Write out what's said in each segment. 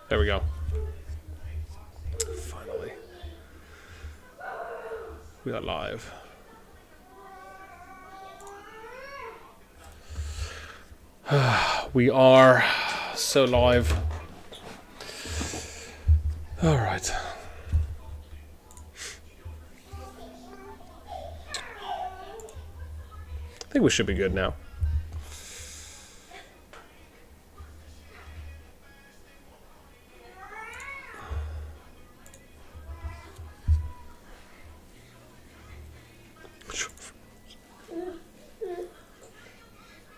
There we go. Finally. We got live. We are so live. All right. I think we should be good now.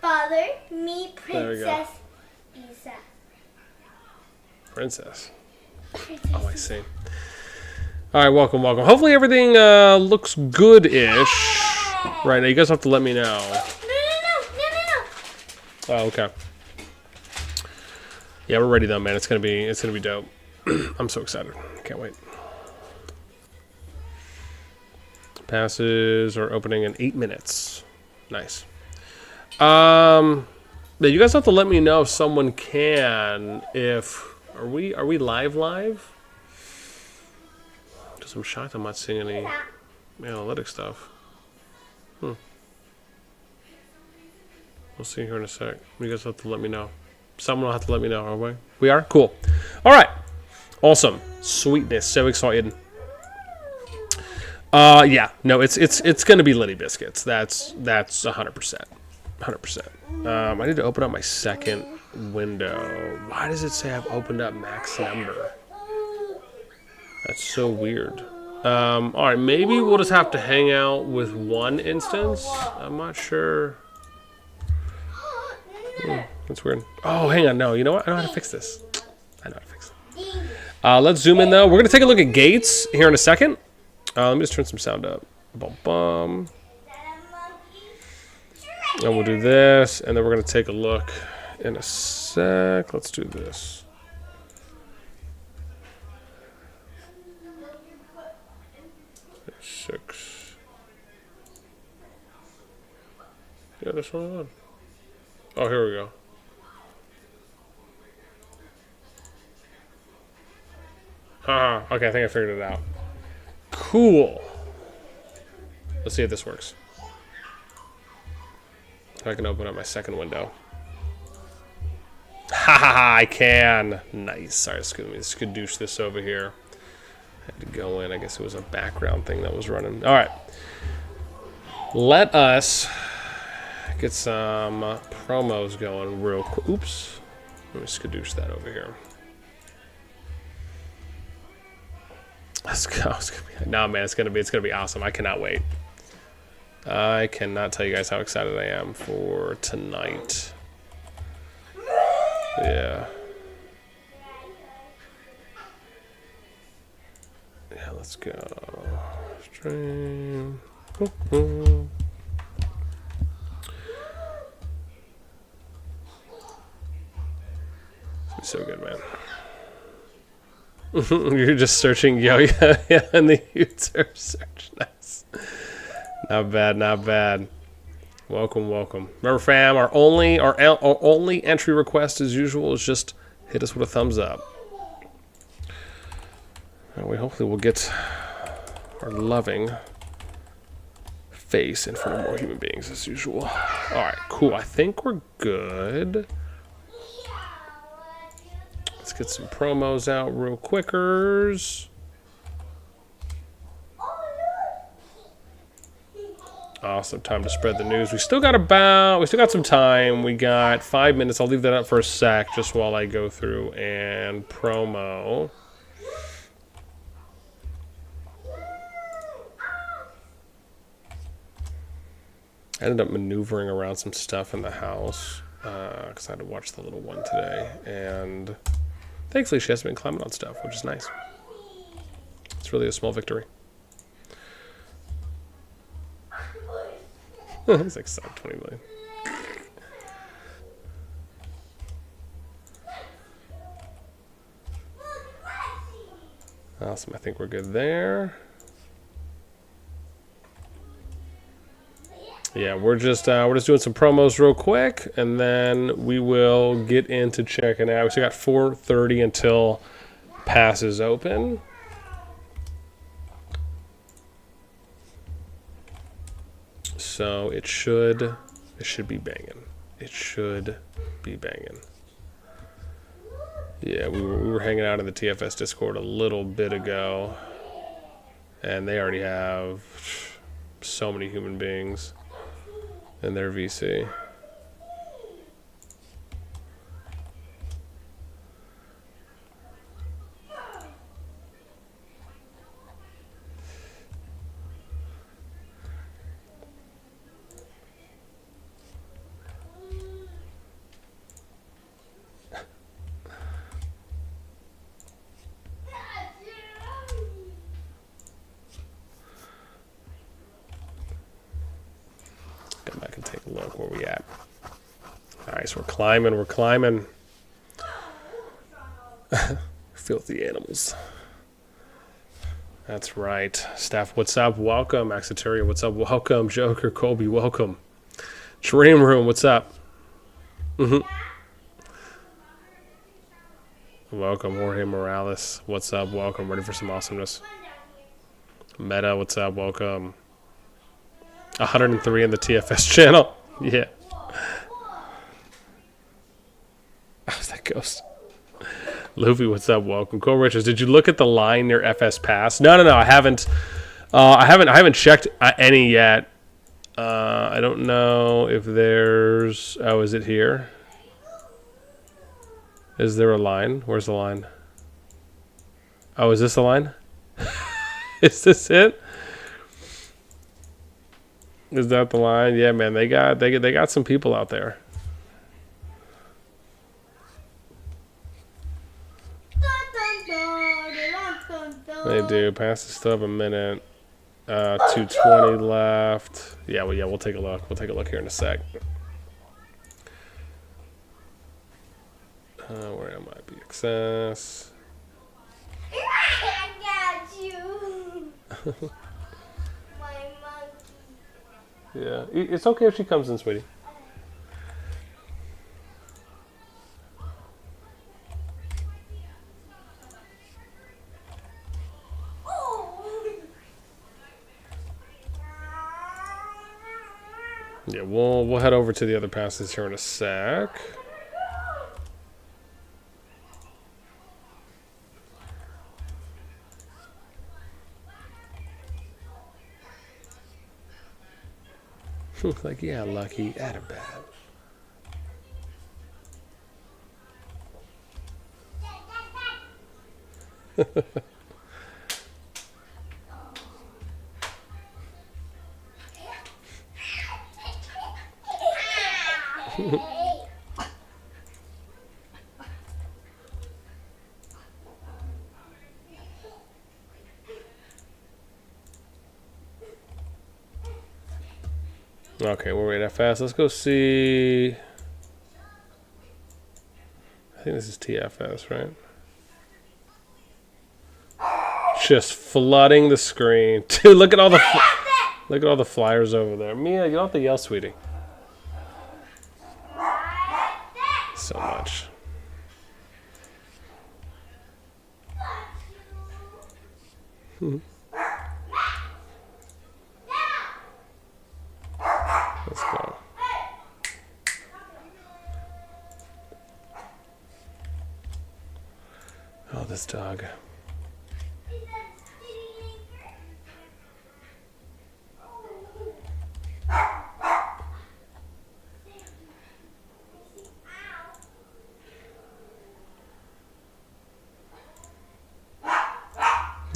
Father, me, Princess Isa. Princess. Oh, I see. All right, welcome, welcome. Hopefully everything looks good-ish. Right now, you guys have to let me know. No. Oh, okay. Yeah, we're ready though, man. It's gonna be dope. I'm so excited. Can't wait. Passes are opening in 8 minutes. Nice. Yeah, you guys have to let me know if someone can. Are we live? Because I'm shocked I'm not seeing any analytic stuff. We'll see here in a sec. You guys have to let me know. Someone will have to let me know, are we? We are? Cool. All right. Awesome. Sweetness. So excited. Yeah. No, it's gonna be Liddy Biscuits. That's 100%. 100%. I need to open up my second window. Why does it say I've opened up max number? That's so weird. All right, maybe we'll just have to hang out with one instance. I'm not sure. That's weird. Oh, hang on. No, you know what? I know how to fix this. Let's zoom in, though. We're going to take a look at gates here in a second. Let me just turn some sound up. Bum, bum. And we'll do this, and then we're going to take a look in a sec. Let's do this. Six. Yeah, this one on. Oh, here we go. Okay, I think I figured it out. Cool. Let's see if this works. If I can open up my second window. Ha! I can. Nice. Sorry, let's skadoosh this over here. I had to go in. I guess it was a background thing that was running. All right. Let us get some promos going real quick. Oops. Let me skadoosh that over here. Let's go. No, man, it's gonna be awesome. I cannot wait. I cannot tell you guys how excited I am for tonight. Yeah. Yeah, let's go. Stream. It's so good, man. You're just searching yo-yo, yeah, and the user search. Nice. Not bad, not bad. Welcome, welcome. Remember, fam, our only entry request, as usual, is just hit us with a thumbs up. And hopefully we'll get our loving face in front of more human beings, as usual. All right, cool. I think we're good. Let's get some promos out real quickers. Awesome, time to spread the news. We still got some time. We got 5 minutes. I'll leave that up for a sec just while I go through and promo. I ended up maneuvering around some stuff in the house because I had to watch the little one today, and thankfully she hasn't been climbing on stuff, which is nice. It's really a small victory. It's like 20 million. Awesome, I think we're good there. Yeah, we're just doing some promos real quick, and then we will get into checking out. We still got 4:30 until passes open. So it should be banging. It should be banging. Yeah, we were hanging out in the TFS Discord a little bit ago, and they already have so many human beings in their VC. Come back and take a look where we at. Nice, we're climbing. Filthy animals. That's right. Staff, what's up? Welcome. Axiteria, what's up? Welcome. Joker, Colby, welcome. Dream Room, what's up? Welcome. Jorge Morales, what's up? Welcome. Ready for some awesomeness. Meta, what's up? Welcome. 103 in the TFS channel. Yeah. How's that ghost? Luffy, what's up? Welcome. Cole Richards, did you look at the line near FS Pass? No, I haven't. I haven't checked any yet. I don't know if there's. Oh, is it here? Is there a line? Where's the line? Oh, is this the line? Is this it? Is that the line? Yeah, man, they got some people out there. They do. Pass the stuff a minute. 220 left. Yeah, we'll take a look. We'll take a look here in a sec. Where am I? BXS. I got you. My monkey. Yeah, it's okay if she comes in, sweetie. Yeah, we'll head over to the other passes here in a sec. Like, yeah, Lucky, add a bad. Okay, we're waiting that fast. Let's go see. I think this is TFS, right? Just flooding the screen. Dude, look at all the flyers over there. Mia, you don't have to yell, sweetie. So much. Let's go. Oh, this dog.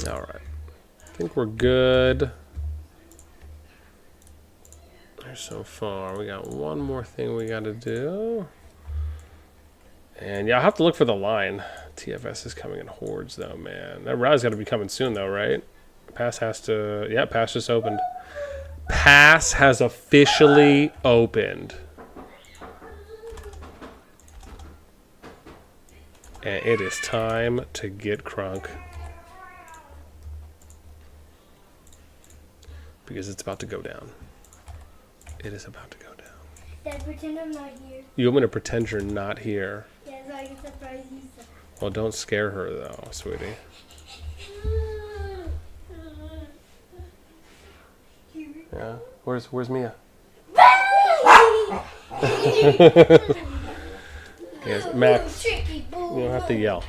All right. I think we're good. So far, we got one more thing we got to do. And yeah, I'll have to look for the line. TFS is coming in hordes, though, man. That route's got to be coming soon, though, right? Pass has to. Yeah, pass just opened. Pass has officially opened. And it is time to get crunk. Because it's about to go down. It is about to go down. Dad, pretend I'm not here. You want me to pretend you're not here? Yeah, so I can surprise you. Well, don't scare her, though, sweetie. Yeah. Where's Mia? Yes, Max. You don't have to yell.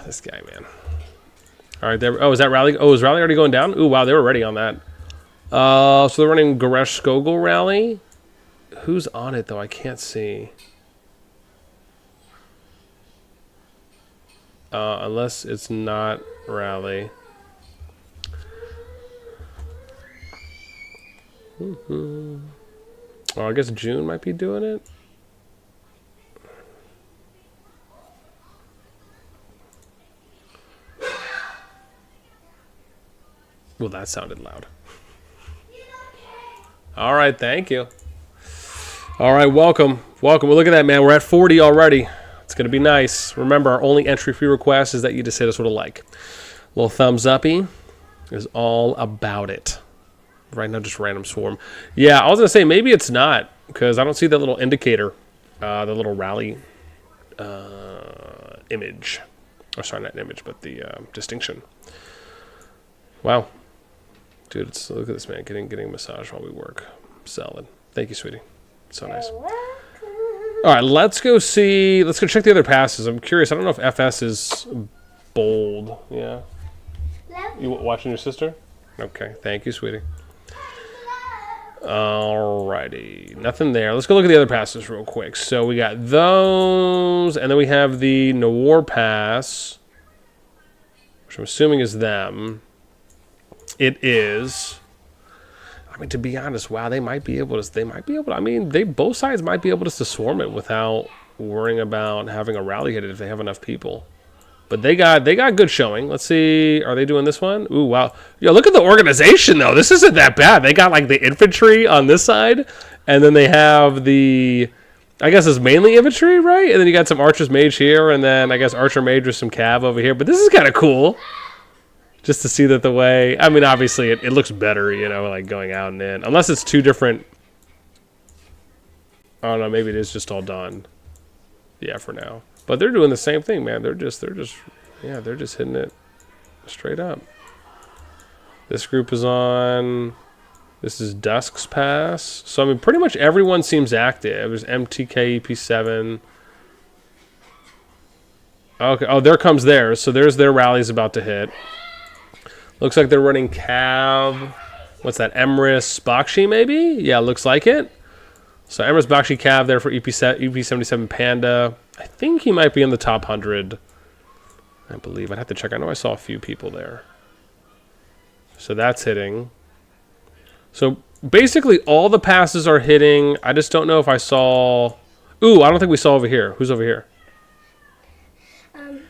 This guy, man. All right, there. Oh, is that rally? Oh, is rally already going down? Ooh, wow, they were ready on that. So they're running Goresh Skogul rally. Who's on it though? I can't see. Unless it's not rally. Oh, I guess June might be doing it. Well, that sounded loud. All right, thank you. All right, welcome. Welcome. Well, look at that, man. We're at 40 already. It's going to be nice. Remember, our only entry fee request is that you just hit us with a like. Little thumbs uppy is all about it. Right now, just random swarm. Yeah, I was going to say, maybe it's not, because I don't see that little indicator, the little rally image. Or sorry, not image, but the distinction. Wow. Dude, look at this, man. Getting a massage while we work. Solid. Thank you, sweetie. So nice. All right, let's go see. Let's go check the other passes. I'm curious. I don't know if FS is bold. Yeah. You watching your sister? Okay. Thank you, sweetie. Alrighty. Nothing there. Let's go look at the other passes real quick. So we got those, and then we have the NOIR pass, which I'm assuming is them. It is. I mean, to be honest, wow, they might be able to. I mean, both sides might be able to swarm it without worrying about having a rally hit it if they have enough people. But they got good showing. Let's see. Are they doing this one? Ooh, wow. Yo, look at the organization though. This isn't that bad. They got like the infantry on this side, and then they have the, I guess it's mainly infantry, right? And then you got some archers mage here, and then I guess archer mage with some cav over here. But this is kind of cool. Just to see that the way, I mean, obviously it looks better, you know, like going out and in. Unless it's two different, I don't know, maybe it is just all done. Yeah, for now. But they're doing the same thing, man. They're just hitting it straight up. This group is on, this is DusK's pass. So, I mean, pretty much everyone seems active. There's MTK, EP7. Okay, oh, there comes theirs. So there's their rallies about to hit. Looks like they're running Cav. What's that? Emrys Bakshi, maybe? Yeah, looks like it. So Emrys Bakshi Cav there for EP77 Panda. I think he might be in the top 100. I believe. I'd have to check. I know I saw a few people there. So that's hitting. So basically all the passes are hitting. I just don't know if I saw... Ooh, I don't think we saw over here. Who's over here?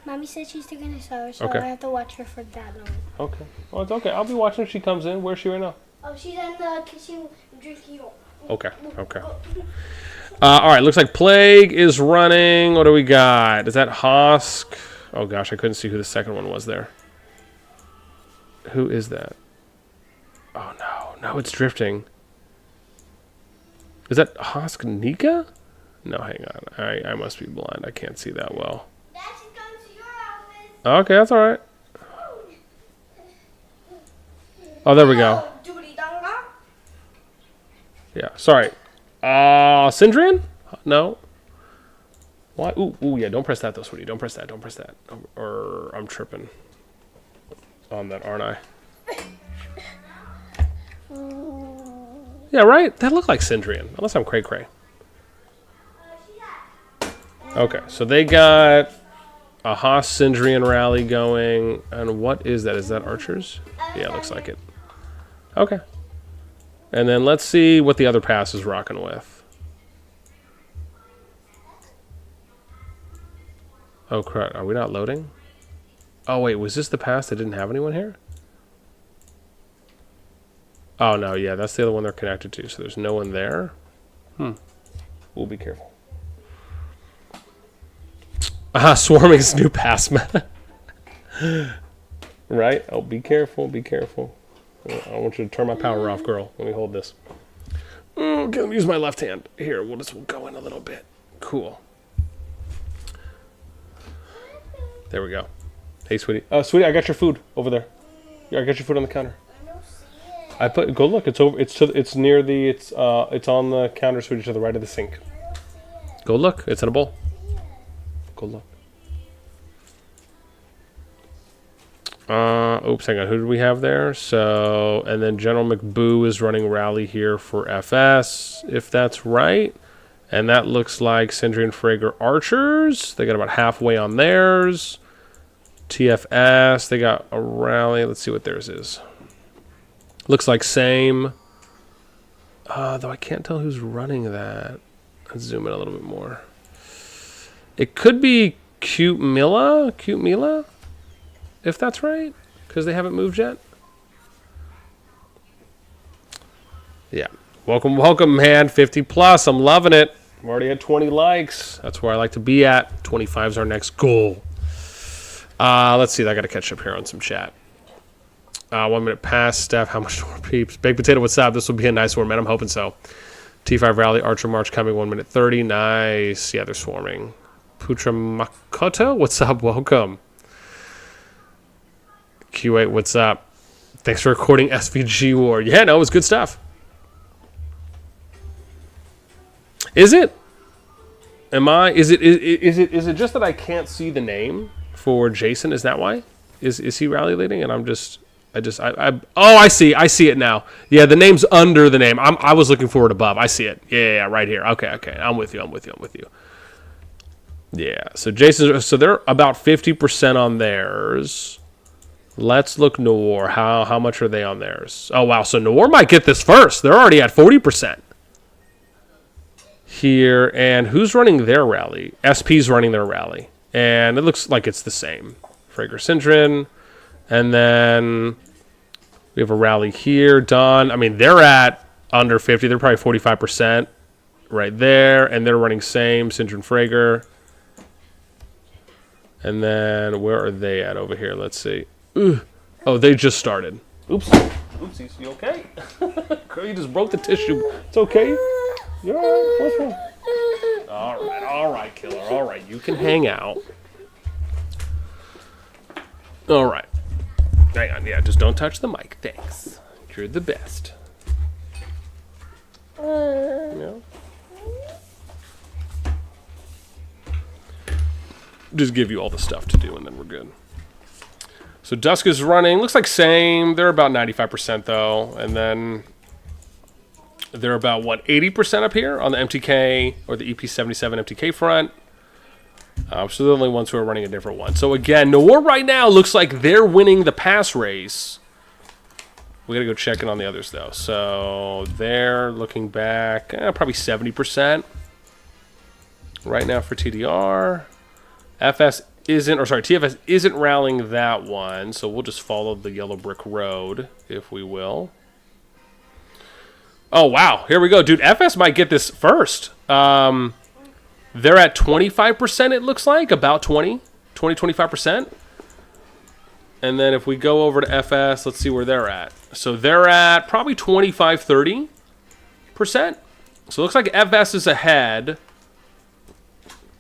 Mommy said she's taking a shower, so okay. I have to watch her for that long. Okay. Well, it's okay. I'll be watching if she comes in. Where's she right now? Oh, she's in the kitchen drinking. Okay. Okay. All right. Looks like Plague is running. What do we got? Is that Hosk? Oh, gosh. I couldn't see who the second one was there. Who is that? Oh, no. No, it's drifting. Is that Hosk Nika? No, hang on. I must be blind. I can't see that well. Okay, that's all right. Oh, there we go. Yeah, sorry. Syndrian? No. Why? Ooh, yeah, don't press that though, sweetie. Don't press that, don't press that. Or I'm tripping on that, aren't I? Yeah, right? That looked like Syndrian, unless I'm cray-cray. Okay, so they got a Haas Syndrian rally going. And what is that? Is that archers? Yeah, it looks like it. Okay. And then let's see what the other pass is rocking with. Oh, crap. Are we not loading? Oh, wait. Was this the pass that didn't have anyone here? Oh, no. Yeah, that's the other one they're connected to. So there's no one there. We'll be careful. Swarming is new pass meta. Right? Oh, be careful. Be careful. I want you to turn my power off, girl. Let me hold this. Okay, let me use my left hand. Here, we'll go in a little bit. Cool. There we go. Hey, sweetie. Oh, sweetie, I got your food over there. Yeah, I got your food on the counter. I put. Go look. It's over. It's near the. It's on the counter, sweetie, to the right of the sink. Go look. It's in a bowl. Go look. Oops, hang on. Who do we have there? So, and then General McBoo is running rally here for FS, if that's right. And that looks like Sindri and Frager Archers. They got about halfway on theirs. TFS, they got a rally. Let's see what theirs is. Looks like same. Though I can't tell who's running that. Let's zoom in a little bit more. It could be Cute Mila, if that's right, because they haven't moved yet. Yeah. Welcome, man. 50 plus. I'm loving it. I'm already at 20 likes. That's where I like to be at. 25 is our next goal. Let's see. I got to catch up here on some chat. 1 minute past. Steph, how much more peeps? Baked Potato, what's up? This will be a nice one, man. I'm hoping so. T5 Rally, Archer March coming 1 minute 30. Nice. Yeah, they're swarming. Putra Makoto, what's up? Welcome. Q8, what's up? Thanks for recording SVG War. Yeah, no, it was good stuff. Is it? Is it just that I can't see the name for Jason? Is that why? Is he rally leading? And I see it now. Yeah, the name's under the name. I was looking for it above. I see it. Yeah, right here. Okay. I'm with you. Yeah. So they're about 50% on theirs. Let's look NOIR. How much are they on theirs? Oh wow. So NOIR might get this first. They're already at 40%. Here, and who's running their rally? SP's running their rally, and it looks like it's the same. Frager Syndrin, and then we have a rally here. Dawn, I mean, they're at under 50. They're probably 45% right there, and they're running same. Syndrin Frager, and then where are they at over here? Let's see. Ooh. Oh, they just started. Oops. Oopsies. You okay? Girl, you just broke the tissue. It's okay. You're all right. What's wrong? All right, killer. All right, you can hang out. All right. Hang on. Yeah, just don't touch the mic. Thanks. You're the best. Yeah. Just give you all the stuff to do, and then we're good. So DusK is running. Looks like same. They're about 95% though, and then they're about, 80% up here on the MTK or the EP77 MTK front. So they're the only ones who are running a different one. So again, NOIR right now looks like they're winning the pass race. We got to go check in on the others, though. So they're looking back, probably 70% right now for TDR. TFS isn't rallying that one, so we'll just follow the yellow brick road, if we will. Oh, wow. Here we go. Dude, FS might get this first. They're at 25%, it looks like. About 25%. And then if we go over to FS, let's see where they're at. So they're at probably 25-30%. So it looks like FS is ahead.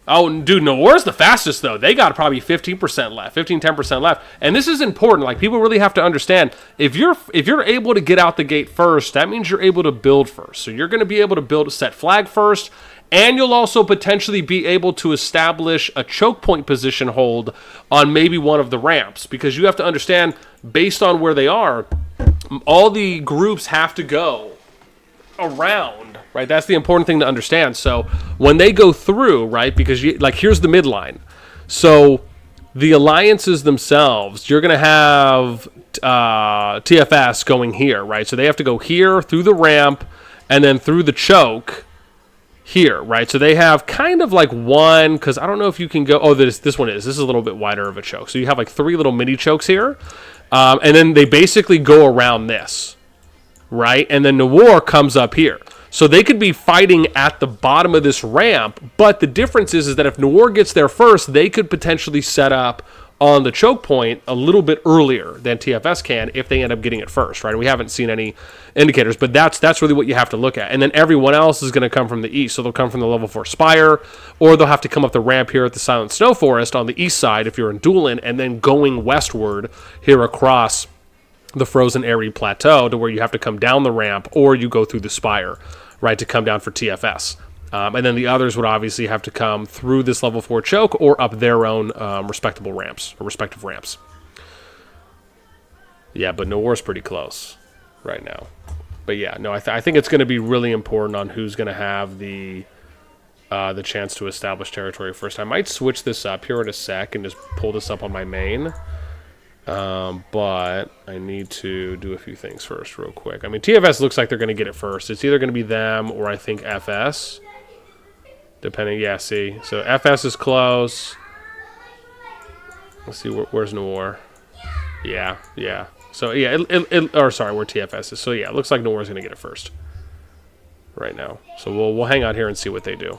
Oh, dude, NOIR's the fastest, though. They got probably 15% left, 10% left. And this is important. Like, people really have to understand, if you're able to get out the gate first, that means you're able to build first. So you're going to be able to set flag first, and you'll also potentially be able to establish a choke point position hold on maybe one of the ramps. Because you have to understand, based on where they are, all the groups have to go around, right? That's the important thing to understand. So when they go through, right, because here's the midline. So the alliances themselves, you're going to have TFS going here, right? So they have to go here through the ramp and then through the choke here, right? So they have kind of like one, because I don't know if you can go, oh, this one is. This is a little bit wider of a choke. So you have like 3 little mini chokes here. And then they basically go around this, right? And then NOIR comes up here. So they could be fighting at the bottom of this ramp, but the difference is that if NOIR gets there first, they could potentially set up on the choke point a little bit earlier than TFS can if they end up getting it first, right? And we haven't seen any indicators, but that's really what you have to look at. And then everyone else is going to come from the east. So they'll come from the level 4 Spire, or they'll have to come up the ramp here at the Silent Snow Forest on the east side if you're in Doolin, and then going westward here across the Frozen Airy Plateau to where you have to come down the ramp, or you go through the Spire, right, to come down for TFS. And then the others would obviously have to come through this level 4 choke or up their own respective ramps. Yeah, but NOIR's pretty close right now. But yeah, no, I think it's going to be really important on who's going to have the chance to establish territory first. I might switch this up here in a sec and just pull this up on my main. But I need to do a few things first real quick. I mean, TFS looks like they're going to get it first. It's either going to be them or I think FS. Depending, yeah, see. So FS is close. Let's see, where's NOIR? Yeah. So, yeah, or sorry, where TFS is. So, yeah, it looks like NOIR's going to get it first right now. So we'll hang out here and see what they do.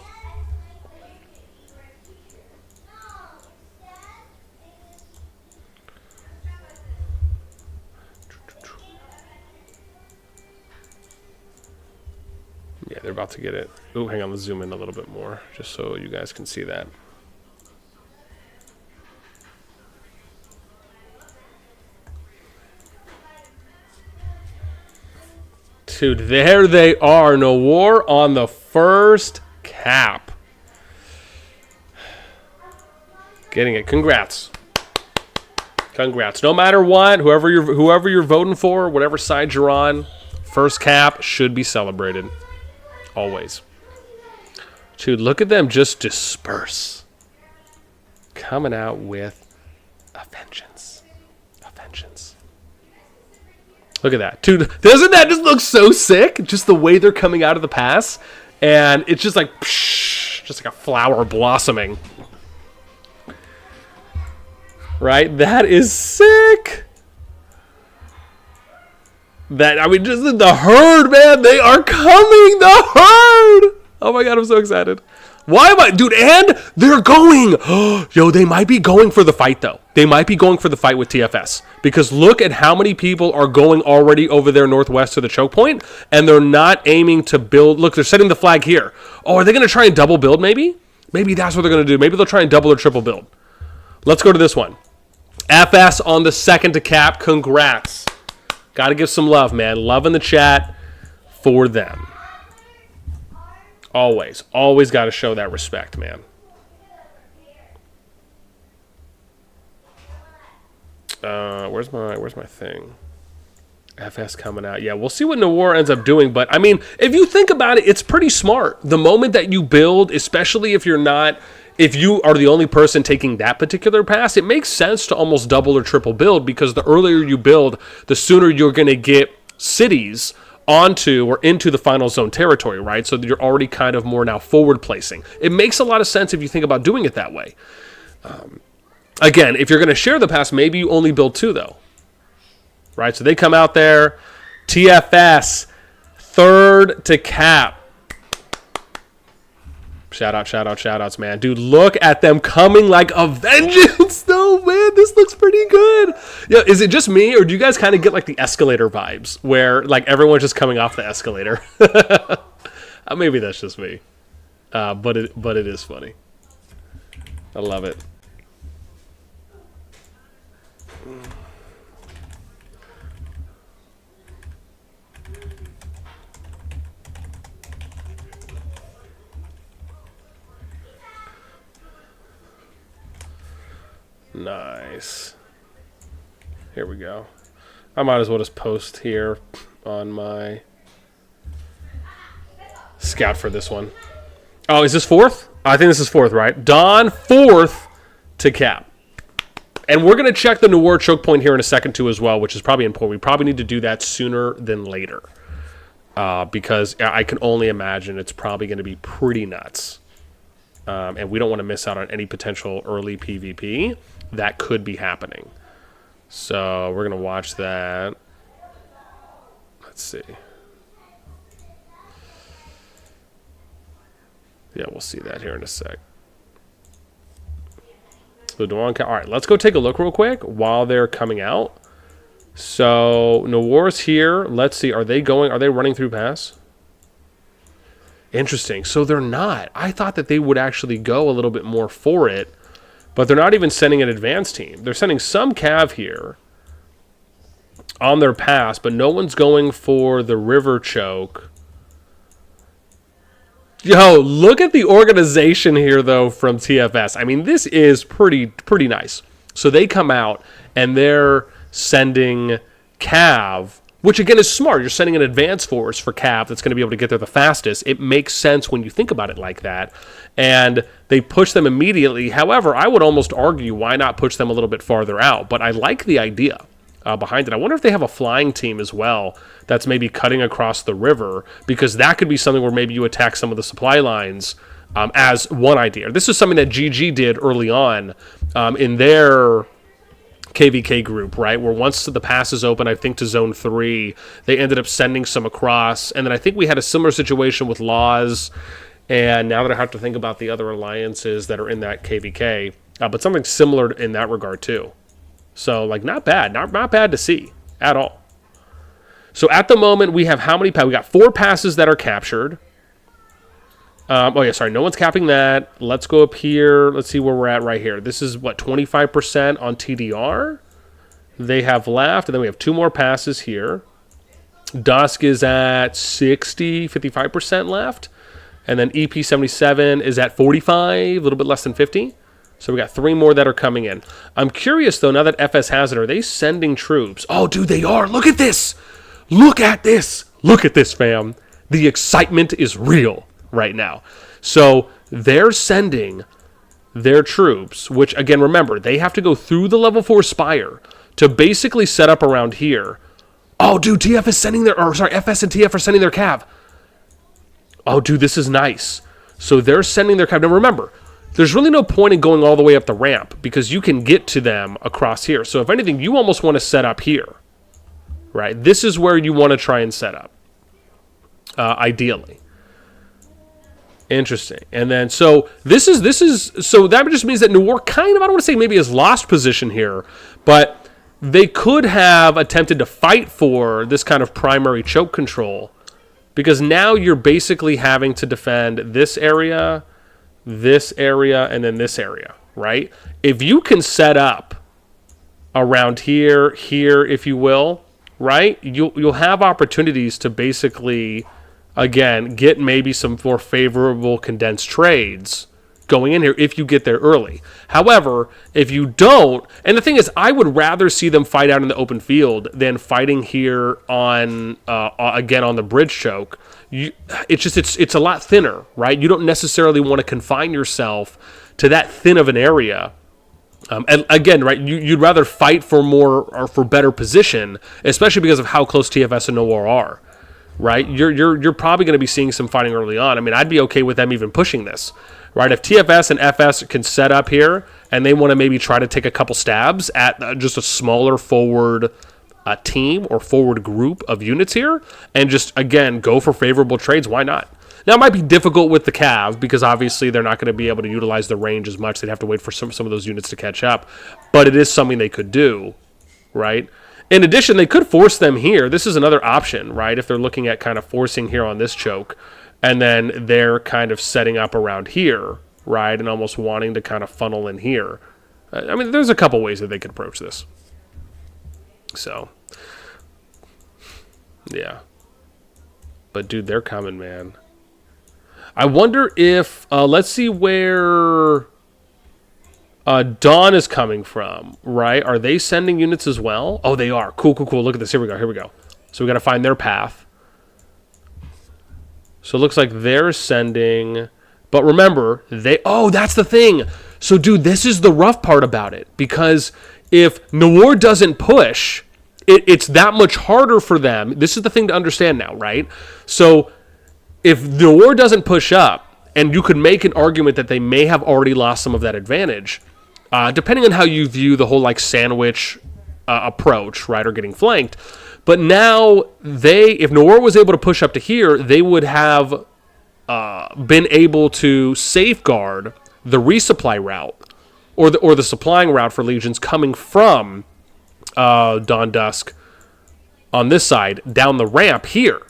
Yeah, they're about to get it. Oh, hang on, let's zoom in a little bit more, just so you guys can see that. Dude, there they are. NOIR on the first cap. Getting it. Congrats. Congrats. No matter what, whoever you're voting for, whatever side you're on, first cap should be celebrated. Always. Dude, look at them just disperse. Coming out with a vengeance. A vengeance. Look at that. Dude, doesn't that just look so sick? Just the way they're coming out of the pass. And it's just like, psh, just like a flower blossoming. Right? That is sick. I mean, just the herd, man. They are coming. The herd. Oh my God, I'm so excited. Why am I, dude? And they're going. Yo, they might be going for the fight though. They might be going for the fight with TFS because look at how many people are going already over there northwest to the choke point, and they're not aiming to build. Look, they're setting the flag here. Oh, are they going to try and double build? Maybe that's what they're going to do. Maybe they'll try and double or triple build. Let's go to this one. FS on the second to cap. Congrats. Got to give some love, man. Love in the chat for them. Always got to show that respect, man. Where's my thing? FS coming out. Yeah, we'll see what NOIR ends up doing. But I mean, if you think about it, it's pretty smart. The moment that you build, especially if you are the only person taking that particular pass, it makes sense to almost double or triple build because the earlier you build, the sooner you're going to get cities onto or into the final zone territory, right? So that you're already kind of more now forward placing. It makes a lot of sense if you think about doing it that way. Again, if you're going to share the pass, maybe you only build 2 though, right? So they come out there, TFS, third to cap. Shout outs, man. Dude, look at them coming like a vengeance. No, man, this looks pretty good. Yeah, is it just me, or do you guys kind of get like the escalator vibes, where like everyone's just coming off the escalator? Maybe that's just me. But it is funny. I love it. Nice. Here we go. I might as well just post here on my scout for this one. Oh, is this 4th? I think this is 4th, right? Dawn 4th to cap. And we're going to check the NOIR choke point here in a second too as well, which is probably important. We probably need to do that sooner than later. Because I can only imagine it's probably going to be pretty nuts. And we don't want to miss out on any potential early PvP that could be happening. So we're going to watch that. Let's see. Yeah, we'll see that here in a sec. So All right, let's go take a look real quick while they're coming out. So NOIR's here. Let's see. Are they running through pass? Interesting. So they're not. I thought that they would actually go a little bit more for it, but they're not even sending an advance team. They're sending some cav here on their pass, but no one's going for the river choke. Yo, look at the organization here, though, from TFS. I mean, this is pretty nice. So they come out, and they're sending cav, which, again, is smart. You're sending an advance force for cav that's going to be able to get there the fastest. It makes sense when you think about it like that. And they push them immediately. However, I would almost argue, why not push them a little bit farther out? But I like the idea behind it. I wonder if they have a flying team as well that's maybe cutting across the river, because that could be something where maybe you attack some of the supply lines as one idea. This is something that GG did early on in their KVK group, right? Where once the pass is open, I think to zone 3, they ended up sending some across. And then I think we had a similar situation with Laws. And now that I have to think about the other alliances that are in that KVK, but something similar in that regard too. So, like, not bad. Not bad to see at all. So, at the moment, we have how many passes? We got 4 passes that are captured. Oh, yeah, sorry. No one's capping that. Let's go up here. Let's see where we're at right here. This is, what, 25% on TDR? They have left. And then we have 2 more passes here. DusK is at 55% left. And then EP77 is at 45, a little bit less than 50. So we got 3 more that are coming in. I'm curious, though, now that FS has it, are they sending troops? Oh, dude, they are. Look at this. Look at this. Look at this, fam. The excitement is real right now. So they're sending their troops, which, again, remember, they have to go through the level 4 Spire to basically set up around here. Oh, dude, FS and TF are sending their cav. Oh, dude, this is nice. So they're sending their cav. Now, remember, there's really no point in going all the way up the ramp because you can get to them across here. So if anything, you almost want to set up here, right? This is where you want to try and set up, ideally. Interesting. And then, so so that just means that NOIR kind of, I don't want to say maybe has lost position here, but they could have attempted to fight for this kind of primary choke control, because now you're basically having to defend this area, and then this area, right? If you can set up around here, if you will, right? You'll have opportunities to basically, again, get maybe some more favorable condensed trades going in here if you get there early. However, if you don't, and the thing is, I would rather see them fight out in the open field than fighting here on, again, on the bridge choke. It's a lot thinner, right? You don't necessarily want to confine yourself to that thin of an area. And again, right, you'd rather fight for more or for better position, especially because of how close TFS and NOIR are, right? You're probably going to be seeing some fighting early on. I mean, I'd be okay with them even pushing this, right? If TFS and FS can set up here and they want to maybe try to take a couple stabs at just a smaller forward team or forward group of units here and just, again, go for favorable trades, why not? Now, it might be difficult with the Cav because obviously they're not going to be able to utilize the range as much. They'd have to wait for some of those units to catch up. But it is something they could do, right? In addition, they could force them here. This is another option, right? If they're looking at kind of forcing here on this choke and then they're kind of setting up around here, right? And almost wanting to kind of funnel in here. I mean, there's a couple ways that they could approach this. So, yeah. But, dude, they're coming, man. I wonder if, let's see where Dawn is coming from, right? Are they sending units as well? Oh, they are. Cool, cool, cool. Look at this. Here we go. So we got to find their path. So it looks like they're sending, but remember, that's the thing. So, dude, this is the rough part about it, because if NOIR doesn't push, it's that much harder for them. This is the thing to understand now, right? So if NOIR doesn't push up, and you could make an argument that they may have already lost some of that advantage, depending on how you view the whole like sandwich approach, right, or getting flanked. But now if NOIR was able to push up to here, they would have been able to safeguard the resupply route, or the supplying route for legions coming from Dawn Dusk on this side down the ramp here.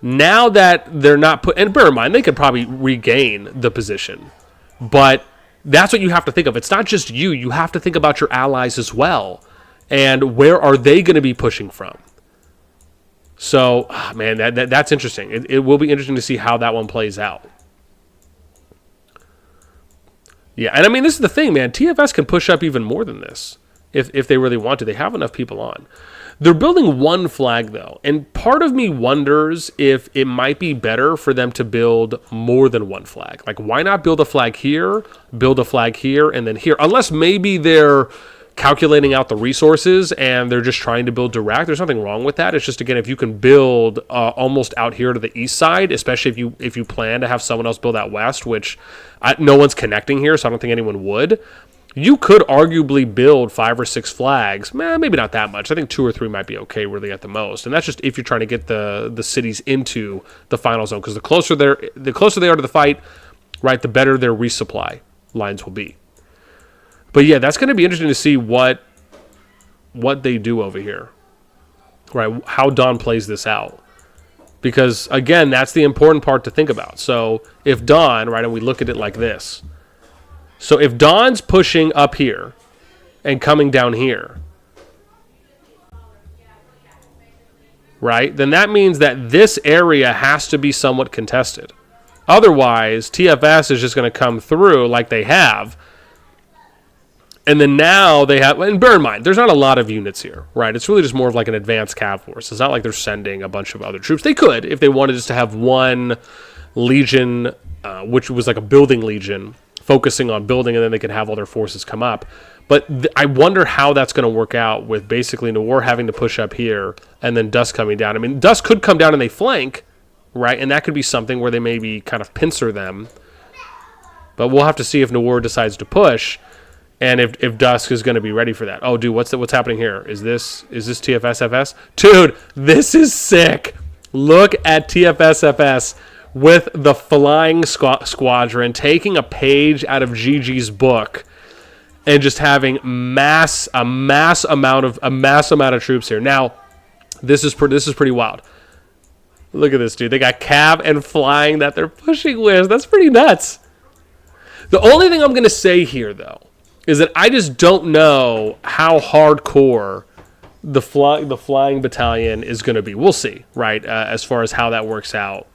Now that they're not put, and bear in mind, they could probably regain the position, but that's what you have to think of. It's not just you. You have to think about your allies as well. And where are they going to be pushing from? So, man, that's interesting. It will be interesting to see how that one plays out. Yeah, and I mean, this is the thing, man. TFS can push up even more than this if they really want to. They have enough people on. They're building one flag, though, and part of me wonders if it might be better for them to build more than one flag. Like, why not build a flag here, and then here? Unless maybe they're calculating out the resources and they're just trying to build direct. There's nothing wrong with that. It's just, again, if you can build almost out here to the east side, especially if you plan to have someone else build out west, which no one's connecting here, so I don't think anyone would. You could arguably build 5 or 6 flags. Maybe not that much. I think 2 or 3 might be okay, really, at the most. And that's just if you're trying to get the cities into the final zone, because the closer they are to the fight, right, the better their resupply lines will be. But yeah, that's going to be interesting to see what they do over here, right? How Dawn plays this out, because again, that's the important part to think about. So if Dawn, right, and we look at it like this. So if Dawn's pushing up here and coming down here, right, then that means that this area has to be somewhat contested. Otherwise, TFS is just going to come through like they have. And then now they have, and bear in mind, there's not a lot of units here, right? It's really just more of like an advanced cav force. It's not like they're sending a bunch of other troops. They could, if they wanted just to have one legion, which was like a building legion, focusing on building, and then they could have all their forces come up. But I wonder how that's going to work out with basically NOIR having to push up here and then DusK coming down. I mean, DusK could come down and they flank, right? And that could be something where they maybe kind of pincer them. But we'll have to see if NOIR decides to push and if DusK is going to be ready for that. Oh, dude, what's happening here? Is this TFS FS? Dude, this is sick. Look at TFS FS with the flying squadron taking a page out of GG's book and just having a mass amount of troops here. Now, this is pretty wild. Look at this, dude. They got cav and flying that they're pushing with. That's pretty nuts. The only thing I'm going to say here, though, is that I just don't know how hardcore the flying battalion is going to be. We'll see, right, as far as how that works out.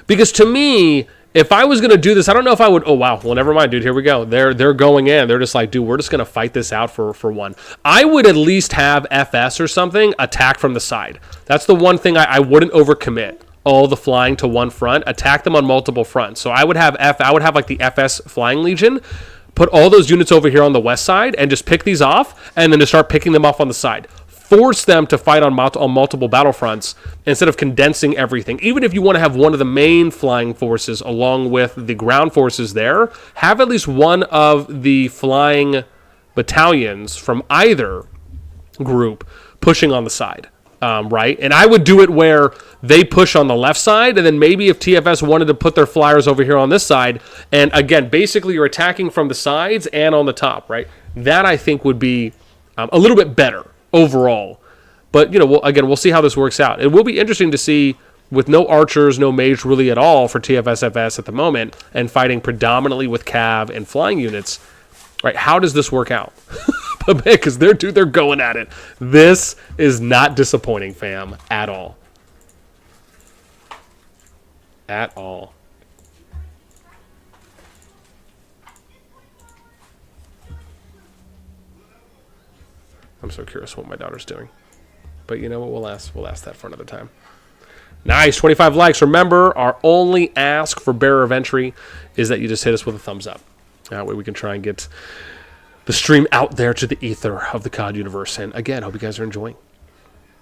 Because to me, if I was going to do this, I don't know if I would... Oh, wow. Well, never mind, dude. Here we go. They're going in. They're just like, dude, we're just going to fight this out for one. I would at least have FS or something attack from the side. That's the one thing I wouldn't overcommit. All the flying to one front. Attack them on multiple fronts. So I would have like the FS Flying Legion. Put all those units over here on the west side and just pick these off, and then to start picking them off on the side. Force them to fight on multiple battlefronts instead of condensing everything. Even if you want to have one of the main flying forces along with the ground forces there, have at least one of the flying battalions from either group pushing on the side, right? And I would do it where they push on the left side, and then maybe if TFS wanted to put their flyers over here on this side, and again, basically you're attacking from the sides and on the top, right? That I think would be a little bit better overall. But, you know, we'll see how this works out. It will be interesting to see, with no archers, no mage really at all for TFS-FS at the moment, and fighting predominantly with cav and flying units, right? How does this work out? Because they're going at it. This is not disappointing, fam, at all. At all. I'm so curious what my daughter's doing. But you know what? We'll ask that for another time. Nice. 25 likes. Remember, our only ask for bearer of entry is that you just hit us with a thumbs up. That way we can try and get the stream out there to the ether of the COD universe. And again, hope you guys are enjoying.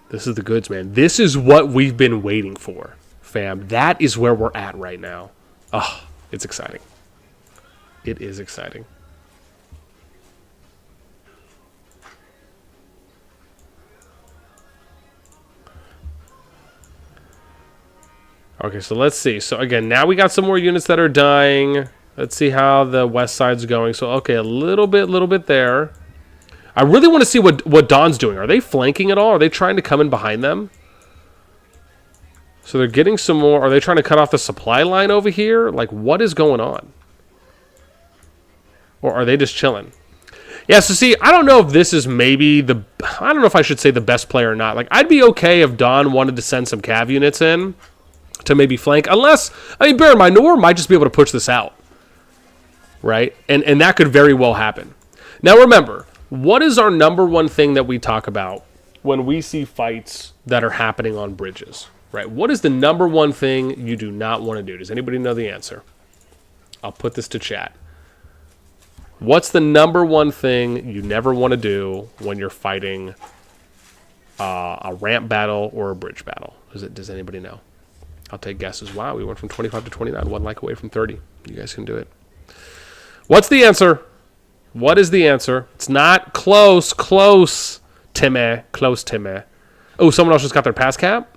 This is the goods, man. This is what we've been waiting for, fam. That is where we're at right now. Oh, it's exciting. It is exciting. Okay, so let's see. So again, now we got some more units that are dying. Let's see how the west side's going. So, okay, a little bit there. I really want to see what Dawn's doing. Are they flanking at all? Are they trying to come in behind them? So they're getting some more. Are they trying to cut off the supply line over here? Like, what is going on? Or are they just chilling? Yeah, so see, I don't know if this is maybe the... I don't know if I should say the best player or not. Like, I'd be okay if Dawn wanted to send some cav units in to maybe flank. Unless, I mean, bear in mind, NOIR might just be able to push this out. Right? And that could very well happen. Now, remember, what is our number one thing that we talk about when we see fights that are happening on bridges? Right? What is the number one thing you do not want to do? Does anybody know the answer? I'll put this to chat. What's the number one thing you never want to do when you're fighting a ramp battle or a bridge battle? Does anybody know? I'll take guesses. Wow, we went from 25 to 29, 1 like away from 30. You guys can do it. What's the answer? What is the answer? It's not close, Timmy. Close, Timmy. Oh, someone else just got their pass cap?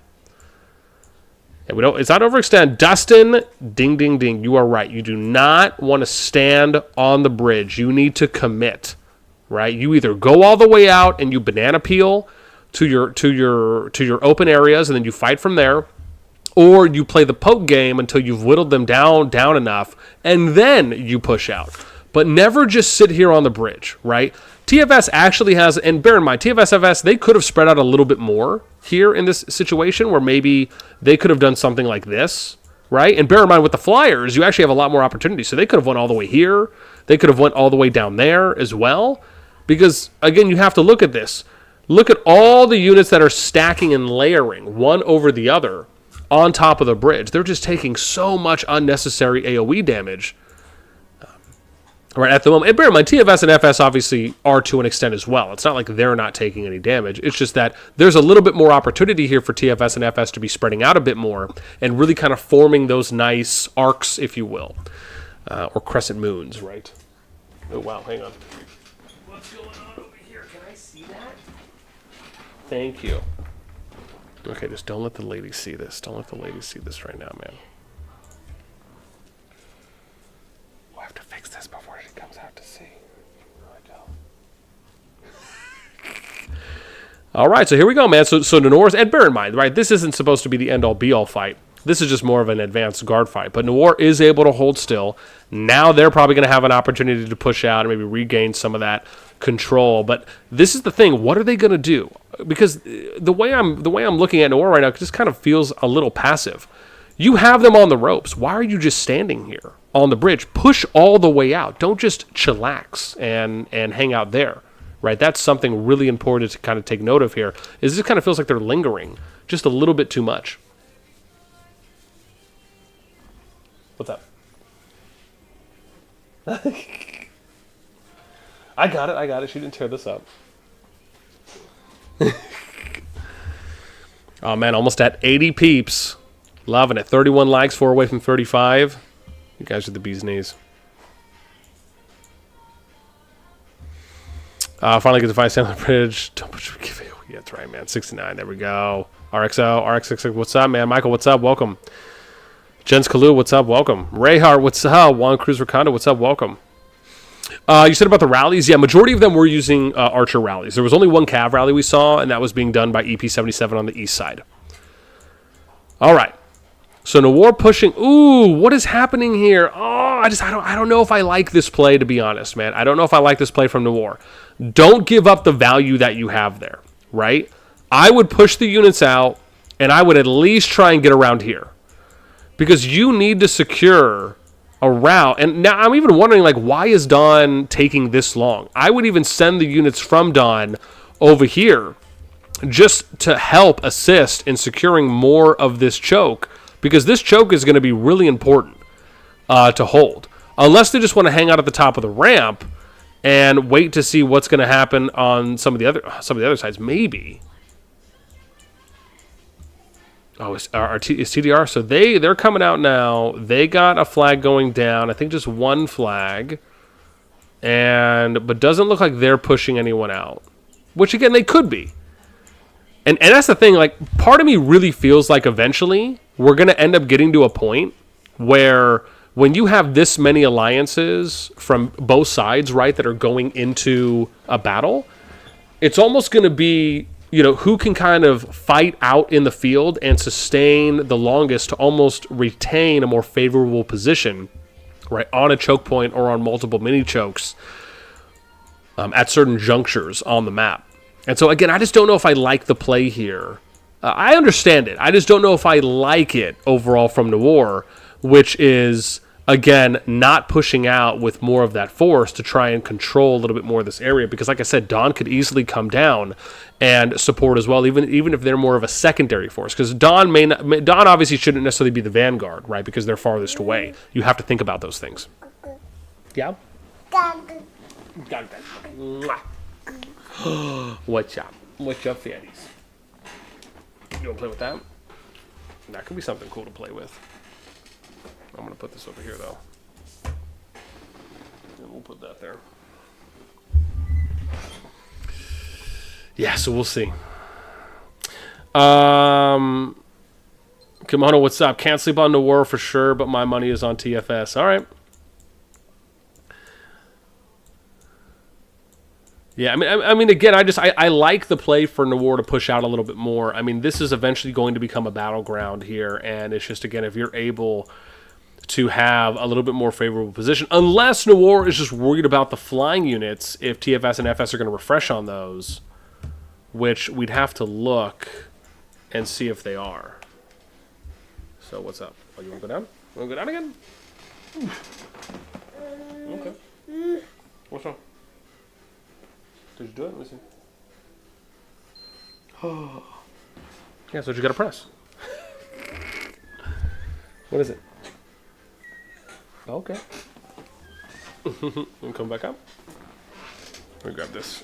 Yeah, we don't. It's not overextend. Dustin, ding, ding, ding. You are right. You do not want to stand on the bridge. You need to commit, right? You either go all the way out and you banana peel to your open areas, and then you fight from there, or you play the poke game until you've whittled them down enough, and then you push out. But never just sit here on the bridge, right? TFS actually has, and bear in mind, TFS, they could have spread out a little bit more here in this situation where maybe they could have done something like this, right? And bear in mind, with the Flyers, you actually have a lot more opportunity. So they could have went all the way here. They could have went all the way down there as well. Because, again, you have to look at this. Look at all the units that are stacking and layering one over the other on top of the bridge. They're just taking so much unnecessary AoE damage right at the moment. And bear in mind, TFS and FS obviously are to an extent as well. It's not like they're not taking any damage. It's just that there's a little bit more opportunity here for TFS and FS to be spreading out a bit more and really kind of forming those nice arcs, if you will, or crescent moons, right? Oh, wow, hang on. What's going on over here? Can I see that? Thank you. Okay, just don't let the ladies see this. Don't let the ladies see this right now, man. We'll have to fix this before she comes out to see. All right, so here we go, man. So NOIR's, and bear in mind, right, this isn't supposed to be the end-all, be-all fight. This is just more of an advanced guard fight. But NOIR is able to hold still. Now they're probably going to have an opportunity to push out and maybe regain some of that control. But this is the thing. What are they going to do? Because the way I'm looking at NOIR right now, it just kind of feels a little passive. You have them on the ropes. Why are you just standing here on the bridge? Push all the way out. Don't just chillax and hang out there. Right? That's something really important to kind of take note of here. Is this kind of feels like they're lingering just a little bit too much. What's up? I got it. She didn't tear this up. Oh, man, almost at 80 peeps. Loving it. 31 likes, 4 away from 35. You guys are the bee's knees. Finally get to find Stanley Bridge. Don't push me. Yeah, that's right, man. 69. There we go. RXO, RX66. What's up, man? Michael, what's up? Welcome. Jens Kalu, what's up? Welcome. Rayhart, what's up? Juan Cruz Ricondo, what's up? Welcome. You said about the rallies. Yeah, majority of them were using Archer rallies. There was only one Cav rally we saw, and that was being done by EP77 on the east side. All right. So NOIR pushing. Ooh, what is happening here? Oh, I don't know if I like this play, to be honest, man. I don't know if I like this play from NOIR. Don't give up the value that you have there, right? I would push the units out, and I would at least try and get around here. Because you need to secure a route. And now I'm even wondering, like, why is Dawn taking this long? I would even send the units from Dawn over here just to help assist in securing more of this choke. Because this choke is going to be really important to hold. Unless they just want to hang out at the top of the ramp and wait to see what's going to happen on some of the other sides. Maybe. Oh, is TDR? So they're coming out now. They got a flag going down. I think just one flag. But doesn't look like they're pushing anyone out. Which, again, they could be. And that's the thing. Like, part of me really feels like eventually we're going to end up getting to a point where when you have this many alliances from both sides, right, that are going into a battle, it's almost going to be, you know, who can kind of fight out in the field and sustain the longest to almost retain a more favorable position, right, on a choke point or on multiple mini chokes at certain junctures on the map. And so, again, I just don't know if I like the play here. I understand it. I just don't know if I like it overall from NOIR, which is, again, not pushing out with more of that force to try and control a little bit more of this area. Because, like I said, Dawn could easily come down and support as well, even if they're more of a secondary force. Because Dawn obviously shouldn't necessarily be the vanguard, right? Because they're farthest away. You have to think about those things. Yeah? What's up? What's up, fatties? You want to play with that? That could be something cool to play with. I'm going to put this over here, though. And we'll put that there. Yeah, so we'll see. Kimono, what's up? Can't sleep on NOIR for sure, but my money is on TFS. All right. Yeah, I mean, again, I like the play for NOIR to push out a little bit more. I mean, this is eventually going to become a battleground here, and it's just, again, if you're able to have a little bit more favorable position, unless NOIR is just worried about the flying units, if TFS and FS are going to refresh on those, which we'd have to look and see if they are. So what's up? Oh, you want to go down? You want to go down again? Okay. What's wrong? Did you do it? Let me see. Oh. Yeah, so you got to press. What is it? Okay. And come back up. Let me grab this.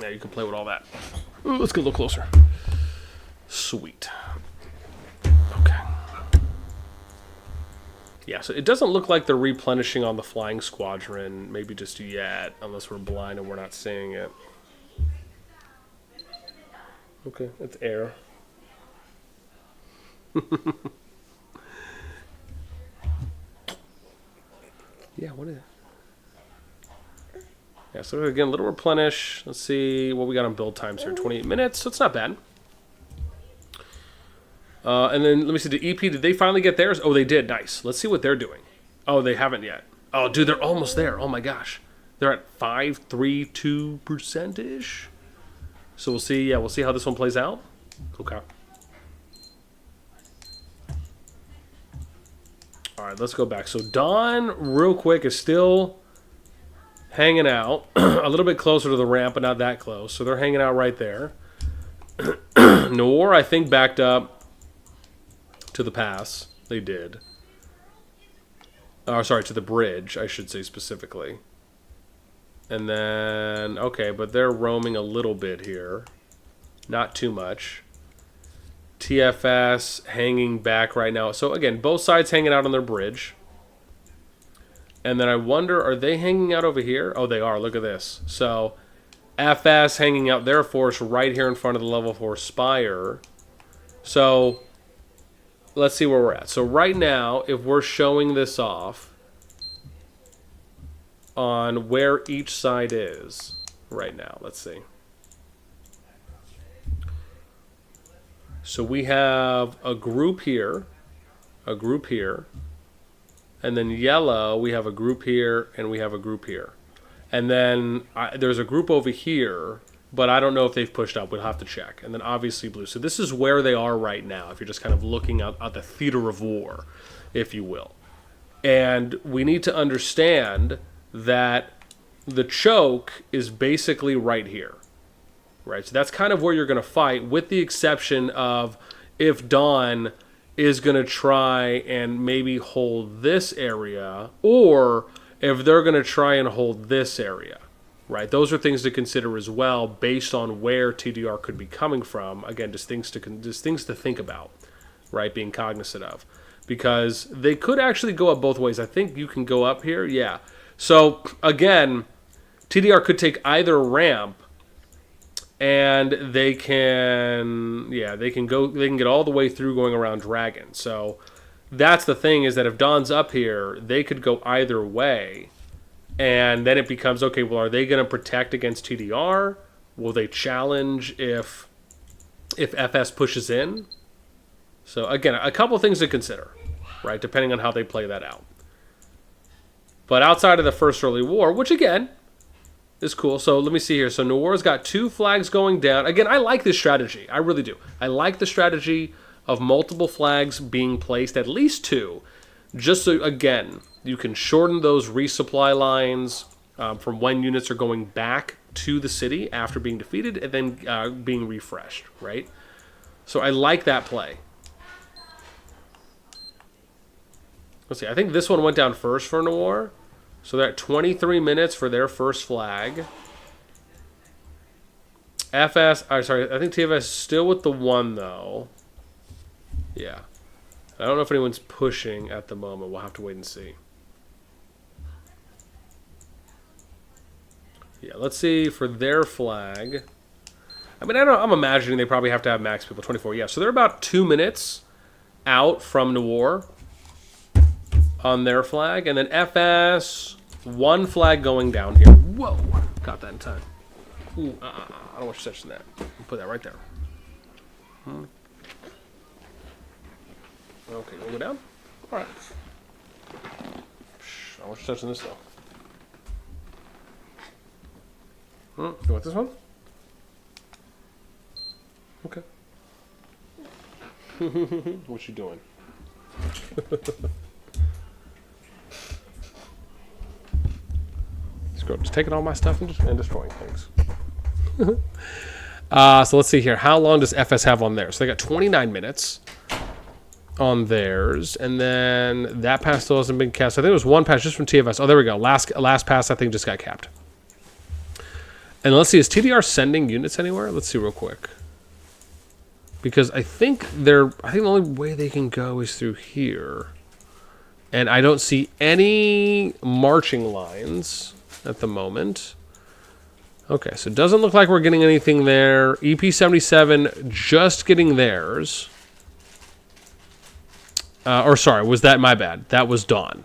Yeah, you can play with all that. Ooh, let's get a little closer. Sweet. Okay. Yeah, so it doesn't look like they're replenishing on the flying squadron, maybe just yet, unless we're blind and we're not seeing it. Okay, it's air. Yeah, what is it? Yeah, so again, a little replenish. Let's see what we got on build times here. 28 minutes, so it's not bad. And then, let me see, the EP, did they finally get theirs? Oh, they did. Nice. Let's see what they're doing. Oh, they haven't yet. Oh, dude, they're almost there. Oh, my gosh. They're at 5.32%-ish. So we'll see. Yeah, we'll see how this one plays out. Okay. All right, let's go back. So Dawn, real quick, is still hanging out. A little bit closer to the ramp, but not that close. So they're hanging out right there. NOIR, I think, backed up to the pass. They did. Sorry, to the bridge, I should say specifically. And then, okay, but they're roaming a little bit here. Not too much. TFS hanging back right now. So again, both sides hanging out on their bridge. And then I wonder, are they hanging out over here? Oh, they are. Look at this. So FS hanging out their force right here in front of the level 4 Spire. So let's see where we're at. So right now, if we're showing this off on where each side is right now, let's see. So we have a group here, and then yellow, we have a group here, and we have a group here. And then there's a group over here, but I don't know if they've pushed up. We'll have to check. And then obviously blue. So this is where they are right now, if you're just kind of looking at the theater of war, if you will. And we need to understand that the choke is basically right here. Right? So that's kind of where you're going to fight, with the exception of if Dawn is going to try and maybe hold this area, or if they're going to try and hold this area. Right, those are things to consider as well, based on where TDR could be coming from. Again, just things to think about, right? Being cognizant of, because they could actually go up both ways. I think you can go up here, yeah. So again, TDR could take either ramp, and they can get all the way through going around Dragon. So that's the thing, is that if Dawn's up here, they could go either way. And then it becomes, okay, well, are they going to protect against TDR? Will they challenge if FS pushes in? So, again, a couple things to consider, right, depending on how they play that out. But outside of the first early war, which, again, is cool. So, let me see here. So, NOIR's got 2 flags going down. Again, I like this strategy. I really do. I like the strategy of multiple flags being placed, at least 2, just so, again, you can shorten those resupply lines from when units are going back to the city after being defeated and then being refreshed, right? So I like that play. Let's see. I think this one went down first for NOIR. So they're at 23 minutes for their first flag. FS, sorry, I think TFS is still with the 1, though. Yeah. I don't know if anyone's pushing at the moment. We'll have to wait and see. Yeah, let's see for their flag. I mean, I'm imagining they probably have to have max people, 24. Yeah, so they're about 2 minutes out from NOIR on their flag. And then FS, 1 flag going down here. Whoa, got that in time. Ooh, I don't want you touching that. Put that right there. Okay, we'll go down. All right. I don't want you touching this, though. You want this one? Okay. What you doing? This girl just taking all my stuff and destroying things. So let's see here. How long does FS have on theirs? So they got 29 minutes on theirs, and then that pass still hasn't been cast. I think it was 1 pass just from TFS. Oh, there we go. Last pass I think just got capped. And let's see, is TDR sending units anywhere? Let's see real quick. Because I think the only way they can go is through here. And I don't see any marching lines at the moment. Okay, so it doesn't look like we're getting anything there. EP77 just getting theirs. Or sorry, was that my bad? That was Dawn.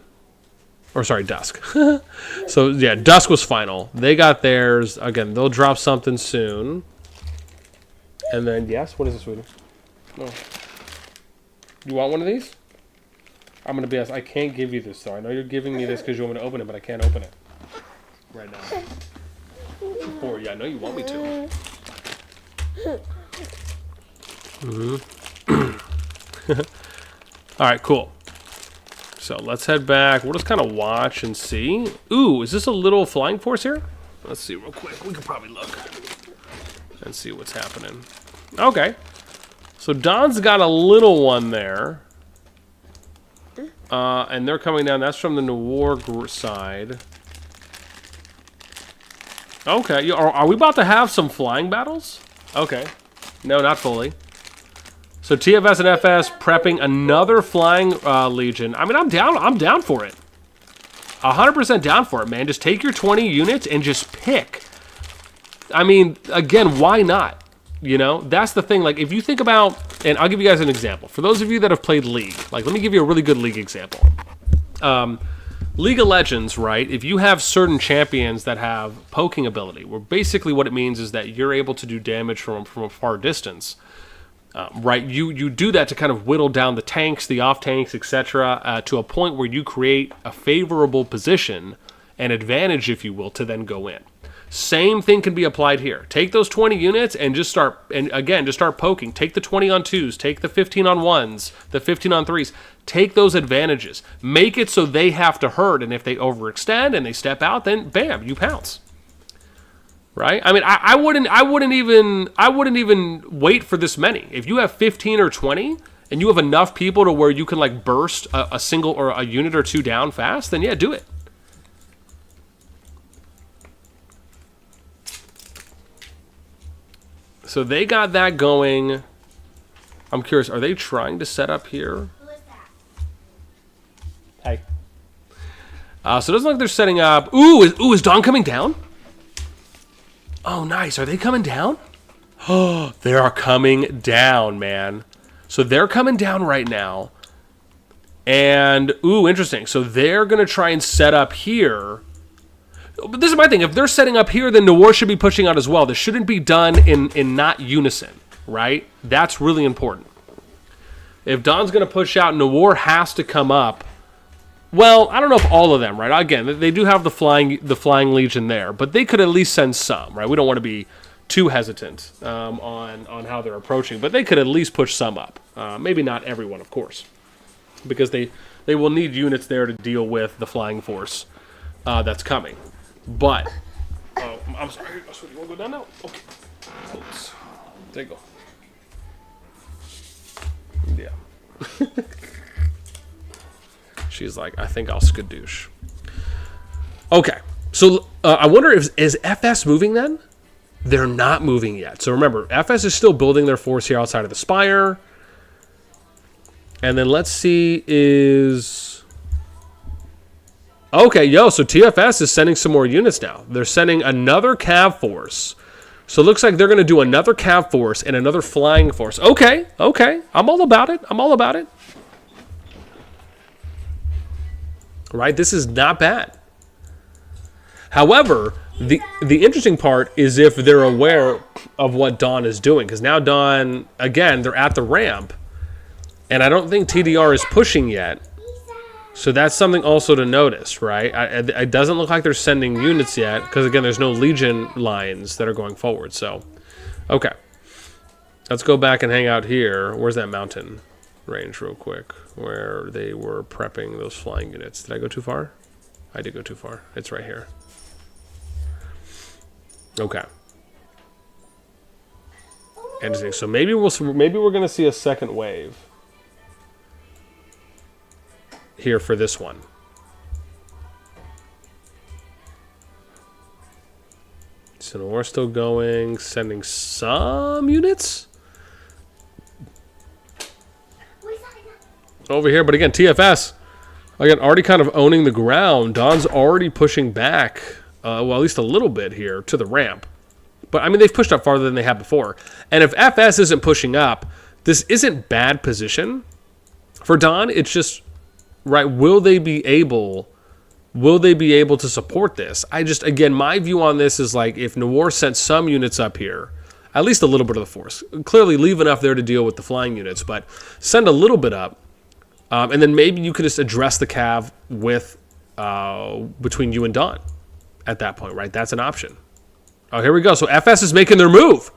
Or sorry, DusK. So yeah, DusK was final. They got theirs. Again, they'll drop something soon. And then, yes, what is this, sweetie? No. You want one of these? I'm going to be honest, I can't give you this, though. I know you're giving me this because you want me to open it, but I can't open it right now. Or, yeah, I know you want me to. All right, cool. So let's head back. We'll just kind of watch and see. Ooh, is this a little flying force here? Let's see real quick. We can probably look and see what's happening. Okay. So Don's got a little one there. And they're coming down. That's from the NOIR side. Okay. Are we about to have some flying battles? Okay. No, not fully. So TFS and FS prepping another flying legion. I mean, I'm down for it. 100% down for it, man. Just take your 20 units and just pick. I mean, again, why not? You know, that's the thing. Like, if you think about, and I'll give you guys an example. For those of you that have played League, like, let me give you a really good League example. League of Legends, right? If you have certain champions that have poking ability, where basically what it means is that you're able to do damage from a far distance. Right, you do that to kind of whittle down the tanks, the off tanks, etc., to a point where you create a favorable position, an advantage, if you will, to then go in. Same thing can be applied here. Take those 20 units and just start, and again, just start poking. Take the 20 on 2s, take the 15 on 1s, the 15 on 3s. Take those advantages. Make it so they have to hurt, and if they overextend and they step out, then bam, you pounce. Right? I mean, I wouldn't even wait for this many. If you have 15 or 20 and you have enough people to where you can like burst a single or a unit or 2 down fast, then yeah, do it. So they got that going. I'm curious, are they trying to set up here? Who is that? Hey. So it doesn't look like they're setting up. Ooh, is Dawn coming down? Oh, nice. Are they coming down? Oh, they are coming down, man. So they're coming down right now. And, ooh, interesting. So they're going to try and set up here. But this is my thing. If they're setting up here, then NOIR should be pushing out as well. This shouldn't be done in not unison, right? That's really important. If Don's going to push out, NOIR has to come up. Well, I don't know if all of them, right? Again, they do have the Flying Legion there, but they could at least send some, right? We don't want to be too hesitant on how they're approaching, but they could at least push some up. Maybe not everyone, of course, because they will need units there to deal with the flying force that's coming. But, I'm sorry. You want to go down now? Okay. Oops. There you go. Yeah. She's like, I think I'll skadoosh. Okay. So, I wonder is FS moving then? They're not moving yet. So remember, FS is still building their force here outside of the Spire. And then let's see is... Okay, so TFS is sending some more units now. They're sending another Cav force. So it looks like they're going to do another Cav force and another flying force. Okay. I'm all about it. Right? This is not bad. However, the interesting part is if they're aware of what Dawn is doing. Because now Dawn, again, they're at the ramp. And I don't think TDR is pushing yet. So that's something also to notice, right? It doesn't look like they're sending units yet. Because, again, there's no Legion lines that are going forward. So, okay. Let's go back and hang out here. Where's that mountain range real quick? Where they were prepping those flying units. Did I go too far? I did go too far. It's right here. Okay. Interesting. So maybe we're going to see a second wave here for this one. So we're still going, sending some units over here, but again, TFS again already kind of owning the ground. Don's already pushing back. Well, at least a little bit here to the ramp. But, I mean, they've pushed up farther than they have before. And if FS isn't pushing up, this isn't bad position for Don. It's just, right, will they be able to support this? Again, my view on this is like if NOIR sent some units up here, at least a little bit of the force. Clearly leave enough there to deal with the flying units, but send a little bit up. And then maybe you could just address the Cav with between you and Don. At that point, right? That's an option. Oh, here we go. So FS is making their move.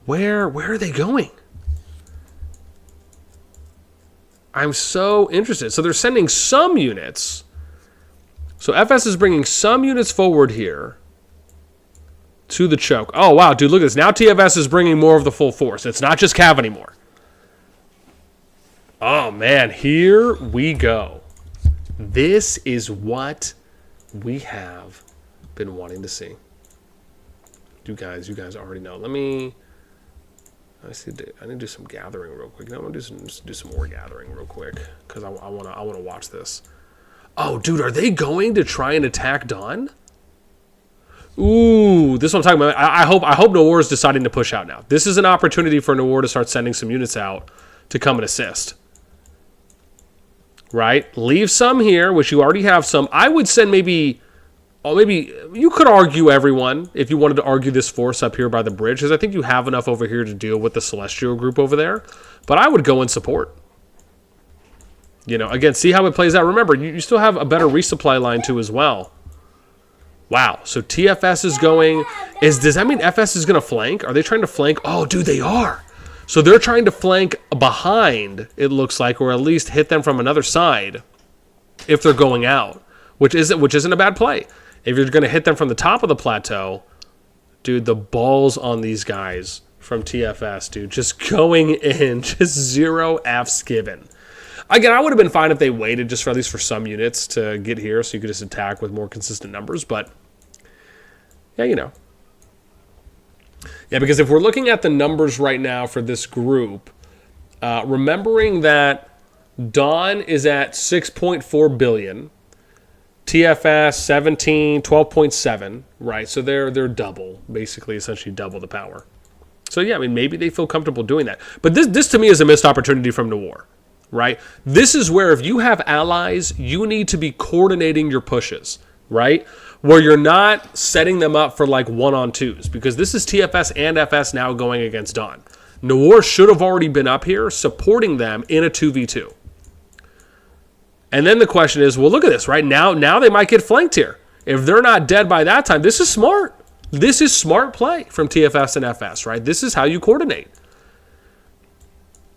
Where are they going? I'm so interested. So they're sending some units. So FS is bringing some units forward here to the choke. Oh, wow, dude, look at this. Now TFS is bringing more of the full force. It's not just Cav anymore. Oh, man, here we go. This is what we have been wanting to see. You guys already know. I need to do some gathering real quick. I'm gonna do some more gathering real quick because I wanna watch this. Oh, dude, are they going to try and attack Dawn? Ooh, this is what I'm talking about. I hope NOIR is deciding to push out now. This is an opportunity for NOIR to start sending some units out to come and assist. Right? Leave some here, which you already have some. I would send maybe you could argue everyone if you wanted to argue this force up here by the bridge, because I think you have enough over here to deal with the Celestial group over there. But I would go and support. You know, again, see how it plays out. Remember, you still have a better resupply line too as well. Wow. So TFS is going. Does that mean FS is going to flank? Are they trying to flank? Oh, dude, they are. So they're trying to flank behind, it looks like, or at least hit them from another side if they're going out, which isn't a bad play. If you're going to hit them from the top of the plateau, dude, the balls on these guys from TFS, dude, just going in, just zero F's given. Again, I would have been fine if they waited just for at least for some units to get here so you could just attack with more consistent numbers, but yeah, you know. Yeah, because if we're looking at the numbers right now for this group, remembering that Dawn is at 6.4 billion, TFS 12.7, right? So they're double, basically, essentially double the power. So yeah, I mean, maybe they feel comfortable doing that. But this to me is a missed opportunity from NOIR. right? This is where if you have allies, you need to be coordinating your pushes, right? Where you're not setting them up for like 1-on-2s, because this is TFS and FS now going against Dawn. NOIR should have already been up here supporting them in a 2v2. And then the question is, well, look at this, right? Now they might get flanked here. If they're not dead by that time, this is smart. This is smart play from TFS and FS, right? This is how you coordinate.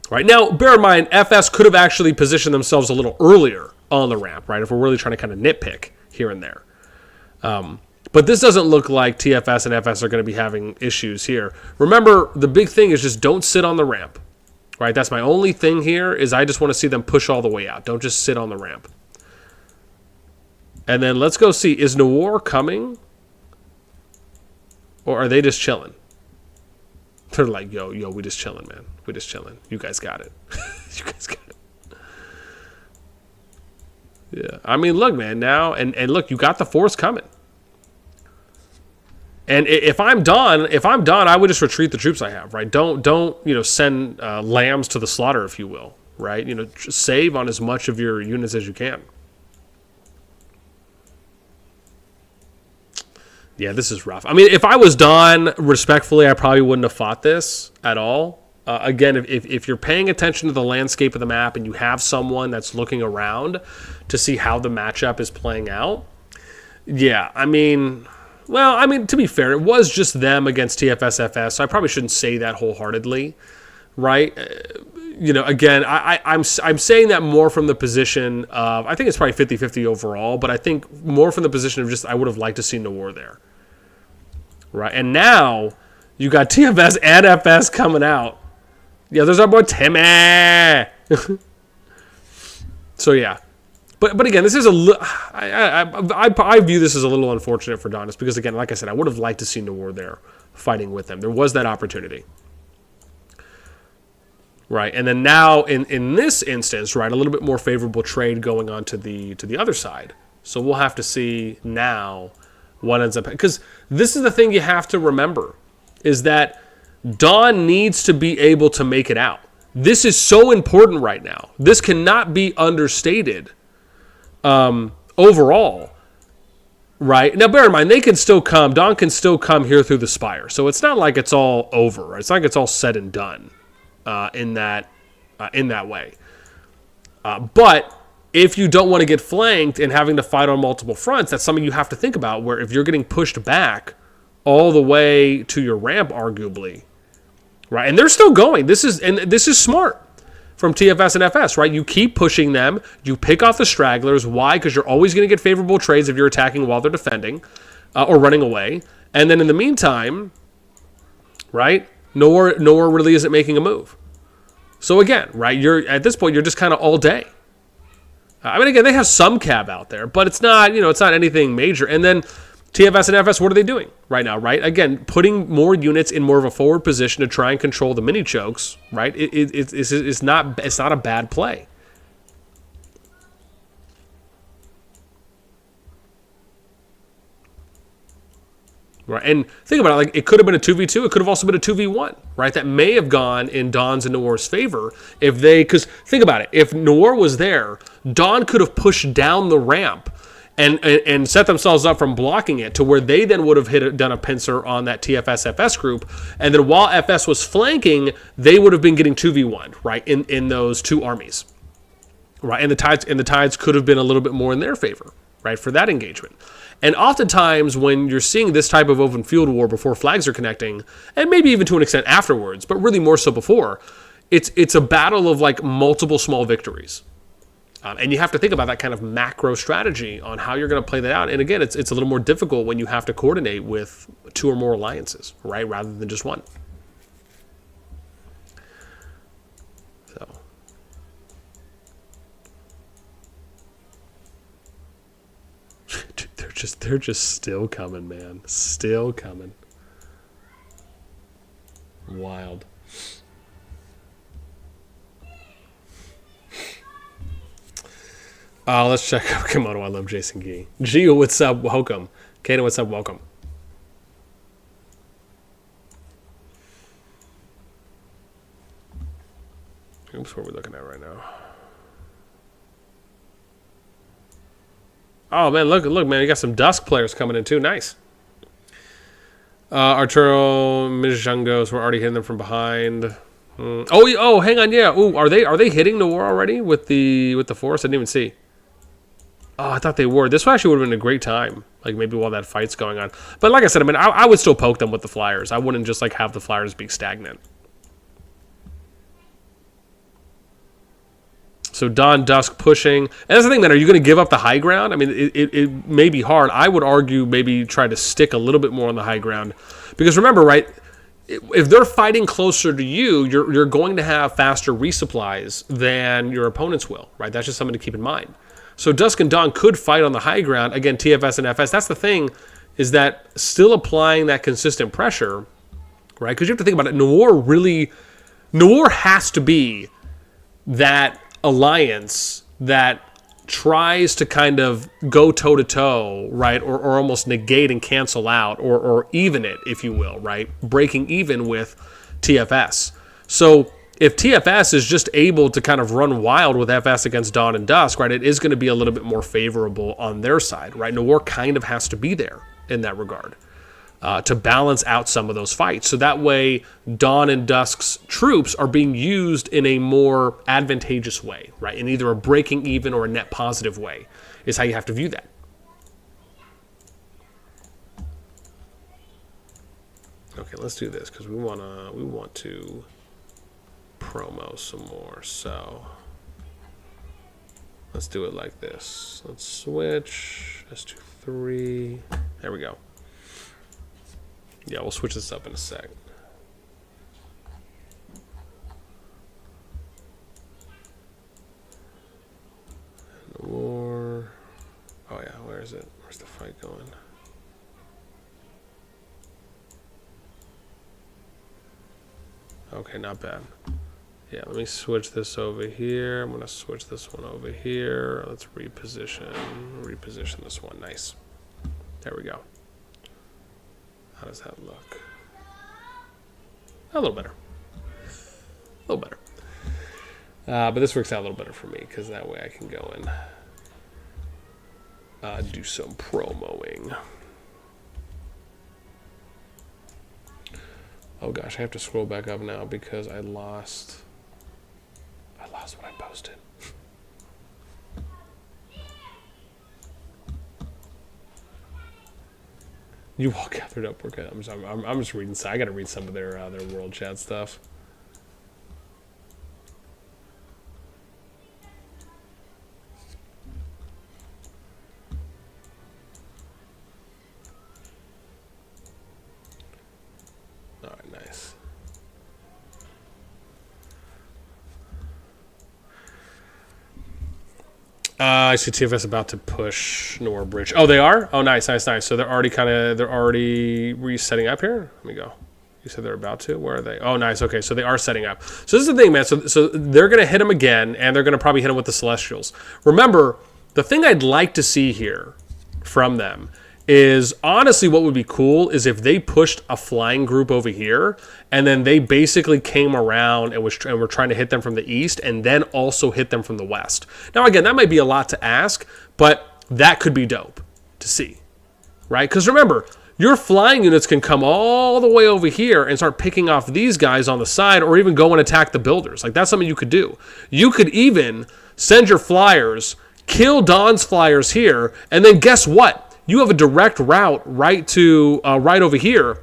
Right now, bear in mind, FS could have actually positioned themselves a little earlier on the ramp, right? If we're really trying to kind of nitpick here and there. But this doesn't look like TFS and FS are going to be having issues here. Remember, the big thing is just don't sit on the ramp, right? That's my only thing here is I just want to see them push all the way out. Don't just sit on the ramp. And then let's go see, is NOIR coming? Or are they just chilling? They're like, yo, we just chilling, man. We just chilling. You guys got it. You guys got it. Yeah. I mean, look, man, now, and look, you got the force coming. And if I'm done, I would just retreat the troops I have, right? Don't send lambs to the slaughter, if you will, right? Save on as much of your units as you can. Yeah, this is rough. I mean, if I was Dawn, respectfully, I probably wouldn't have fought this at all. Again, if you're paying attention to the landscape of the map and you have someone that's looking around to see how the matchup is playing out, yeah, I mean, to be fair, it was just them against TFS FS, so I probably shouldn't say that wholeheartedly, right? Again, I'm saying that more from the position of, I think it's probably 50-50 overall, but I think more from the position of just I would have liked to see NOIR there. Right, and now you got TFS and FS coming out. Yeah, there's our boy Timmy. So yeah, but again, this is I view this as a little unfortunate for Donis because again, like I said, I would have liked to see NOIR there fighting with them. There was that opportunity. Right, and then now in this instance, right, a little bit more favorable trade going on to the other side. So we'll have to see now what ends up, because this is the thing you have to remember is that Dawn needs to be able to make it out. This is so important right now. This cannot be understated overall. Right now, bear in mind they can still come. Dawn can still come here through the spire, so it's not like it's all over. Right? It's not like it's all said and done. In that way. But if you don't want to get flanked and having to fight on multiple fronts, that's something you have to think about, where if you're getting pushed back all the way to your ramp, arguably, right? And they're still going. This is smart from TFS and FS, right? You keep pushing them. You pick off the stragglers. Why? Because you're always going to get favorable trades if you're attacking while they're defending or running away. And then in the meantime, right, NOIR really isn't making a move. So again, right, you're at this point, you're just kind of all day. I mean, again, they have some cab out there, but it's not, it's not anything major. And then TFS and FS, what are they doing right now, right? Again, putting more units in more of a forward position to try and control the mini chokes, right? It's not a bad play. Right, and think about it, like it could have been a 2v2, it could have also been a 2v1, right? That may have gone in Dawn's and NOIR's favor if they, because think about it, if NOIR was there, Dawn could have pushed down the ramp and set themselves up from blocking it to where they then would have done a pincer on that TFS FS group, and then while FS was flanking, they would have been getting 2v1, right, in those two armies, right? And the tides could have been a little bit more in their favor, right, for that engagement. And oftentimes when you're seeing this type of open field war before flags are connecting, and maybe even to an extent afterwards, but really more so before, it's a battle of like multiple small victories. And you have to think about that kind of macro strategy on how you're going to play that out. And again, it's a little more difficult when you have to coordinate with two or more alliances, right, rather than just one. So. They're just still coming, man. Still coming. Wild. Let's check out Komodo. I love Jasongee. Gio, what's up? Welcome. Kato, what's up? Welcome. Oops, what are we looking at right now? Oh, man, look, man. You got some DusK players coming in, too. Nice. Arturo, Mijangos, we're already hitting them from behind. Oh, hang on, yeah. Ooh, are they hitting NOIR already with the force? I didn't even see. Oh, I thought they were. This actually would have been a great time, like maybe while that fight's going on. But like I said, I mean, I would still poke them with the flyers. I wouldn't just like have the flyers be stagnant. So Don, DusK pushing. And that's the thing, man. Are you going to give up the high ground? I mean, it may be hard. I would argue maybe try to stick a little bit more on the high ground. Because remember, right, if they're fighting closer to you, you're going to have faster resupplies than your opponents will, right? That's just something to keep in mind. So DusK and Don could fight on the high ground. Again, TFS and FS. That's the thing, is that still applying that consistent pressure, right? Because you have to think about it. NOIR has to be that alliance that tries to kind of go toe-to-toe, right, or almost negate and cancel out, or even it, if you will, right, breaking even with TFS. So if TFS is just able to kind of run wild with FS against Don and DusK, right, it is going to be a little bit more favorable on their side, right? NOIR kind of has to be there in that regard. To balance out some of those fights. So that way, Don and DusK's troops are being used in a more advantageous way, right? In either a breaking even or a net positive way is how you have to view that. Okay, let's do this because we want to promo some more. So let's do it like this. Let's switch. Let's do 3. There we go. Yeah, we'll switch this up in a sec. NOIR. Oh yeah, where is it? Where's the fight going? Okay, not bad. Yeah, let me switch this over here. I'm gonna switch this one over here. Let's reposition this one. Nice. There we go. How does that look? A little better. A little better. But this works out a little better for me because that way I can go and do some promoing. Oh gosh, I have to scroll back up now because I lost what I posted. You all gathered up. Okay, I'm just reading. I got to read some of their world chat stuff. All right, nice. I see TFS about to push NOIR bridge. Oh, they are? Oh, nice. So they're already resetting up here. Let me go. You said they're about to? Where are they? Oh, nice. Okay, so they are setting up. So this is the thing, man. So they're going to hit them again, and they're going to probably hit them with the Celestials. Remember, the thing I'd like to see here from them is, honestly, what would be cool is if they pushed a flying group over here, and then they basically came around and were trying to hit them from the east, and then also hit them from the west. Now, again, that might be a lot to ask, but that could be dope to see, right? Because remember, your flying units can come all the way over here and start picking off these guys on the side, or even go and attack the builders. Like, that's something you could do. You could even send your flyers, kill Don's flyers here, and then guess what? You have a direct route right over here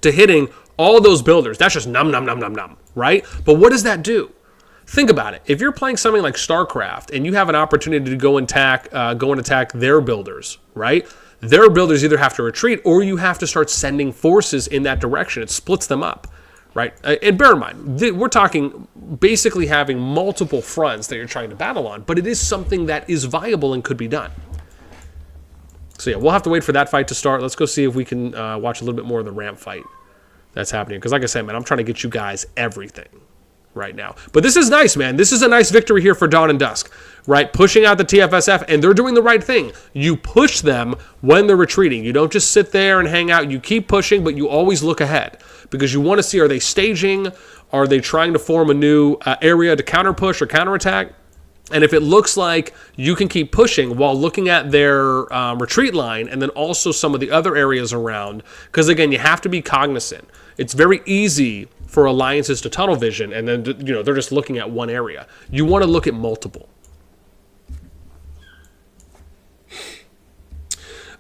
to hitting all those builders. That's just num, right? But what does that do? Think about it. If you're playing something like StarCraft and you have an opportunity to go and attack their builders, right? Their builders either have to retreat or you have to start sending forces in that direction. It splits them up, right? And bear in mind, we're talking basically having multiple fronts that you're trying to battle on, but it is something that is viable and could be done. So yeah, we'll have to wait for that fight to start. Let's go see if we can watch a little bit more of the ramp fight that's happening. Because like I said, man, I'm trying to get you guys everything right now. But this is nice, man. This is a nice victory here for Don and DusK, right? Pushing out the TFSF, and they're doing the right thing. You push them when they're retreating. You don't just sit there and hang out. You keep pushing, but you always look ahead. Because you want to see, are they staging? Are they trying to form a new area to counter push or counterattack? And if it looks like you can keep pushing while looking at their retreat line and then also some of the other areas around, because again, you have to be cognizant. It's very easy for alliances to tunnel vision and then, they're just looking at one area. You want to look at multiple.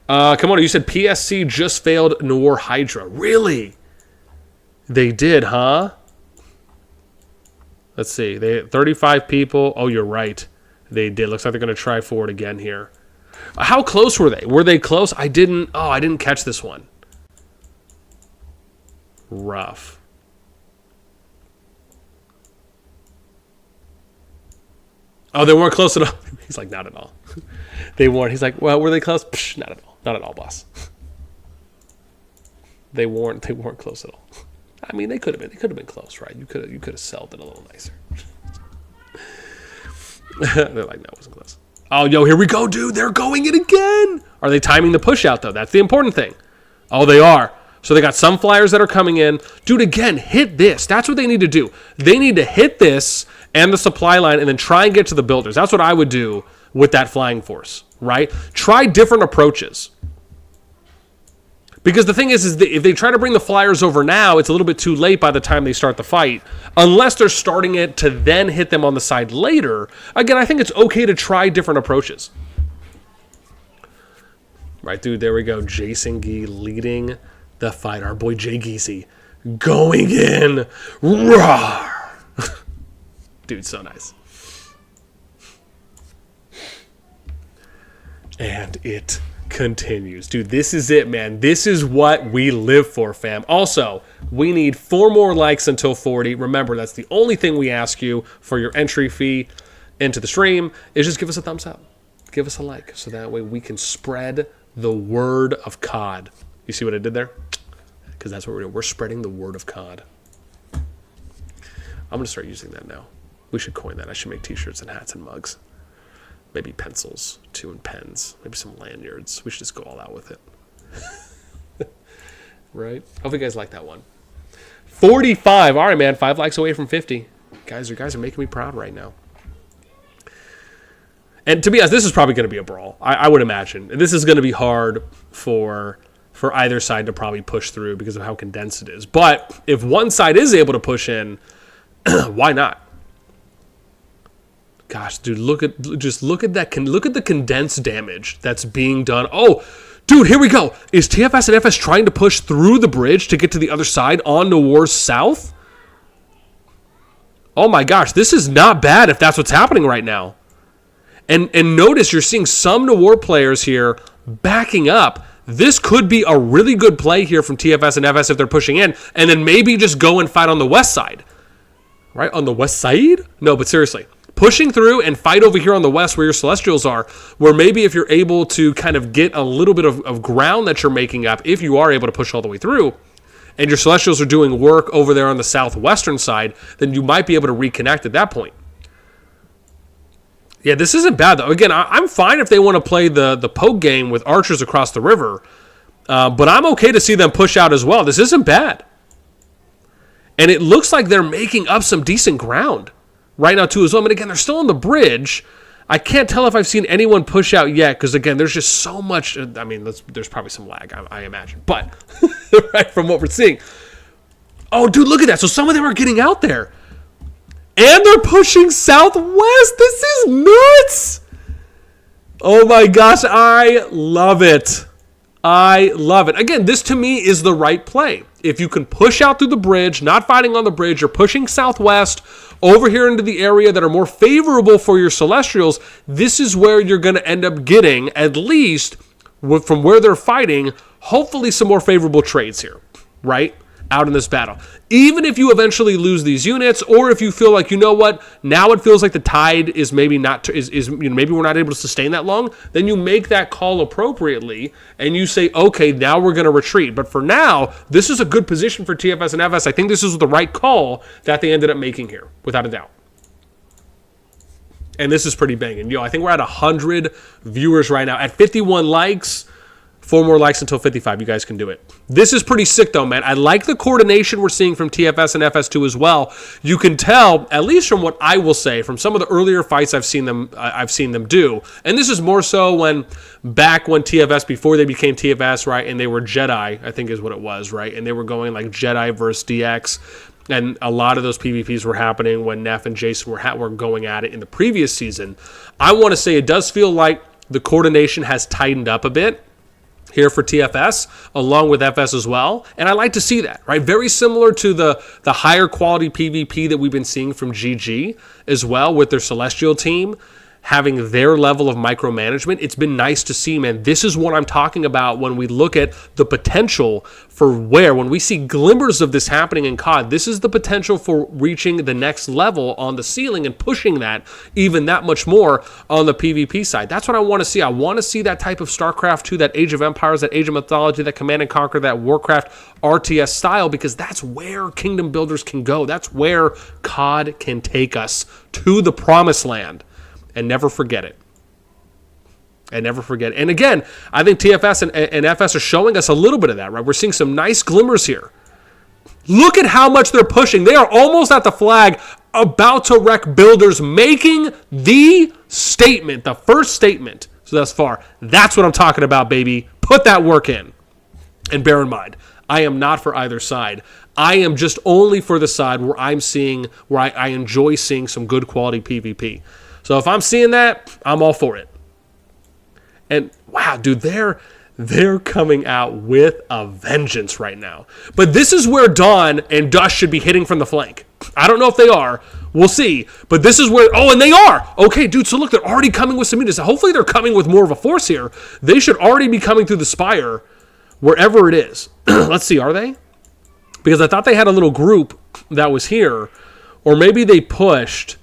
Come on, you said PSC just failed NOIR Hydra. Really? They did, huh? Let's see. They had 35 people. Oh, you're right. They did. Looks like they're going to try for it again here. How close were they? Were they close? I didn't catch this one. Rough. Oh, they weren't close at all. He's like, not at all. They weren't. He's like, well, were they close? Psh, not at all. Not at all, boss. They weren't close at all. I mean, they could have been. They could have been close, right? You could have sold it a little nicer. They're like, no, it wasn't close. Oh, yo, here we go, dude. They're going in again. Are they timing the push out though? That's the important thing. Oh, they are. So they got some flyers that are coming in. Dude, again, hit this. That's what they need to do. They need to hit this and the supply line and then try and get to the builders. That's what I would do with that flying force, right? Try different approaches. Because the thing is that if they try to bring the flyers over now, it's a little bit too late by the time they start the fight. Unless they're starting it to then hit them on the side later. Again, I think it's okay to try different approaches. Right, dude, there we go. Jasongee leading the fight. Our boy Jay Geesey going in. Roar! Dude, so nice. And it continues. Dude, this is it, man. This is what we live for, fam. Also, we need 4 more likes until 40. Remember, that's the only thing we ask you for your entry fee into the stream is just give us a thumbs up. Give us a like so that way we can spread the word of COD. You see what I did there? Because that's what we're doing. We're spreading the word of COD. I'm going to start using that now. We should coin that. I should make t-shirts and hats and mugs. Maybe pencils, too, and pens. Maybe some lanyards. We should just go all out with it. Right? Hope you guys like that one. 45. All right, man. 5 likes away from 50. Guys are making me proud right now. And to be honest, this is probably going to be a brawl. I would imagine. And this is going to be hard for either side to probably push through because of how condensed it is. But if one side is able to push in, why not? Gosh, dude, look at that. Look at the condensed damage that's being done. Oh, dude, here we go. Is TFS and FS trying to push through the bridge to get to the other side on NOIR's south? Oh my gosh, this is not bad if that's what's happening right now. And notice you're seeing some NOIR players here backing up. This could be a really good play here from TFS and FS if they're pushing in, and then maybe just go and fight on the west side. Right, on the west side? No, but seriously. Pushing through and fight over here on the west where your Celestials are, where maybe if you're able to kind of get a little bit of ground that you're making up, if you are able to push all the way through, and your Celestials are doing work over there on the southwestern side, then you might be able to reconnect at that point. Yeah, this isn't bad, though. Again, I'm fine if they want to play the poke game with archers across the river, but I'm okay to see them push out as well. This isn't bad. And it looks like they're making up some decent ground right now, too, as well. I mean, again, they're still on the bridge. I can't tell if I've seen anyone push out yet because, again, there's just so much. I mean, there's probably some lag, I imagine. But, right, from what we're seeing. Oh, dude, look at that. So some of them are getting out there. And they're pushing southwest. This is nuts. Oh, my gosh. I love it. I love it. Again, this to me is the right play. If you can push out through the bridge, not fighting on the bridge, you're pushing southwest over here into the area that are more favorable for your Celestials, this is where you're going to end up getting, at least from where they're fighting, hopefully some more favorable trades here, right? Out in this battle. Even if you eventually lose these units, or if you feel like, you know what, now it feels like the tide is maybe not, maybe we're not able to sustain that long, then you make that call appropriately, and you say, okay, now we're going to retreat. But for now, this is a good position for TFS and FS. I think this is the right call that they ended up making here, without a doubt. And this is pretty banging. Yo, I think we're at 100 viewers right now. At 51 likes, 4 more likes until 55. You guys can do it. This is pretty sick, though, man. I like the coordination we're seeing from TFS and FS2 as well. You can tell, at least from what I will say, from some of the earlier fights I've seen them do. And this is more so back when TFS, before they became TFS, right? And they were Jedi, I think is what it was, right? And they were going like Jedi versus DX. And a lot of those PvPs were happening when Neff and Jason were going at it in the previous season. I want to say it does feel like the coordination has tightened up a bit here for TFS, along with FS as well. And I like to see that, right? Very similar to the higher quality PvP that we've been seeing from GG as well with their Celestial team, having their level of micromanagement. It's been nice to see, man. This is what I'm talking about when we look at the potential for when we see glimmers of this happening in COD, this is the potential for reaching the next level on the ceiling and pushing that even that much more on the PvP side. That's what I want to see. I want to see that type of StarCraft 2, that Age of Empires, that Age of Mythology, that Command and Conquer, that Warcraft RTS style, because that's where Kingdom Builders can go. That's where COD can take us to the promised land. And never forget it. And never forget it. And again, I think TFS and FS are showing us a little bit of that, right? We're seeing some nice glimmers here. Look at how much they're pushing. They are almost at the flag, about to wreck Builders, making the statement, the first statement so thus far. That's what I'm talking about, baby. Put that work in. And bear in mind, I am not for either side. I am just only for the side where I enjoy seeing some good quality PvP. So if I'm seeing that, I'm all for it. And wow, dude, they're coming out with a vengeance right now. But this is where Dawn and DusK should be hitting from the flank. I don't know if they are. We'll see. But this is where... Oh, and they are! Okay, dude, so look, they're already coming with some units. Hopefully they're coming with more of a force here. They should already be coming through the spire, wherever it is. Let's see, are they? Because I thought they had a little group that was here. Or maybe they pushed...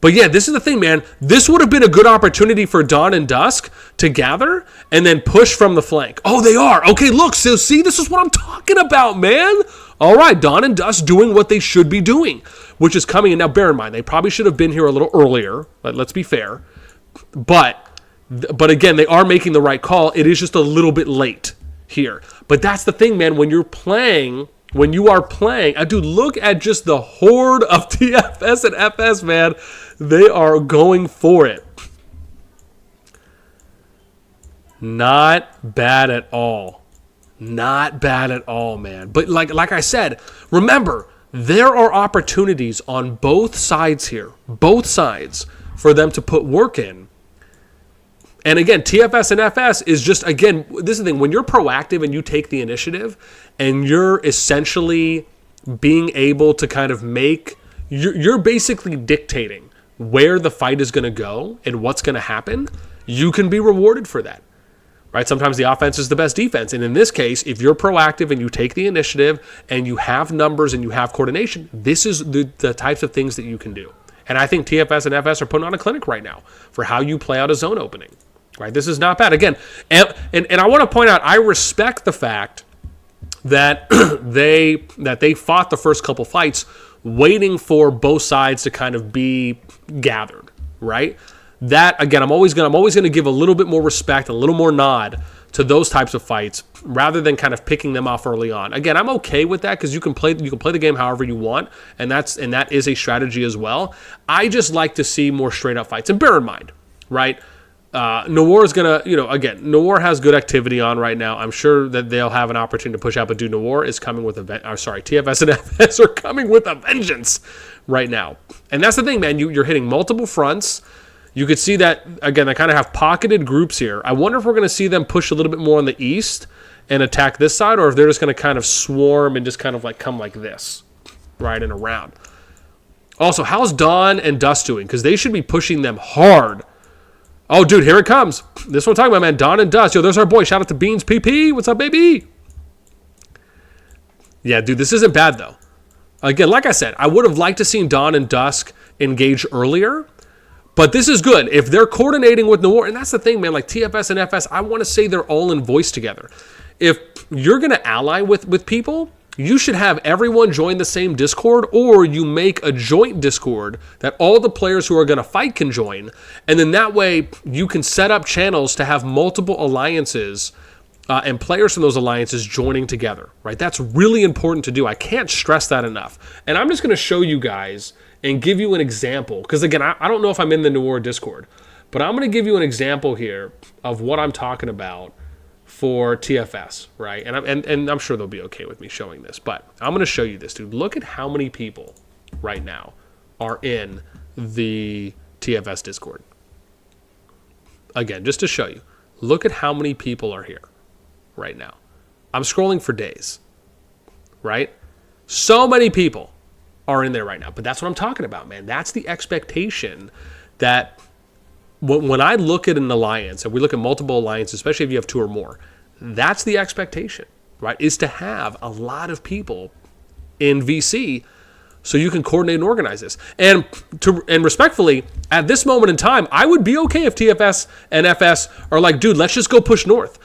But yeah, this is the thing, man. This would have been a good opportunity for Dawn and DusK to gather and then push from the flank. Oh, they are. Okay, look. So see, this is what I'm talking about, man. All right, Dawn and DusK doing what they should be doing, which is coming in. Now, bear in mind, they probably should have been here a little earlier. Let's be fair. But again, they are making the right call. It is just a little bit late here. But that's the thing, man. When you are playing, dude, look at just the horde of TFS and FS, man. They are going for it. Not bad at all. Not bad at all, man. But like I said, remember, there are opportunities on both sides here. Both sides for them to put work in. And again, TFS and FS is just, again, this is the thing. When you're proactive and you take the initiative and you're essentially being able to kind of you're basically dictating where the fight is going to go and what's going to happen, you can be rewarded for that, right? Sometimes the offense is the best defense. And in this case, if you're proactive and you take the initiative and you have numbers and you have coordination, this is the types of things that you can do. And I think TFS and FS are putting on a clinic right now for how you play out a zone opening, right? This is not bad. Again, and I want to point out, I respect the fact that they fought the first couple fights waiting for both sides to kind of be gathered, right? That, again, I'm always going to give a little bit more respect, a little more nod to those types of fights rather than kind of picking them off early on. Again, I'm okay with that because you can play the game however you want, and that is a strategy as well. I just like to see more straight up fights. And bear in mind, right? NOIR is going to, again, NOIR has good activity on right now. I'm sure that they'll have an opportunity to push out, but dude, NOIR is coming with TFS and FS are coming with a vengeance right now. And that's the thing, man. You're hitting multiple fronts. You could see that, again, they kind of have pocketed groups here. I wonder if we're going to see them push a little bit more on the east and attack this side, or if they're just going to kind of swarm and just kind of like come like this, right, and around. Also, how's Dawn and DusK doing? Because they should be pushing them hard. Oh, dude, here it comes. This one I'm talking about, man. Dawn and DusK. Yo, there's our boy. Shout out to Beans PP. What's up, baby? Yeah, dude, this isn't bad, though. Again, like I said, I would have liked to seen Dawn and DusK engage earlier, but this is good. If they're coordinating with NOIR, and that's the thing, man, like TFS and FS, I want to say they're all in voice together. If you're going to ally with people, you should have everyone join the same Discord, or you make a joint Discord that all the players who are going to fight can join. And then that way you can set up channels to have multiple alliances and players from those alliances joining together, right? That's really important to do. I can't stress that enough. And I'm just going to show you guys and give you an example. Because again, I don't know if I'm in the NOIR Discord, but I'm going to give you an example here of what I'm talking about for TFS, right? And I'm sure they'll be okay with me showing this, but I'm going to show you this, dude. Look at how many people right now are in the TFS Discord. Again, just to show you, look at how many people are here right now. I'm scrolling for days, right? So many people are in there right now, but that's what I'm talking about, man. That's the expectation that when I look at an alliance, and we look at multiple alliances, especially if you have 2 or more, that's the expectation, right? Is to have a lot of people in VC so you can coordinate and organize this. And respectfully, at this moment in time, I would be okay if TFS and FS are like, dude, let's just go push north.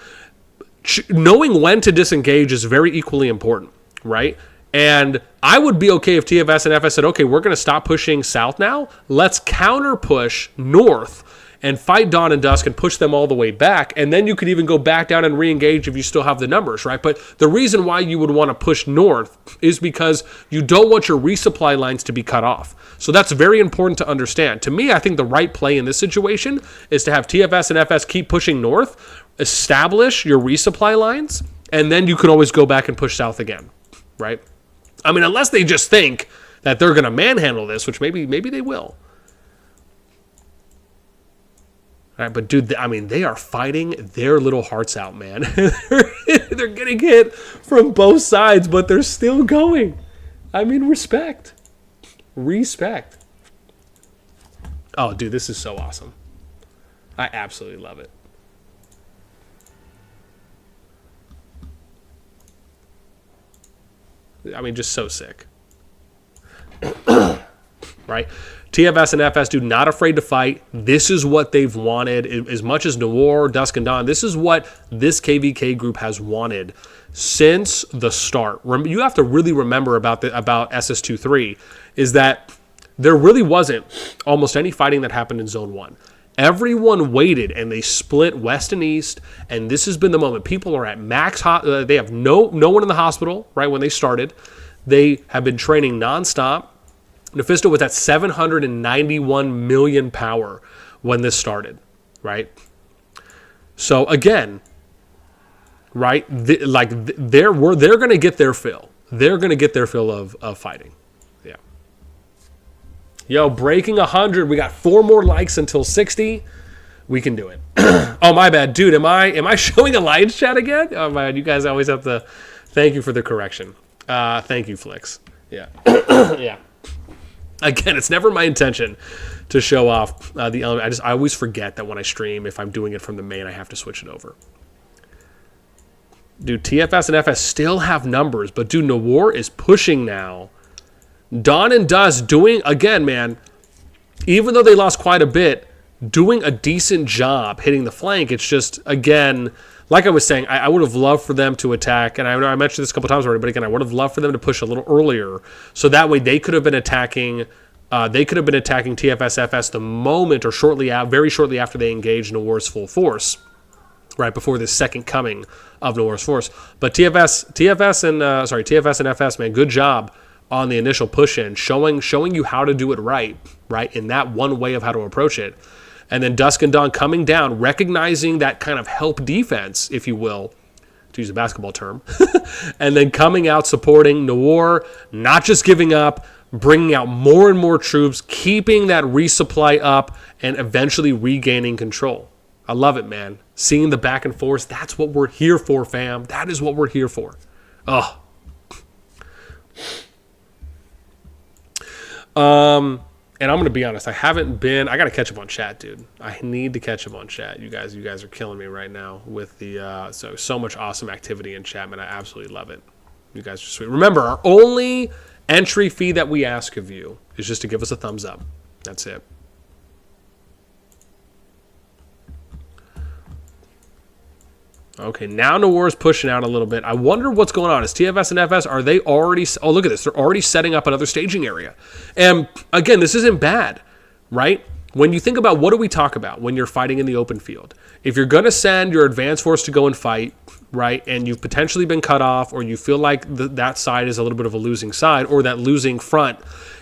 Knowing when to disengage is very equally important, right? And I would be okay if TFS and FS said, okay, we're going to stop pushing south now. Let's counter push north and fight Dawn and DusK and push them all the way back. And then you could even go back down and re-engage if you still have the numbers, right? But the reason why you would want to push north is because you don't want your resupply lines to be cut off. So that's very important to understand. To me, I think the right play in this situation is to have TFS and FS keep pushing north, establish your resupply lines, and then you can always go back and push south again, right? I mean, unless they just think that they're going to manhandle this, which maybe they will. All right, but dude, I mean, they are fighting their little hearts out, man. They're getting hit from both sides, but they're still going. I mean, respect. Respect. Oh, dude, this is so awesome. I absolutely love it. I mean, just so sick. Right? TFS and FS, dude, not afraid to fight. This is what they've wanted. As much as NOIR, DusK, and Dawn, this is what this KVK group has wanted since the start. You have to really remember about SS23 is that there really wasn't almost any fighting that happened in Zone 1. Everyone waited, and they split west and east, and this has been the moment. People are at max. They have no one in the hospital, right, when they started. They have been training nonstop. Nephisto was at 791 million power when this started, right? So again, right, they're going to get their fill. They're going to get their fill of fighting. Yeah. Yo, breaking 100. We got 4 more likes until 60. We can do it. Oh, my bad, dude. Am I showing Alliance chat again? Oh man, you guys always have to. Thank you for the correction. Thank you, Flix. Yeah. Yeah. Again, it's never my intention to show off the element. I always forget that when I stream, if I'm doing it from the main, I have to switch it over. Dude, TFS and FS still have numbers, but dude, NOIR is pushing now. Dawn and DusK doing, again, man, even though they lost quite a bit, doing a decent job hitting the flank. It's just, again, like I was saying, I would have loved for them to attack, and I mentioned this a couple times already, but again, I would have loved for them to push a little earlier, so that way they could have been attacking. They could have been attacking TFS FS the moment or very shortly after they engaged NOIR's full force, right before this second coming of NOIR's force. But TFS and FS, man, good job on the initial push in, showing you how to do it right in that one way of how to approach it. And then DusK and Dawn coming down, recognizing that kind of help defense, if you will, to use a basketball term, and then coming out supporting NOIR, not just giving up, bringing out more and more troops, keeping that resupply up, and eventually regaining control. I love it, man. Seeing the back and forth, that's what we're here for, fam. That is what we're here for. Oh. And I'm going to be honest, I got to catch up on chat, dude. I need to catch up on chat. You guys are killing me right now with the, so much awesome activity in chat, man. I absolutely love it. You guys are sweet. Remember, our only entry fee that we ask of you is just to give us a thumbs up. That's it. Okay, now NOIR is pushing out a little bit. I wonder what's going on. Is TFS and FS, are they already... Oh, look at this. They're already setting up another staging area. And, again, this isn't bad, right? when you think about what do we talk about when you're fighting in the open field? If you're going to send your advanced force to go and fight, right, and you've potentially been cut off, or you feel like that side is a little bit of a losing side, or that losing front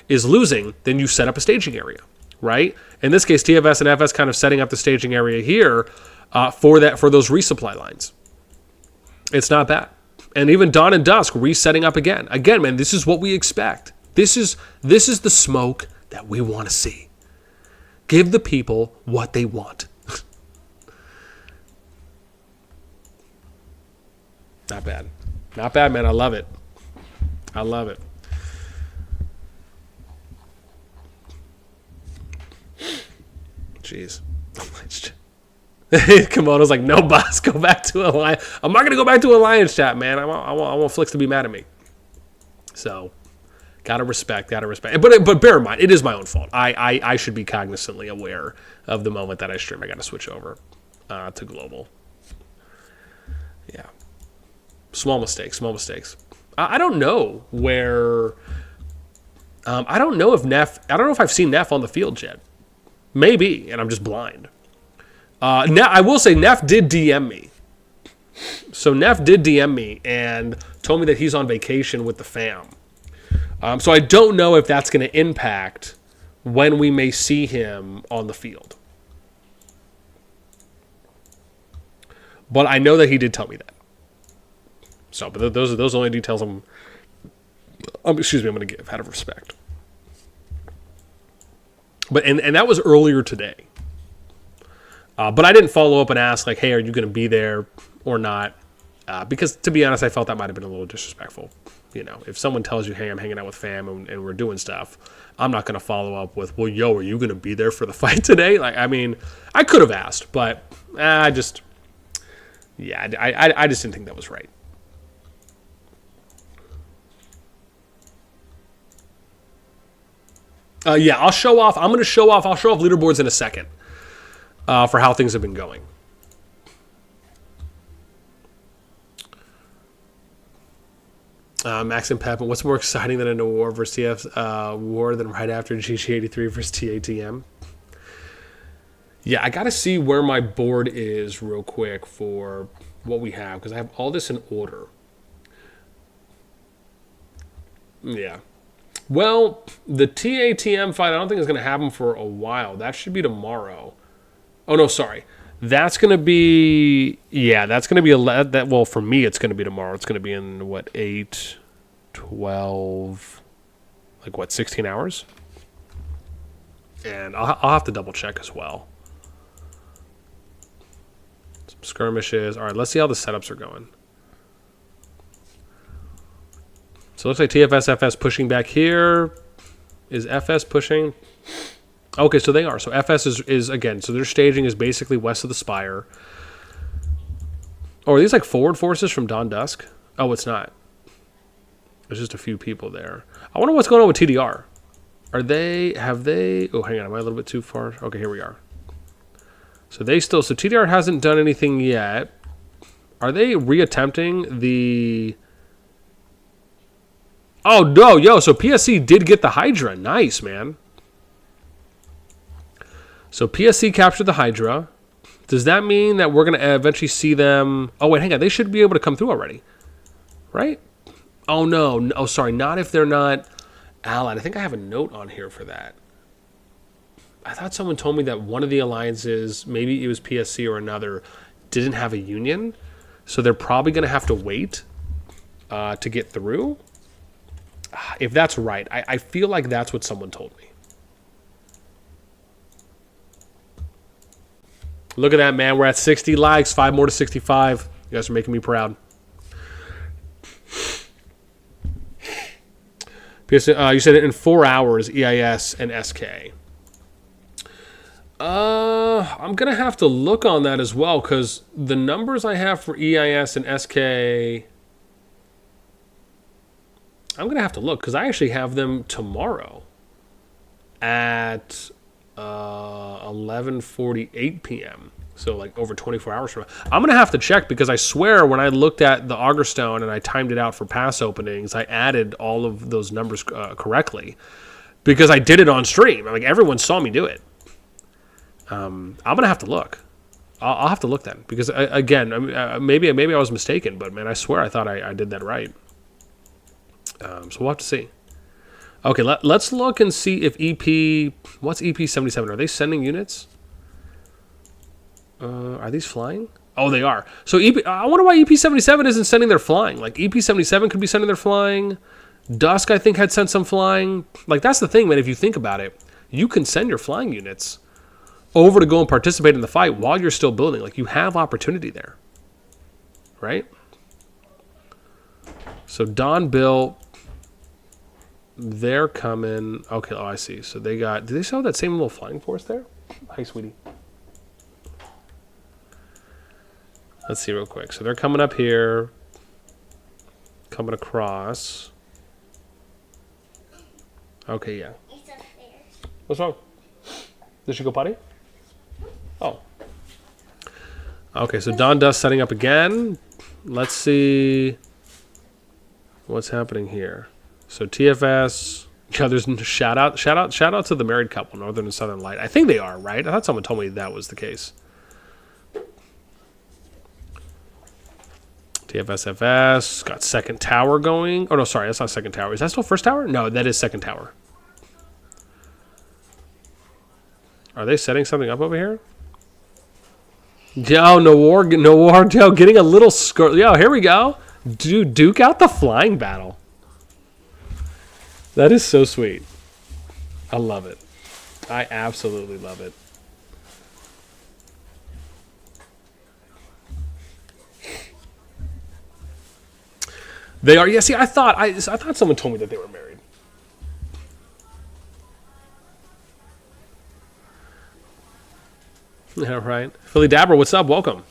is losing, then you set up a staging area, right? In this case, TFS and FS kind of setting up the staging area here for those resupply lines. It's not bad. And even Dawn and DusK resetting up again. Again, man, this is what we expect. This is the smoke that we want to see. Give the people what they want. Not bad. Not bad, man. I love it. I love it. Jeez. Komodo's like, no, boss, go back to Alliance. I'm not going to go back to Alliance chat, man. I want Flix to be mad at me. So, gotta respect. But bear in mind, it is my own fault. I should be cognizantly aware of the moment that I stream. I got to switch over to global. Yeah. Small mistakes. I don't know where... I don't know if I've seen Neph on the field yet. Maybe, and I'm just blind. Now, I will say Neph did DM me. So Neph did DM me and told me that he's on vacation with the fam. So I don't know if that's going to impact when we may see him on the field. But I know that he did tell me that. So, but those are the only details I'm going to give out of respect. But and that was earlier today. But I didn't follow up and ask, like, hey, are you going to be there or not? Because, to be honest, I felt that might have been a little disrespectful. You know, if someone tells you, hey, I'm hanging out with fam and we're doing stuff, I'm not going to follow up with, well, yo, are you going to be there for the fight today? Like, I mean, I could have asked, but I just didn't think that was right. I'll show off. I'll show off leaderboards in a second for how things have been going. Max and Pep, what's more exciting than a NOIR versus TF war than right after GG83 versus TATM? Yeah, I got to see where my board is real quick for what we have, because I have all this in order. Yeah. Well, the TATM fight, I don't think is going to happen for a while. That should be tomorrow. Oh, no, sorry. That's going to be... Yeah, that's going to be... Well, for me, it's going to be tomorrow. It's going to be in, 8, 12... 16 hours? And I'll have to double check as well. Some skirmishes. All right, let's see how the setups are going. So it looks like TFS, FS pushing back here. Is FS pushing? Okay, so they are. So FS is again, so their staging is basically west of the Spire. Oh, are these like forward forces from Dawn DusK? Oh, it's not. There's just a few people there. I wonder what's going on with TDR. Oh, hang on, am I a little bit too far? Okay, here we are. So TDR hasn't done anything yet. Are they reattempting the... Oh, no, yo, so PSC did get the Hydra. Nice, man. So PSC captured the Hydra. Does that mean that we're going to eventually see them... Oh, wait, hang on. They should be able to come through already. Right? Oh, no. Oh, sorry. Not if they're not allied. I think I have a note on here for that. I thought someone told me that one of the alliances, maybe it was PSC or another, didn't have a union. So they're probably going to have to wait to get through. If that's right, I feel like that's what someone told me. Look at that, man. We're at 60 likes, 5 more to 65. You guys are making me proud. You said in 4 hours, EIS and SK. I'm going to have to look on that as well, because the numbers I have for EIS and SK... I'm going to have to look, because I actually have them tomorrow at 11:48 p.m. So like over 24 hours from now. I'm going to have to check, because I swear when I looked at the Augur Stone and I timed it out for pass openings, I added all of those numbers correctly, because I did it on stream. Like, everyone saw me do it. I'm gonna have to look. I'll have to look then, because again, I mean, maybe I was mistaken, but man, I swear I thought I did that right. So we'll have to see. Okay, let's look and see if EP. What's EP 77? Are they sending units? Are these flying? Oh, they are. So I wonder why EP 77 isn't sending their flying. Like EP 77 could be sending their flying. DusK, I think, had sent some flying. Like, that's the thing, man. If you think about it, you can send your flying units over to go and participate in the fight while you're still building. Like, you have opportunity there, right? So Don Bill, they're coming. Okay, oh, I see. So they got. Did they still have that same little flying force there? Hi, sweetie. Let's see real quick. So they're coming up here, coming across. Okay, yeah. What's wrong? Did she go potty? Oh. Okay, so Don DusK setting up again. Let's see what's happening here. So TFS. Yeah, there's shout out to the married couple, Northern and Southern Light. I think they are, right? I thought someone told me that was the case. TFSFS got second tower going. Oh no, sorry, that's not second tower. Is that still first tower? No, that is second tower. Are they setting something up over here? Yo, NOIR, Joe, getting a little skirt. Yo, here we go. Dude, duke out the flying battle. That is so sweet. I love it. I absolutely love it. They are. Yeah, see, I thought someone told me that they were married. Yeah, right. Philly Dabber, what's up? Welcome.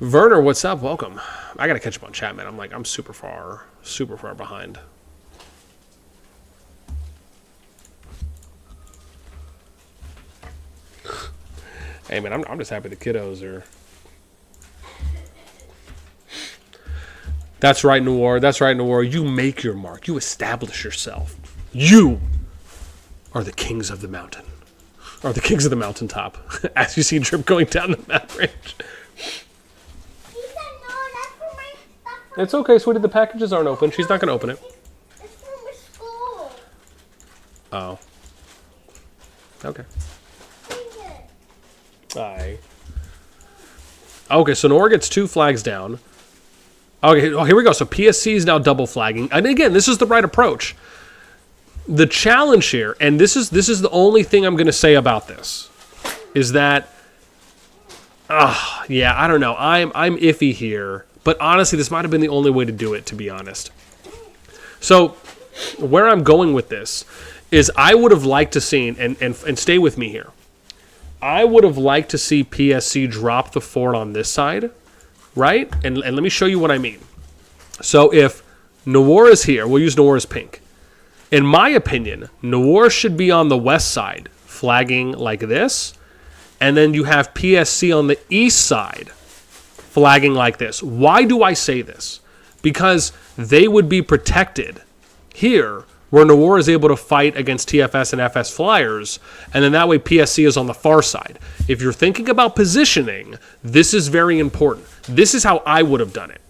Werner, what's up? Welcome. I gotta catch up on chat, man. I'm super far behind. Hey, man, I'm just happy the kiddos are. That's right, NOIR. That's right, NOIR. You make your mark. You establish yourself. You are the kings of the mountain. Or the kings of the mountaintop. As you see Drip going down the map range. He said, no, that's for my stuff. It's okay, sweetie. The packages aren't open. She's not going to open it. It's for my school. Oh. Okay. Aye. Okay, so NOIR gets 2 flags down. Okay, oh, here we go. So PSC is now double flagging. And again, this is the right approach. The challenge here, and this is the only thing I'm going to say about this, is that, yeah, I don't know. I'm iffy here. But honestly, this might have been the only way to do it, to be honest. So where I'm going with this is I would have liked to see, and stay with me here, I would have liked to see PSC drop the fort on this side, right? And let me show you what I mean. So if NOIR is here, we'll use NOIR as pink. In my opinion, NOIR should be on the west side, flagging like this. And then you have PSC on the east side, flagging like this. Why do I say this? Because they would be protected here, where NOIR is able to fight against TFS and FS flyers, and then that way PSC is on the far side. If you're thinking about positioning, this is very important. This is how I would have done it,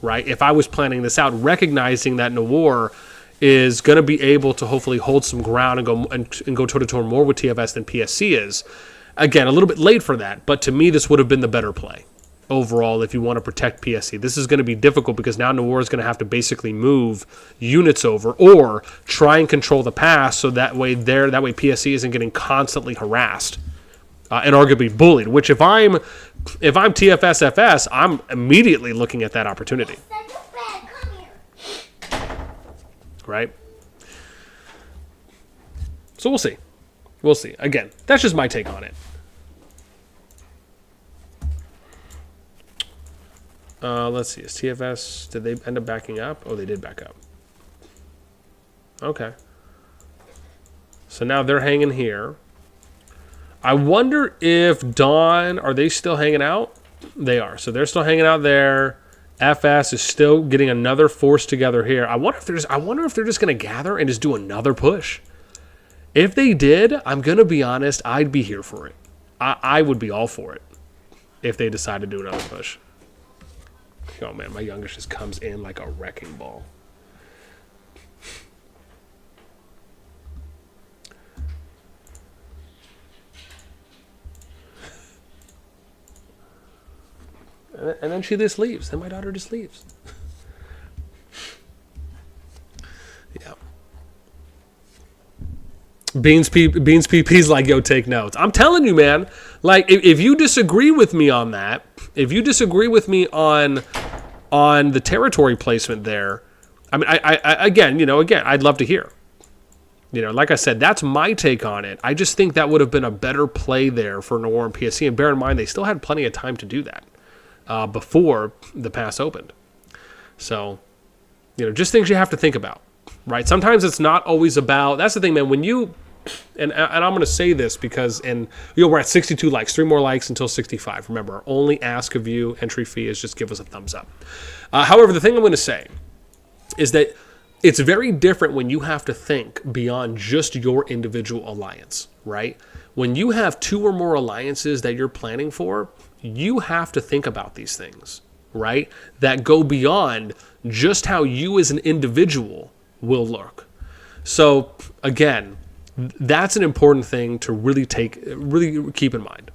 right? If I was planning this out, recognizing that NOIR is going to be able to hopefully hold some ground and go toe-to-toe more with TFS than PSC is. Again, a little bit late for that, but to me, this would have been the better play overall if you want to protect PSC. This is going to be difficult because now NOIR is going to have to basically move units over or try and control the pass so that way PSC isn't getting constantly harassed and arguably bullied, which if I'm TFS-FS, I'm immediately looking at that opportunity. Right? So we'll see. We'll see. Again, that's just my take on it. Let's see. Is TFS, did they end up backing up? Oh, they did back up. Okay. So now they're hanging here. I wonder if Dawn, are they still hanging out? They are. So they're still hanging out there. FS is still getting another force together here. I wonder if they're just going to gather and just do another push. If they did, I'm going to be honest, I'd be here for it. I would be all for it if they decide to do another push. Oh man, my youngest just comes in like a wrecking ball. And then she just leaves. Then my daughter just leaves. Yeah. Beans PP's like, yo, take notes. I'm telling you, man. Like, if you disagree with me on that, if you disagree with me on the territory placement there, I mean, I again, I'd love to hear. Like I said, that's my take on it. I just think that would have been a better play there for NOIR and PSC. And bear in mind, they still had plenty of time to do that before the pass opened. So, just things you have to think about, right? Sometimes it's not always about, that's the thing, man, when you, and I'm going to say this because, we're at 62 likes, 3 more likes until 65. Remember, our only ask of you, entry fee, is just give us a thumbs up. However, the thing I'm going to say is that it's very different when you have to think beyond just your individual alliance, right? When you have 2 or more alliances that you're planning for, you have to think about these things, right? That go beyond just how you as an individual will look. So again, that's an important thing to really keep in mind.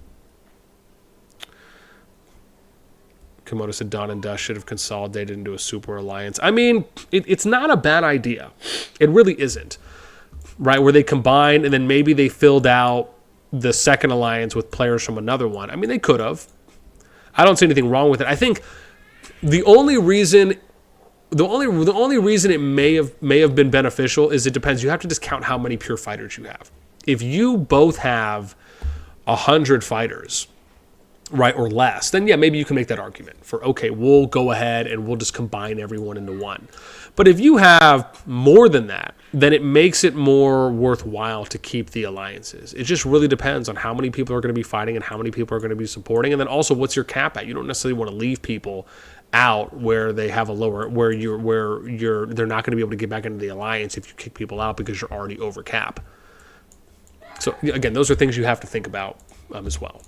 Komodo said Dawn and DusK should have consolidated into a super alliance. I mean, it's not a bad idea. It really isn't, right? Where they combine and then maybe they filled out the second alliance with players from another one. I mean, they could have. I don't see anything wrong with it. I think the only reason it may have been beneficial is it depends. You have to just count how many pure fighters you have. If you both have 100 fighters, right, or less, then yeah, maybe you can make that argument for, okay, we'll go ahead and we'll just combine everyone into one. But if you have more than that, then it makes it more worthwhile to keep the alliances. It just really depends on how many people are going to be fighting and how many people are going to be supporting, and then also what's your cap at. You don't necessarily want to leave people out where they have a lower, they're not going to be able to get back into the alliance if you kick people out because you're already over cap. So again, those are things you have to think about as well.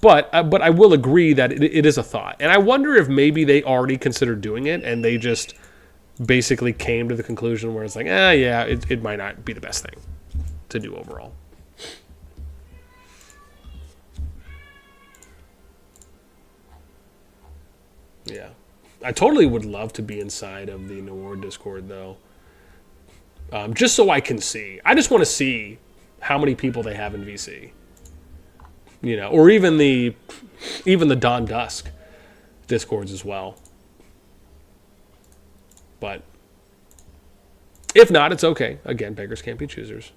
But I will agree that it is a thought. And I wonder if maybe they already considered doing it and they just basically came to the conclusion where it's like, yeah, it might not be the best thing to do overall. Yeah. I totally would love to be inside of the NOIR Discord, though. Just so I can see. I just want to see how many people they have in VC. Or even the Dawn DusK Discords as well. But if not, it's okay. Again, beggars can't be choosers.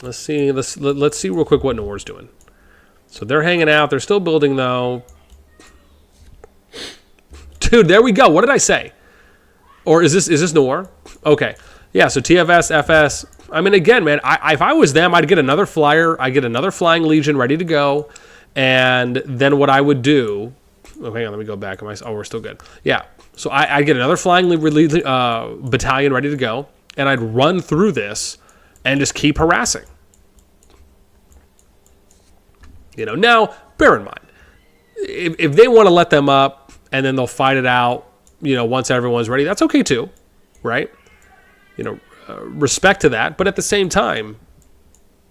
Let's see real quick what NOIR's doing. So they're hanging out. They're still building, though. Dude, there we go. What did I say? Or is this NOIR? Okay. Yeah, so TFS, FS. I mean, again, man, if I was them, I'd get another flyer. I'd get another Flying Legion ready to go. And then what I would do... Oh, hang on. Let me go back. We're still good. Yeah. So I'd get another Flying battalion ready to go. And I'd run through this and just keep harassing. Now, bear in mind, if they want to let them up and then they'll fight it out, once everyone's ready, that's okay too, right? Respect to that. But at the same time,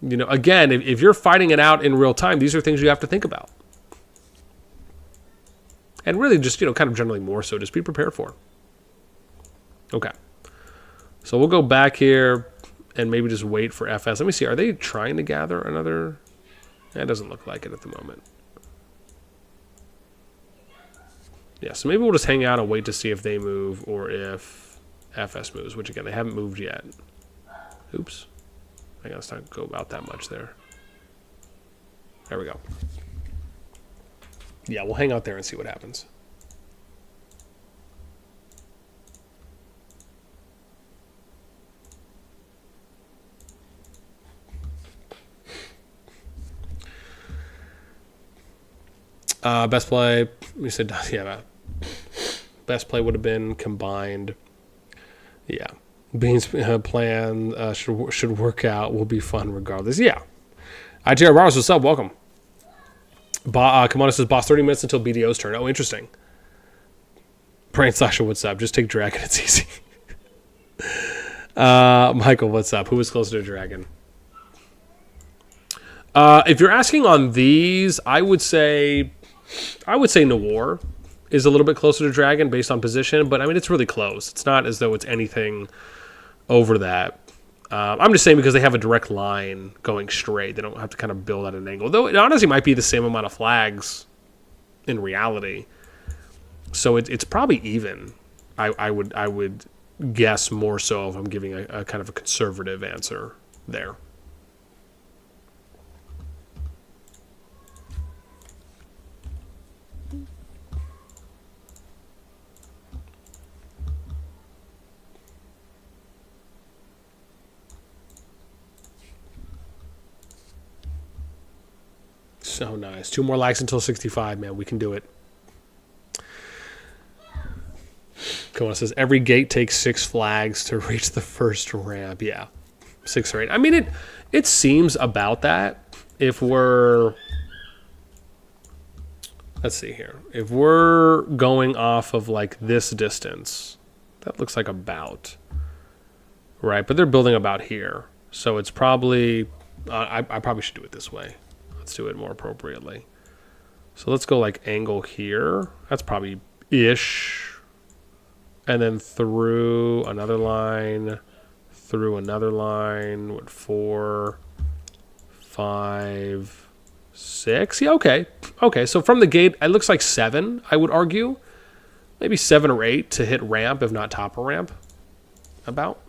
again, if you're fighting it out in real time, these are things you have to think about. And really just, kind of generally more so, just be prepared for. Okay. So we'll go back here and maybe just wait for FS. Let me see. Are they trying to gather another? That doesn't look like it at the moment. Yeah, so maybe we'll just hang out and wait to see if they move or if FS moves, which again, they haven't moved yet. Oops. I gotta not go about that much there. There we go. Yeah, we'll hang out there and see what happens. Best play, we said, yeah, best play would have been combined. Yeah. Bean's plan should work out. Will be fun regardless. Yeah. IGR Roberts, what's up? Welcome. Kamona says, boss, 30 minutes until BDO's turn. Oh, interesting. Brain Slasher, what's up? Just take Dragon. It's easy. Michael, what's up? Who was closer to Dragon? If you're asking on these, I would say NOIR is a little bit closer to Dragon based on position, but I mean, it's really close. It's not as though it's anything over that. I'm just saying because they have a direct line going straight. They don't have to kind of build at an angle. Though it honestly might be the same amount of flags in reality. So it's probably even. I would guess more so if I'm giving a kind of a conservative answer there. So nice. 2 more likes until 65, man. We can do it. Kona says, every gate takes 6 flags to reach the first ramp. Yeah. 6 or 8. I mean, it seems about that. If we're... Let's see here. If we're going off of, like, this distance, that looks like about... Right? But they're building about here. So it's probably... I probably should do it this way. Let's do it more appropriately. So let's go like angle here. That's probably ish. And then through another line. Through another line. What, 4, 5, 6? Yeah, okay. Okay, so from the gate, it looks like 7, I would argue. Maybe 7 or 8 to hit ramp, if not top of ramp. About.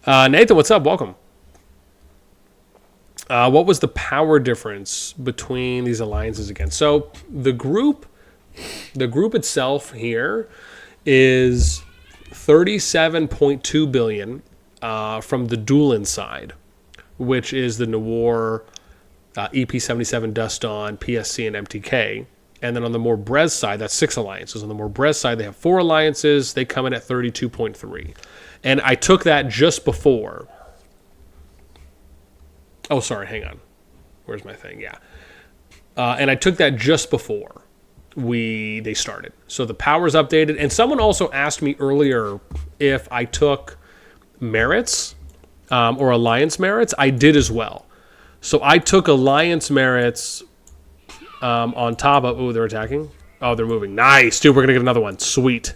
Nathan, what's up? Welcome. What was the power difference between these alliances again? So the group itself here is 37.2 billion from the Doolin side, which is the NOIR, EP77, DusK, PSC, and MTK. And then on the more Brez side, that's 6 alliances. On the more Brez side, they have 4 alliances. They come in at 32.3. And I took that just before. Oh, sorry, hang on. Where's my thing? Yeah. And I took that just before they started. So the power's updated. And someone also asked me earlier if I took merits or alliance merits. I did as well. So I took alliance merits on top of... Oh, they're attacking? Oh, they're moving. Nice, dude. We're going to get another one. Sweet.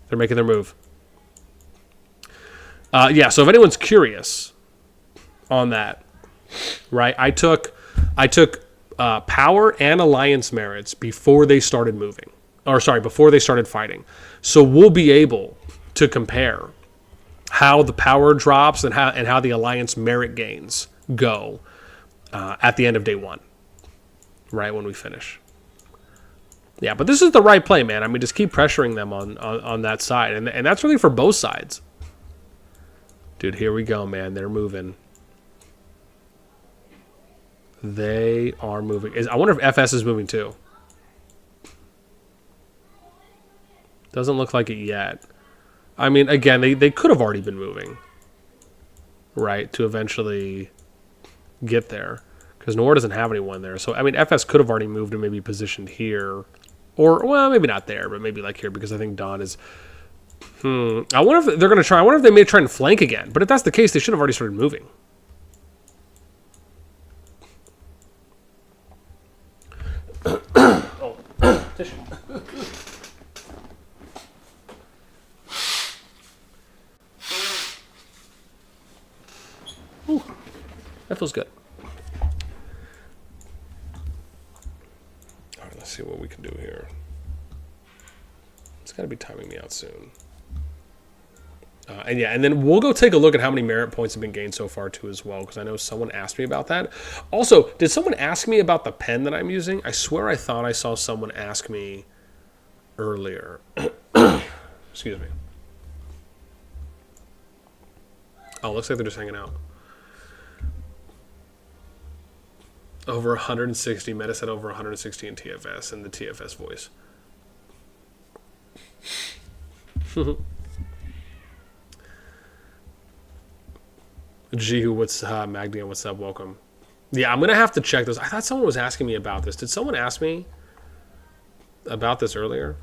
They're making their move. Yeah, so if anyone's curious on that, right, I took power and alliance merits before they started moving. Or, sorry, before they started fighting. So we'll be able to compare how the power drops and how the alliance merit gains go at the end of day 1. Right when we finish. Yeah, but this is the right play, man. I mean, just keep pressuring them on that side. And that's really for both sides. Dude, here we go, man. They're moving. They are moving. I wonder if FS is moving too. Doesn't look like it yet. I mean, again, they could have already been moving. Right, to eventually get there. Because NOIR doesn't have anyone there. So, I mean, FS could have already moved and maybe positioned here. Or, well, maybe not there, but maybe like here. Because I think Dawn is... I wonder if they're going to try... I wonder if they may try and flank again. But if that's the case, they should have already started moving. Oh, tissue. Ooh, that feels good. All right, let's see what we can do here. It's got to be timing me out soon. And yeah, and then we'll go take a look at how many merit points have been gained so far too as well, because I know someone asked me about that. Also, did someone ask me about the pen that I'm using? I swear I thought I saw someone ask me earlier. Excuse me. Oh, looks like they're just hanging out. Over 160. Meta said over 160 in TFS and the TFS voice. G, what's Magnium? What's up? Welcome. Yeah, I'm gonna have to check this. I thought someone was asking me about this. Did someone ask me about this earlier?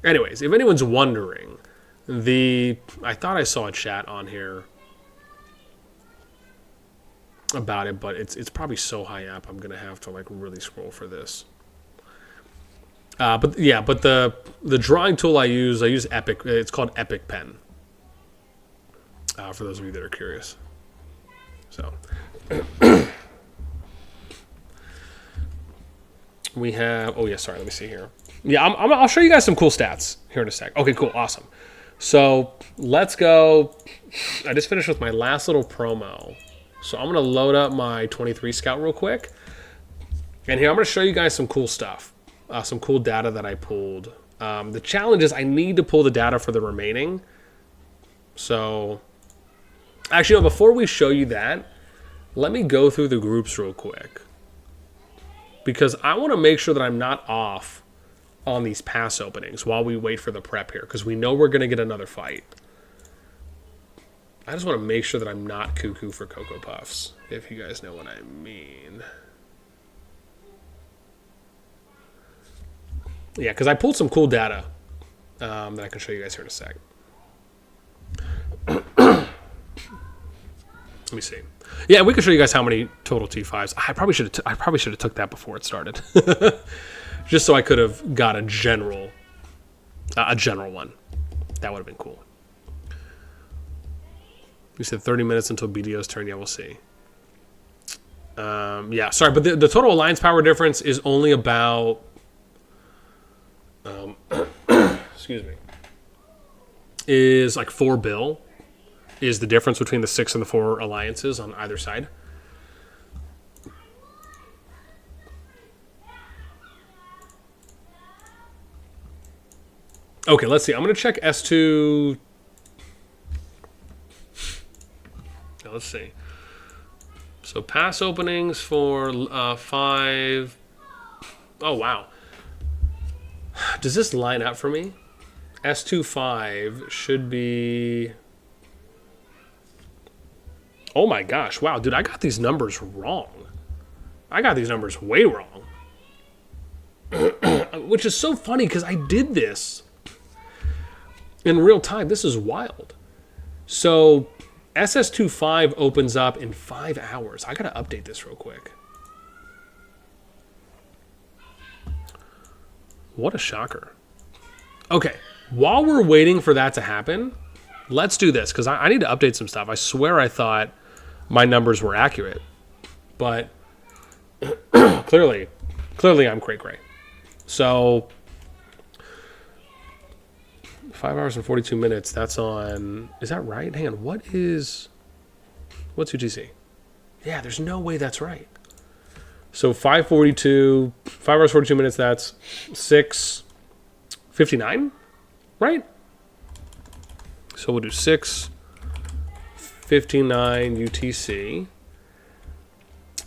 Anyways, if anyone's wondering, I thought I saw a chat on here about it, but it's probably so high up. I'm gonna have to like really scroll for this. But yeah, but the drawing tool I use Epic. It's called Epic Pen. For those of you that are curious. So we have. Oh yeah, sorry. Let me see here. Yeah, I'll show you guys some cool stats here in a sec. Okay, cool, awesome. So let's go. I just finished with my last little promo, so I'm gonna load up my 23 Scout real quick, and here I'm gonna show you guys some cool stuff, some cool data that I pulled. The challenge is I need to pull the data for the remaining. So. Actually, no, before we show you that, let me go through the groups real quick. Because I want to make sure that I'm not off on these pass openings while we wait for the prep here. Because we know we're going to get another fight. I just want to make sure that I'm not cuckoo for Cocoa Puffs, if you guys know what I mean. Yeah, because I pulled some cool data that I can show you guys here in a sec. Let me see. Yeah, we can show you guys how many total T5s. I probably should have took that before it started, just so I could have got a general one. That would have been cool. You said 30 minutes until BDO's turn. Yeah, we'll see. Yeah, sorry, but the total alliance power difference is only about. Excuse me. Is like 4 bill. Is the difference between the 6 and the 4 alliances on either side. Okay, let's see. I'm going to check S2. Now, let's see. So pass openings for 5. Oh, wow. Does this line up for me? S2 5 should be... Oh my gosh, wow, dude, I got these numbers wrong. I got these numbers way wrong. Which is so funny because I did this in real time. This is wild. So SS25 opens up in 5 hours. I gotta update this real quick. What a shocker. Okay, while we're waiting for that to happen, let's do this because I need to update some stuff. I swear I thought my numbers were accurate, but clearly I'm cray-cray. So 5 hours and 42 minutes, that's on, is that right? Hang on, what's UTC? Yeah, there's no way that's right. So 5:42, 5 hours 42 minutes, that's 6:59, right? So we'll do 6:59 UTC.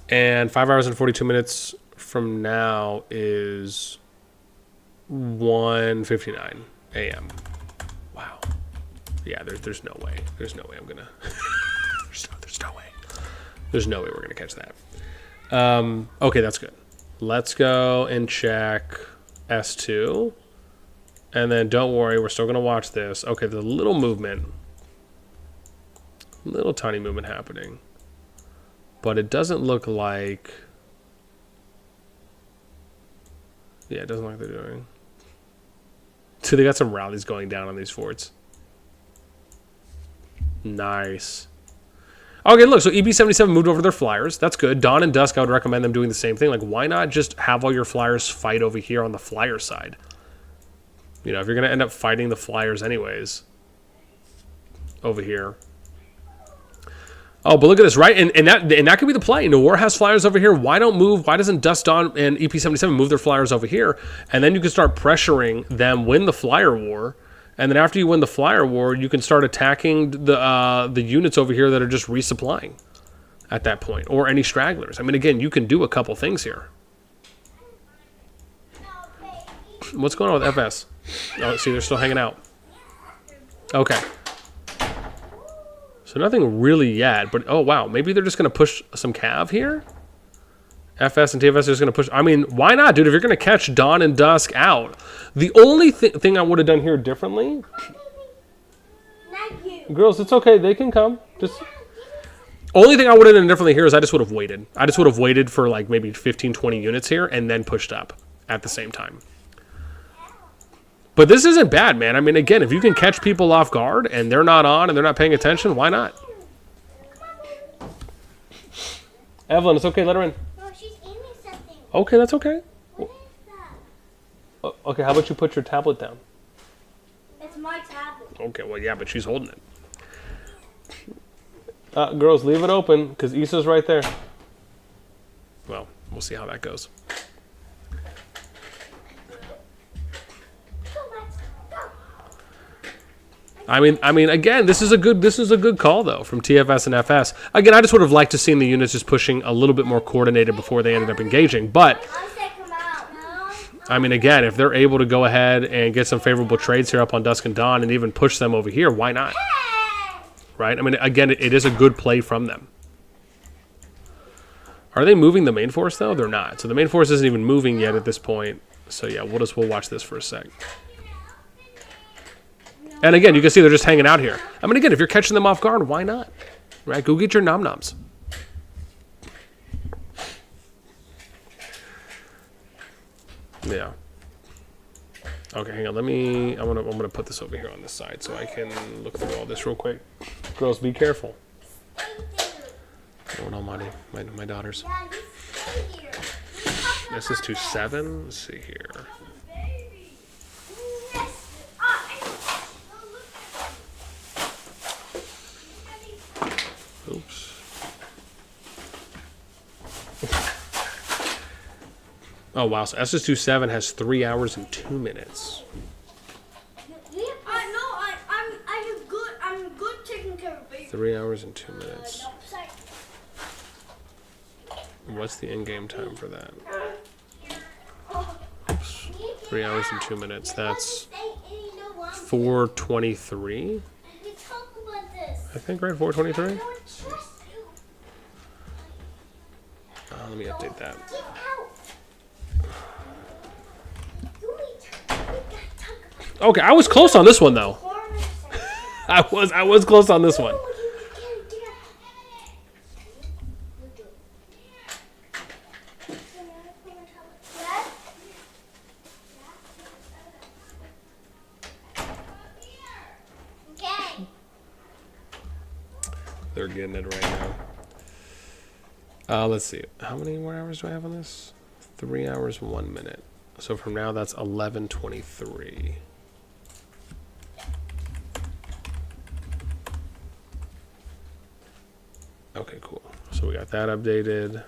And 5 hours and 42 minutes from now is 1:59 a.m. Wow. Yeah, there's no way. There's no way I'm gonna. there's no way. There's no way we're gonna catch that. Okay, that's good. Let's go and check S2. And then don't worry, we're still gonna watch this. Okay, there's a little movement. Little tiny movement happening. But it doesn't look like... Yeah, it doesn't look like they're doing... So they got some rallies going down on these forts. Nice. Okay, look, so EB77 moved over their flyers. That's good. Dawn and DusK, I would recommend them doing the same thing. Like, why not just have all your flyers fight over here on the flyer side? You know, if you're going to end up fighting the flyers anyways, over here. Oh, but look at this, right? And that could be the play. NOIR has flyers over here. Why doesn't DusK, Dawn, and EP77 move their flyers over here? And then you can start pressuring them, win the flyer war. And then after you win the flyer war, you can start attacking the units over here that are just resupplying at that point. Or any stragglers. I mean, again, you can do a couple things here. What's going on with FS? Oh, see, they're still hanging out. Okay. So nothing really yet, but oh wow, maybe they're just going to push some cav here? FS and TFS are just going to push. I mean, why not, dude? If you're going to catch Dawn and DusK out. The only thing I would have done here differently... Not you. Girls, it's okay. They can come. Just... Only thing I would have done differently here is I just would have waited. I just would have waited for like maybe 15, 20 units here and then pushed up at the same time. But this isn't bad, man. I mean, again, if you can catch people off guard and they're not on and they're not paying attention, why not? Evelyn, it's okay. Let her in. No, she's eating something. Okay, that's okay. What is that? Okay, how about you put your tablet down? It's my tablet. Okay, well, yeah, but she's holding it. Girls, leave it open because Issa's right there. Well, we'll see how that goes. I mean, again, this is a good call though from TFS and FS. Again, I just would have liked to seen the units just pushing a little bit more coordinated before they ended up engaging. But I mean, again, if they're able to go ahead and get some favorable trades here up on DusK and Dawn and even push them over here, why not? Right? I mean, again, it is a good play from them. Are they moving the main force though? They're not. So the main force isn't even moving yet at this point. So yeah, we'll watch this for a sec. And again, you can see they're just hanging out here. I mean, again, if you're catching them off guard, why not? Right? Go get your nom-noms. Yeah. Okay, hang on. I'm gonna put this over here on this side so I can look through all this real quick. Girls, be careful. Oh no, my daughters. This is 2-7. Let's see here. Oops. Oh wow, so SS27 has 3 hours and 2 minutes. I'm good taking care of baby. 3 hours and 2 minutes. What's the in-game time for that? Oops. 3 hours and 2 minutes. That's 4:23. I think, right? 4:23? Let me update that. Okay, I was close on this one though. I was close on this one. They're getting it right now. Let's see. How many more hours do I have on this? 3 hours, 1 minute. So from now, that's 11:23. Okay, cool. So we got that updated.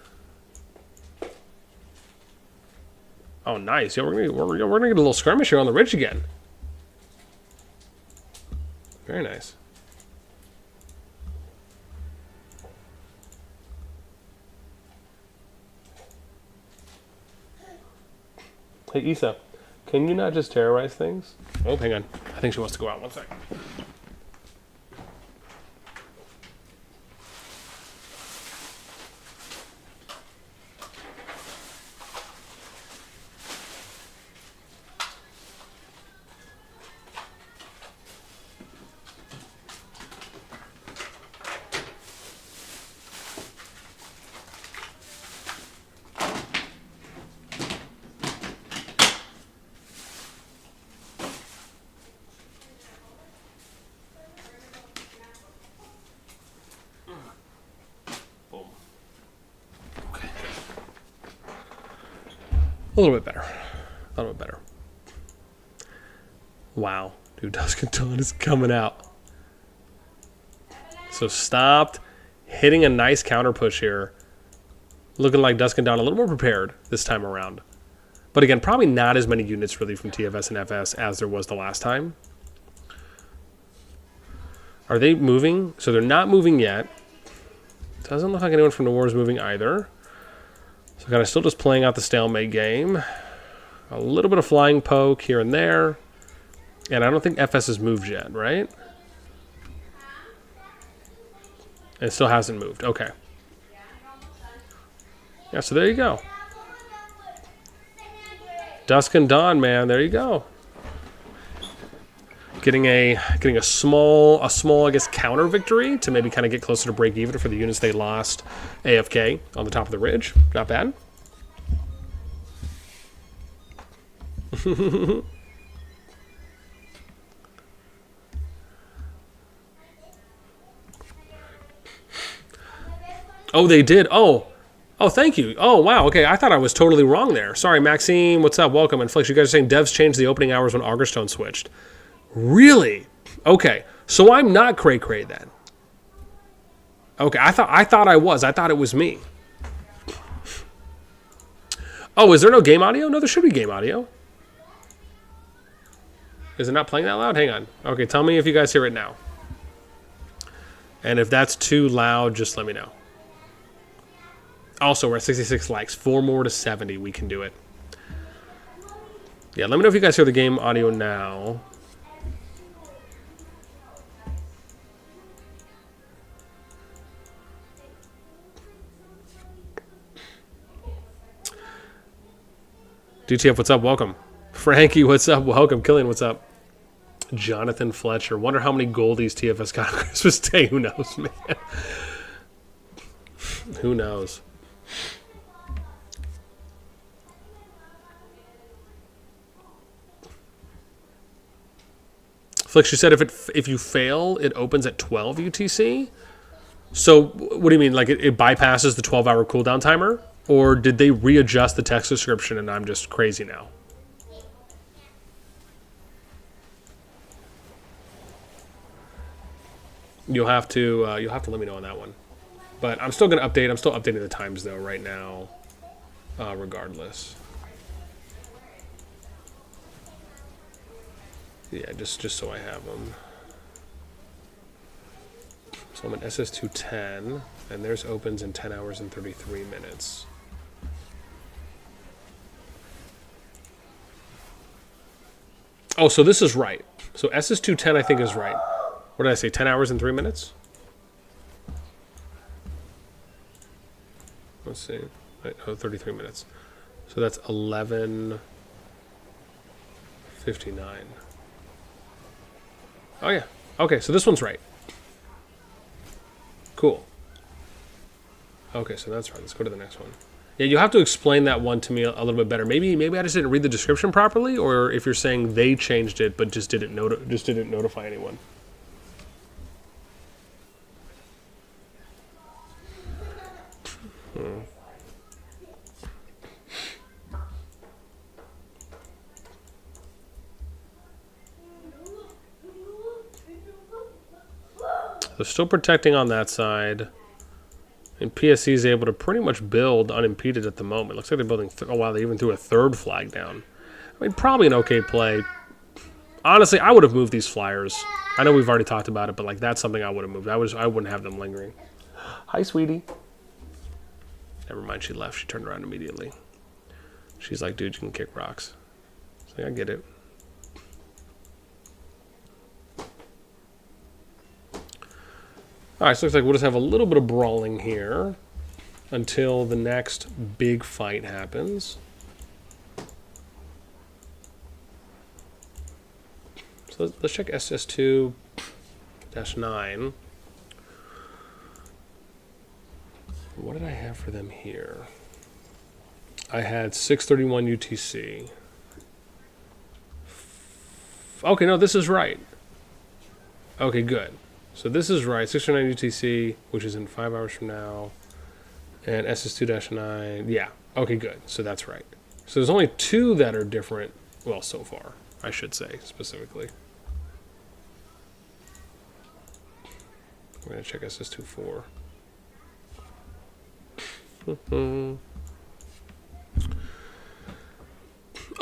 Oh, nice. Yeah, we're gonna get a little skirmish here on the ridge again. Very nice. Hey, Issa, can you not just terrorize things? Oh, hang on. I think she wants to go out. 1 second. A little bit better. A little bit better. Wow. Dude, DusK and Dawn is coming out. So stopped hitting a nice counter push here. Looking like DusK and Dawn a little more prepared this time around. But again, probably not as many units really from TFS and FS as there was the last time. Are they moving? So they're not moving yet. Doesn't look like anyone from NOIR is moving either. So kind of still just playing out the stalemate game. A little bit of flying poke here and there. And I don't think FS has moved yet, right? It still hasn't moved. Okay. Yeah, so there you go. DusK and Dawn, man, there you go. Getting a small, I guess, counter victory to maybe kind of get closer to break even for the units they lost AFK on the top of the ridge. Not bad. Oh, they did. Oh, thank you. Oh, wow. Okay, I thought I was totally wrong there. Sorry, Maxime. What's up? Welcome. And Flix, you guys are saying devs changed the opening hours when Augerstone switched. Really? Okay, so I'm not cray-cray then. Okay, I thought I was. I thought it was me. Oh, is there no game audio? No, there should be game audio. Is it not playing that loud? Hang on. Okay, tell me if you guys hear it now. And if that's too loud, just let me know. Also, we're at 66 likes. 4 more to 70. We can do it. Yeah, let me know if you guys hear the game audio now. DTF, what's up? Welcome. Frankie, what's up? Welcome. Killian, what's up? Jonathan Fletcher. Wonder how many goldies TFS got on Christmas Day. Who knows, man? Who knows? Flix, you said if you fail, it opens at 12 UTC? So what do you mean? Like it bypasses the 12-hour cooldown timer? Or did they readjust the text description and I'm just crazy now? You'll have to let me know on that one. But I'm still gonna update. I'm still updating the times though right now, regardless. Yeah, just so I have them. So I'm at SS210, and theirs opens in 10 hours and 33 minutes. Oh, so this is right. So SS210 I think is right. What did I say, 10 hours and 3 minutes? Let's see. Right, oh, 33 minutes. So that's 11:59. Oh, yeah. Okay, so this one's right. Cool. Okay, so that's right. Let's go to the next one. Yeah, you have to explain that one to me a little bit better. Maybe I just didn't read the description properly, or if you're saying they changed it but just didn't notify anyone. They're still protecting on that side. And PSC is able to pretty much build unimpeded at the moment. Looks like they're building... oh, wow, they even threw a third flag down. I mean, probably an okay play. Honestly, I would have moved these flyers. I know we've already talked about it, but like that's something I would have moved. I wouldn't have them lingering. Hi, sweetie. Never mind, she left. She turned around immediately. She's like, dude, you can kick rocks. So, I get it. Alright, so looks like we'll just have a little bit of brawling here until the next big fight happens. So let's check SS2-9. What did I have for them here? I had 631 UTC. Okay, no, this is right. Okay, good. So this is right, 609 UTC, which is in 5 hours from now, and SS2-9, yeah, okay, good, so that's right. So there's only 2 that are different, well, so far, I should say, specifically. We're gonna check SS24.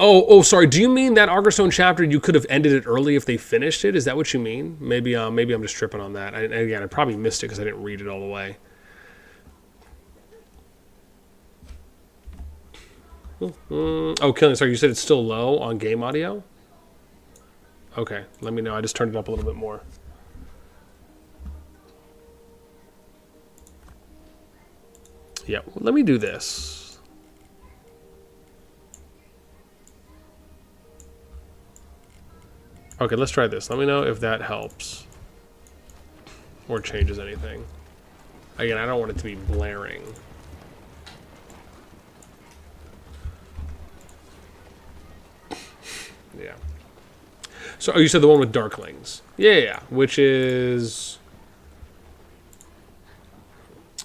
Oh, sorry. Do you mean that Argerstone chapter? You could have ended it early if they finished it. Is that what you mean? Maybe I'm just tripping on that. Again, I probably missed it because I didn't read it all the way. Oh, Killing. Sorry, you said it's still low on game audio. Okay, let me know. I just turned it up a little bit more. Yeah, well, let me do this. Okay, let's try this. Let me know if that helps or changes anything. Again, I don't want it to be blaring. Yeah. So, oh, you said the one with Darklings. Yeah, which is...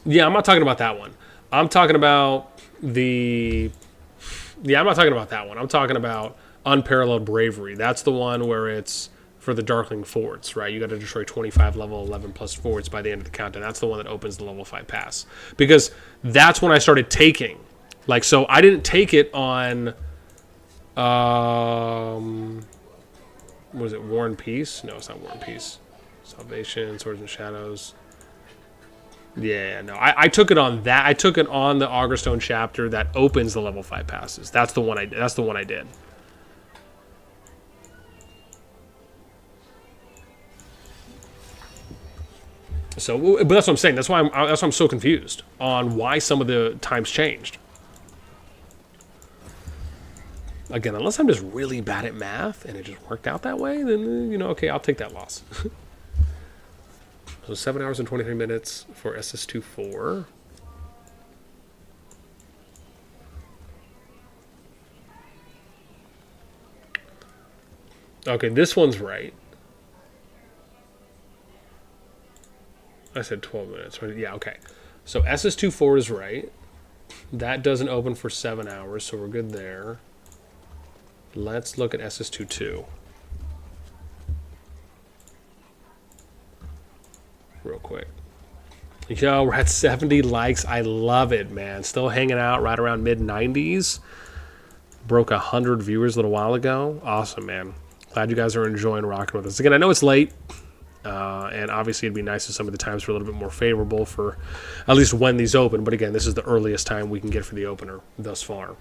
Yeah, I'm not talking about that one. I'm talking about the... Yeah, I'm not talking about that one. I'm talking about Unparalleled Bravery. That's the one where it's for the Darkling forts, right? You got to destroy 25 level 11 plus forts by the end of the countdown. That's the one that opens the level 5 pass. Because that's when I started taking. Like, so I didn't take it on... was it War and Peace? No, it's not War and Peace. Salvation, Swords and Shadows. Yeah, no, I took it on that. I took it on the Argerstone chapter that opens the level 5 passes. That's the one I did. That's the one I did. So, but that's what I'm saying. That's why I'm so confused on why some of the times changed. Again, unless I'm just really bad at math and it just worked out that way, then, you know, okay, I'll take that loss. So 7 hours and 23 minutes for SS24. Okay, this one's right. I said 12 minutes. Yeah, okay. So SS24 is right. That doesn't open for 7 hours, so we're good there. Let's look at SS22. Real quick. Yo, we're at 70 likes. I love it, man. Still hanging out right around mid-90s. Broke 100 viewers a little while ago. Awesome, man. Glad you guys are enjoying rocking with us. Again, I know it's late. And obviously it'd be nice if some of the times were a little bit more favorable for at least when these open. But again, this is the earliest time we can get for the opener thus far.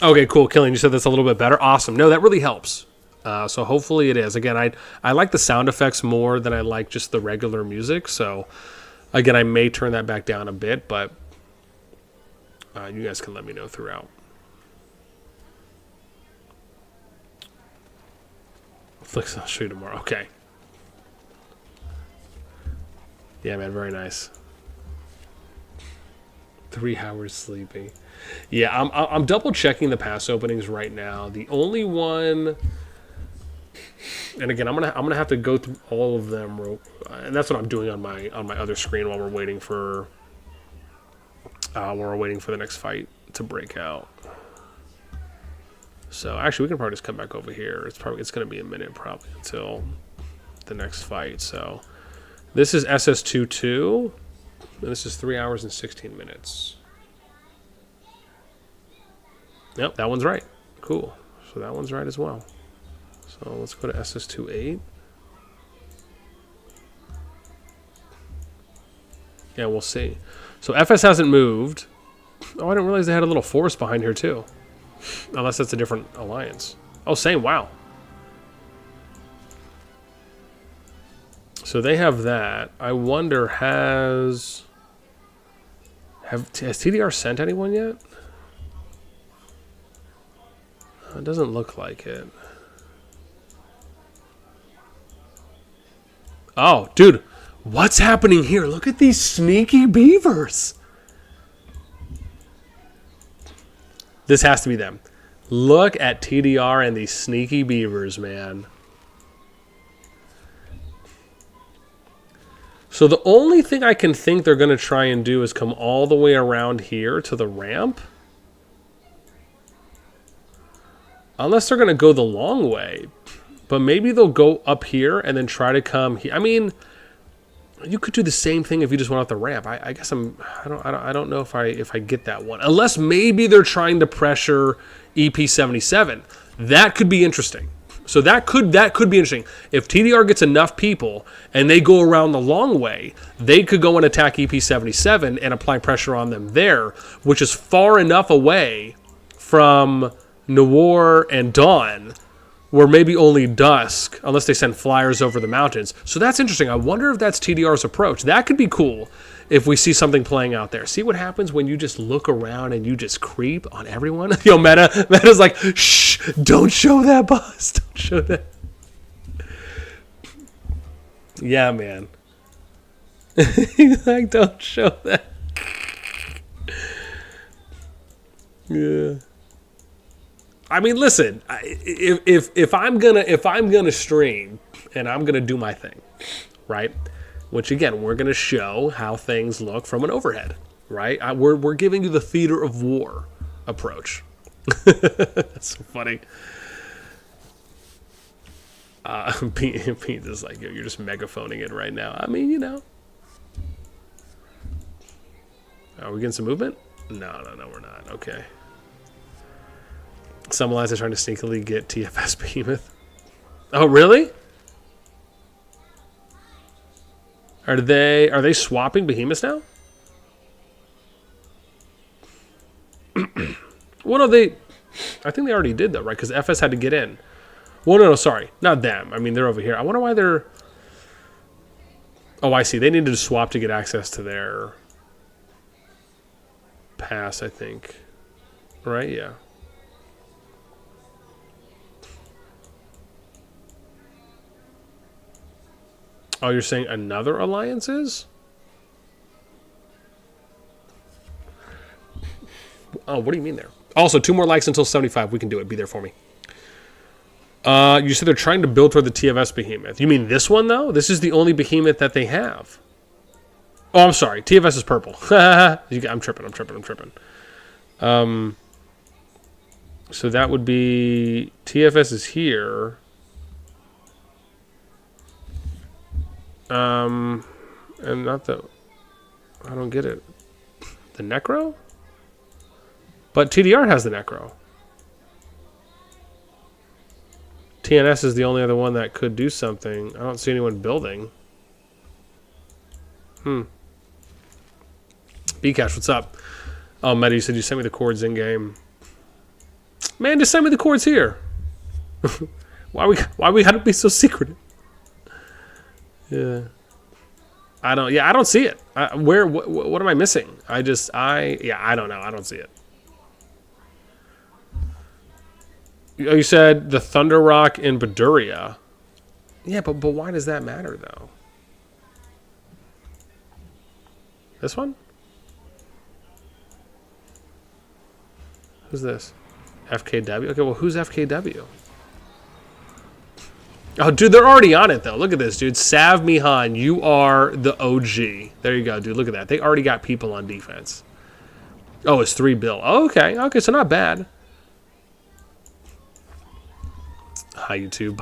Okay, cool. Killing, you said that's a little bit better. Awesome. No, that really helps. So hopefully it is. Again, I like the sound effects more than I like just the regular music. So again, I may turn that back down a bit, but you guys can let me know throughout. Flicks, I'll show you tomorrow. Okay. Yeah, man, very nice. 3 hours sleeping. Yeah, I'm double checking the pass openings right now. The only one, and again, I'm gonna have to go through all of them, and that's what I'm doing on my other screen while we're waiting for the next fight to break out. So actually, we can probably just come back over here. It's gonna be a minute probably until the next fight. So this is SS22, and this is 3 hours and 16 minutes. Yep, that one's right. Cool. So that one's right as well. So let's go to SS28. Yeah, we'll see. So FS hasn't moved. Oh, I didn't realize they had a little forest behind here too. Unless that's a different alliance. Oh, same. Wow. So they have that. I wonder, has TDR sent anyone yet? It doesn't look like it. Oh, dude. What's happening here? Look at these sneaky beavers. This has to be them. Look at TDR and these sneaky beavers, man. So the only thing I can think they're going to try and do is come all the way around here to the ramp. Unless they're going to go the long way. But maybe they'll go up here and then try to come here. I mean, You could do the same thing if you just went off the ramp. I guess I don't know if I get that one. Unless maybe they're trying to pressure EP77. That could be interesting. So that could be interesting. If TDR gets enough people and they go around the long way, they could go and attack EP77 and apply pressure on them there, which is far enough away from NOIR and Dawn, where maybe only DusK, unless they send flyers over the mountains. So that's interesting. I wonder if that's TDR's approach. That could be cool if we see something playing out there. See what happens when you just look around and you just creep on everyone? Yo, Meta's like, shh, don't show that, boss. Don't show that. Yeah, man. He's like, don't show that. Yeah. I mean, listen. If I'm gonna stream and I'm gonna do my thing, right? Which again, we're gonna show how things look from an overhead, right? We're giving you the theater of war approach. That's so funny. Pete is like, yo, you're just megaphoning it right now. I mean, you know. Are we getting some movement? No, we're not. Okay. Some allies are trying to sneakily get TFS Behemoth. Oh, really? Are they swapping Behemoths now? Well, no, I think they already did though, right? Because FS had to get in. Well, no, sorry, not them. I mean, they're over here. I wonder why they're. Oh, I see. They needed to swap to get access to their pass, I think. Right? Yeah. Oh, you're saying another alliance is? Oh, what do you mean there? Also, 2 more likes until 75. We can do it. Be there for me. You said they're trying to build toward the TFS Behemoth. You mean this one, though? This is the only Behemoth that they have. Oh, I'm sorry. TFS is purple. I'm tripping. So that would be... TFS is here. And not the... I don't get it. The Necro? But TDR has the Necro. TNS is the only other one that could do something. I don't see anyone building. Bcash, what's up? Oh, Meta, you said you sent me the chords in-game. Man, just send me the chords here. Why we gotta be so secretive? Yeah. I don't see it. What am I missing? I don't know. I don't see it. You said the Thunder Rock in Baduria. Yeah, but why does that matter, though? This one? Who's this? FKW? Okay, well, who's FKW? Oh, dude, they're already on it, though. Look at this, dude. Sav Mihan, you are the OG. There you go, dude. Look at that. They already got people on defense. Oh, it's 3 bill. Oh, okay. Okay, so not bad. Hi, YouTube.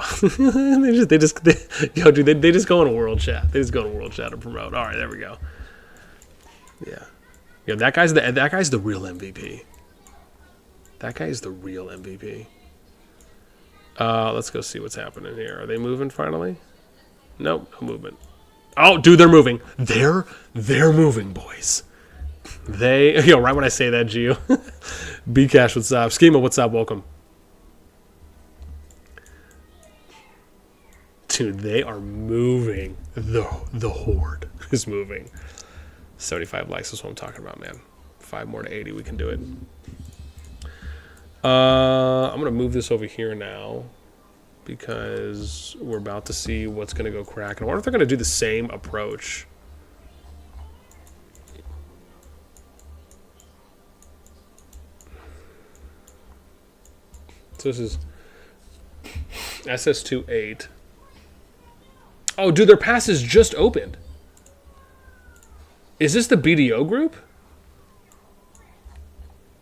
They just go in a world chat. They just go in a world chat to promote. All right, there we go. Yeah. Yeah, that guy's the real MVP. That guy is the real MVP. Let's go see what's happening here. Are they moving finally? Nope, no movement. Oh, dude, they're moving. They're moving, boys. Right when I say that, Gio. Bcash, what's up? Schema, what's up? Welcome. Dude, they are moving. The horde is moving. 75 likes is what I'm talking about, man. 5 more to 80, we can do it. I'm going to move this over here now because we're about to see what's going to go crack. And I wonder if they're going to do the same approach. So this is SS28. Oh, dude, their pass is just opened. Is this the BDO group?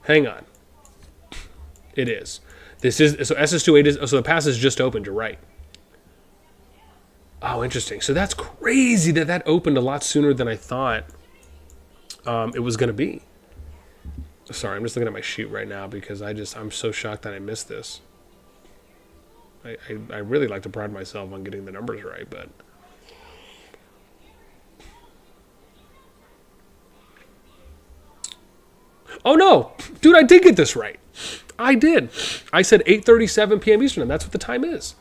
Hang on. It is. This is so SS28 is so the pass is just opened. You're right. Oh, interesting. So that's crazy that that opened a lot sooner than I thought it was going to be. Sorry, I'm just looking at my sheet right now because I'm so shocked that I missed this. I really like to pride myself on getting the numbers right, but... Oh no! Dude, I did get this right. I did. I said 8:37 p.m. Eastern, and that's what the time is.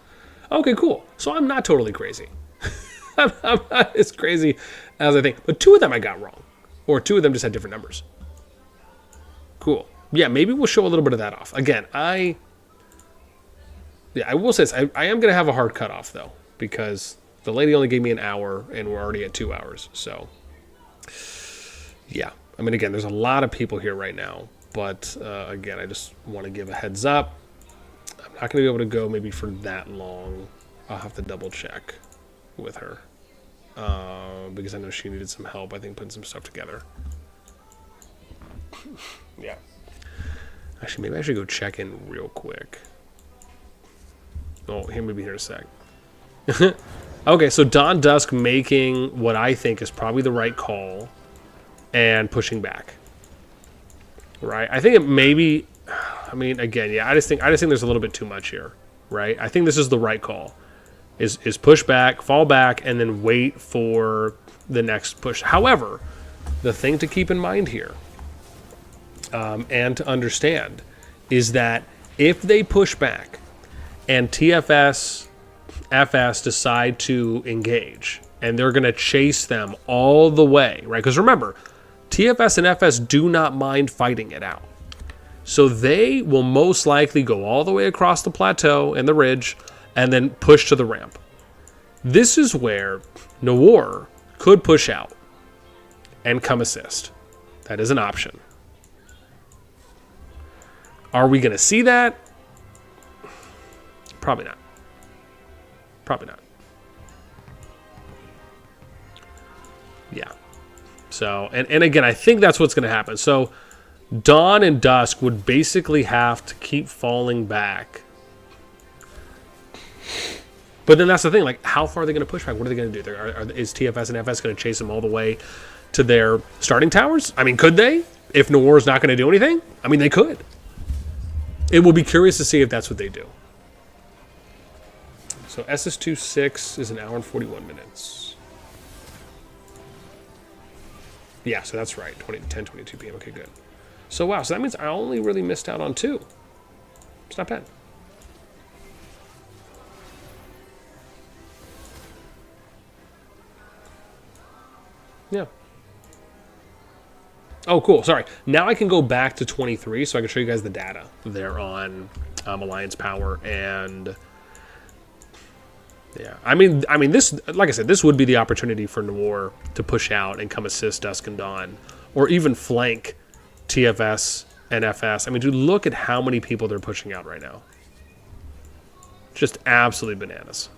Okay, cool. So I'm not totally crazy. I'm not as crazy as I think. But two of them I got wrong. Or two of them just had different numbers. Cool. Yeah, maybe we'll show a little bit of that off. Again, I will say this. I am going to have a hard cutoff, though. Because the lady only gave me an hour, and we're already at 2 hours. So, yeah. I mean, again, there's a lot of people here right now. But, again, I just want to give a heads up. I'm not going to be able to go maybe for that long. I'll have to double check with her. Because I know she needed some help, I think, putting some stuff together. Yeah. Actually, maybe I should go check in real quick. Oh, maybe here in a sec. Okay, so DusK making what I think is probably the right call and pushing back. Right? I think it maybe... I mean, again, yeah, I just think there's a little bit too much here. Right? I think this is the right call. Is push back, fall back, and then wait for the next push. However, the thing to keep in mind here and to understand is that if they push back and TFS, FS decide to engage and they're going to chase them all the way, right? Because remember, TFS and FS do not mind fighting it out. So they will most likely go all the way across the plateau and the ridge and then push to the ramp. This is where NOIR could push out and come assist. That is an option. Are we going to see that? Probably not. Probably not. Yeah. So, and again, I think that's what's going to happen. So, Dawn and DusK would basically have to keep falling back. But then that's the thing, like, how far are they going to push back? What are they going to do? Is TFS and FS going to chase them all the way to their starting towers? I mean, could they? If NOIR is not going to do anything? I mean, they could. It will be curious to see if that's what they do. So SS26 is an hour and 41 minutes. Yeah, so that's right, 10:22 p.m. Okay, good. So, wow, so that means I only really missed out on 2. It's not bad. Yeah. Oh, cool. Sorry. Now I can go back to 23, so I can show you guys the data there on Alliance Power and... Yeah. I mean, this, like I said, this would be the opportunity for NOIR to push out and come assist DusK and Dawn, or even flank TFS and FS. I mean, dude, look at how many people they're pushing out right now. Just absolutely bananas.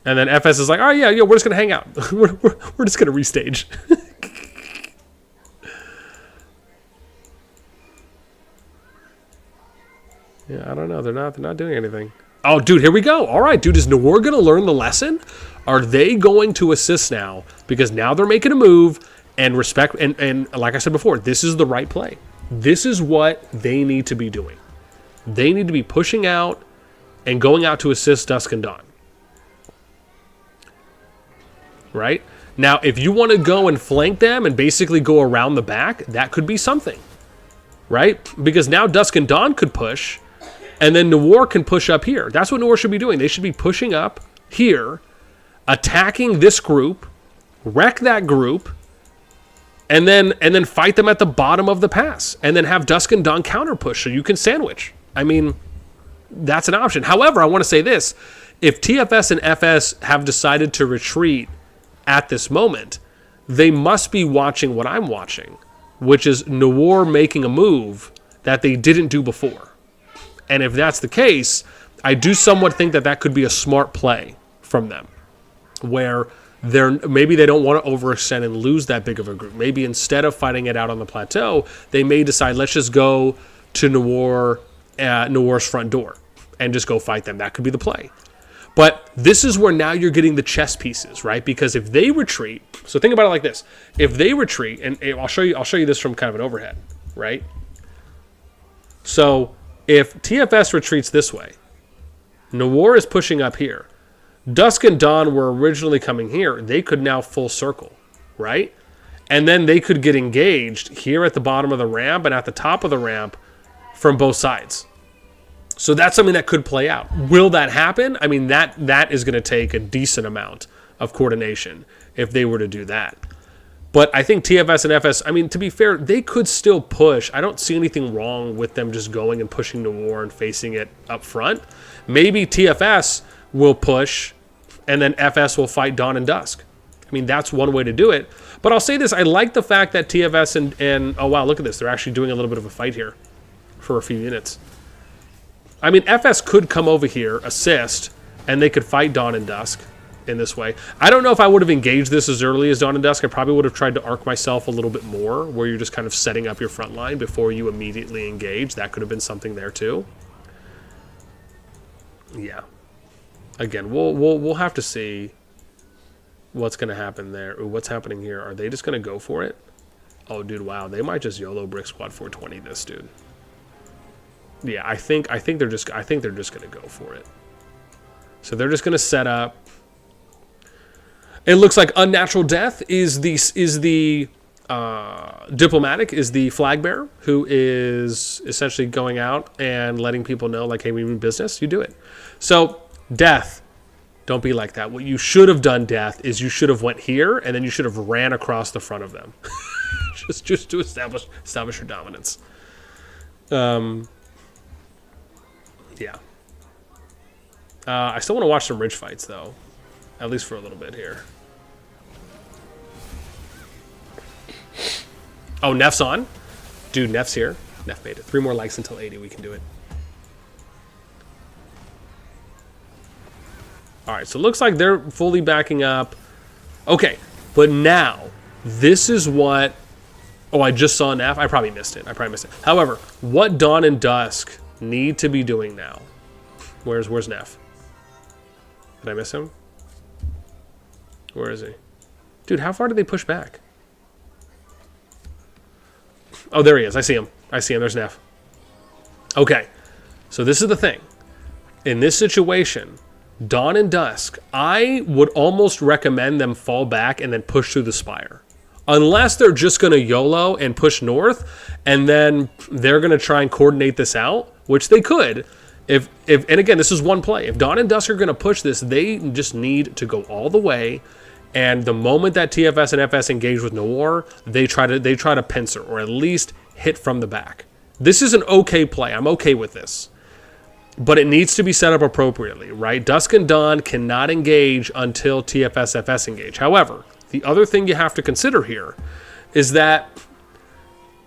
And then FS is like, oh, yeah, we're just going to hang out. we're just going to restage. Yeah, I don't know. They're not doing anything. Oh, dude, here we go. All right, dude, is NOIR going to learn the lesson? Are they going to assist now? Because now they're making a move and respect. And like I said before, this is the right play. This is what they need to be doing. They need to be pushing out and going out to assist DusK and Dawn. Right? Now, if you want to go and flank them and basically go around the back, that could be something. Right? Because now DusK and Dawn could push, and then NOIR can push up here. That's what NOIR should be doing. They should be pushing up here, attacking this group, wreck that group, and then fight them at the bottom of the pass, and then have DusK and Dawn counter push so you can sandwich. I mean, that's an option. However, I want to say this. If TFS and FS have decided to retreat at this moment, they must be watching what I'm watching, which is NOIR making a move that they didn't do before. And if that's the case, I do somewhat think that that could be a smart play from them, where maybe they don't want to overextend and lose that big of a group. Maybe instead of fighting it out on the plateau, they may decide, let's just go to NOIR's front door. and just go fight them. That could be the play. But this is where now you're getting the chess pieces, right? Because if they retreat, so think about it like this. If they retreat, and I'll show you this from kind of an overhead, right? So if TFS retreats this way, NOIR is pushing up here. DusK and Dawn were originally coming here. They could now full circle, right? And then they could get engaged here at the bottom of the ramp and at the top of the ramp from both sides. So that's something that could play out. Will that happen? I mean, that is going to take a decent amount of coordination if they were to do that. But I think TFS and FS, I mean, to be fair, they could still push. I don't see anything wrong with them just going and pushing NOIR and facing it up front. Maybe TFS will push and then FS will fight Dawn and DusK. I mean, that's one way to do it. But I'll say this, I like the fact that TFS and oh wow, look at this. They're actually doing a little bit of a fight here for a few units. I mean, FS could come over here, assist, and they could fight Dawn and DusK in this way. I don't know if I would have engaged this as early as Dawn and DusK. I probably would have tried to arc myself a little bit more, where you're just kind of setting up your front line before you immediately engage. That could have been something there too. Yeah. Again, we'll have to see what's going to happen there. Ooh, what's happening here? Are they just going to go for it? Oh, dude, wow. They might just YOLO Brick Squad 420 this, dude. Yeah, I think they're just going to go for it. So they're just going to set up. It looks like Unnatural Death is the Diplomatic is the flag bearer who is essentially going out and letting people know, like, hey, we mean business. You do it. So Death, don't be like that. What you should have done, Death, is you should have went here and then you should have ran across the front of them, just to establish your dominance. Yeah. I still want to watch some ridge fights, though. At least for a little bit here. Oh, Neff's on? Dude, Neff's here. Neff made it. 3 more likes until 80. We can do it. Alright, so it looks like they're fully backing up. Okay, but now, this is what... Oh, I just saw Neff. I probably missed it. However, what Dawn and DusK need to be doing now. Where's Neff? Did I miss him? Where is he? Dude, how far did they push back? Oh, there he is. I see him. There's Neff. Okay. So this is the thing. In this situation, Dawn and DusK, I would almost recommend them fall back and then push through the spire. Unless they're just going to YOLO and push north, and then they're going to try and coordinate this out, which they could. And again, this is one play. If Dawn and DusK are going to push this, they just need to go all the way. And the moment that TFS and FS engage with NOIR, they try to pincer or at least hit from the back. This is an okay play. I'm okay with this. But it needs to be set up appropriately, right? DusK and Dawn cannot engage until TFS, FS engage. However, the other thing you have to consider here is that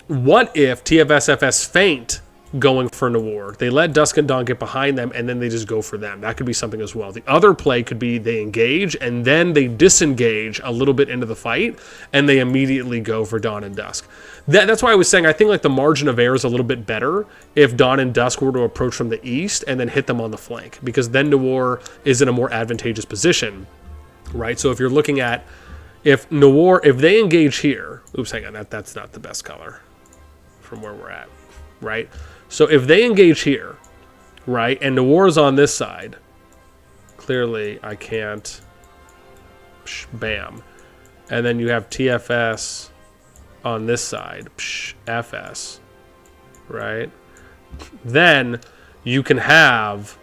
what if TFS, FS feint going for NOIR? They let DusK and Dawn get behind them, and then they just go for them. That could be something as well. The other play could be they engage, and then they disengage a little bit into the fight, and they immediately go for Dawn and DusK. That's why I was saying I think like the margin of error is a little bit better if Dawn and DusK were to approach from the east and then hit them on the flank, because then NOIR is in a more advantageous position, right? So if you're looking at if they engage here, oops, hang on, that's not the best color from where we're at, right? So if they engage here, right, and NOIR is on this side, clearly I can't, bam. And then you have TFS on this side, FS, right? Then you can have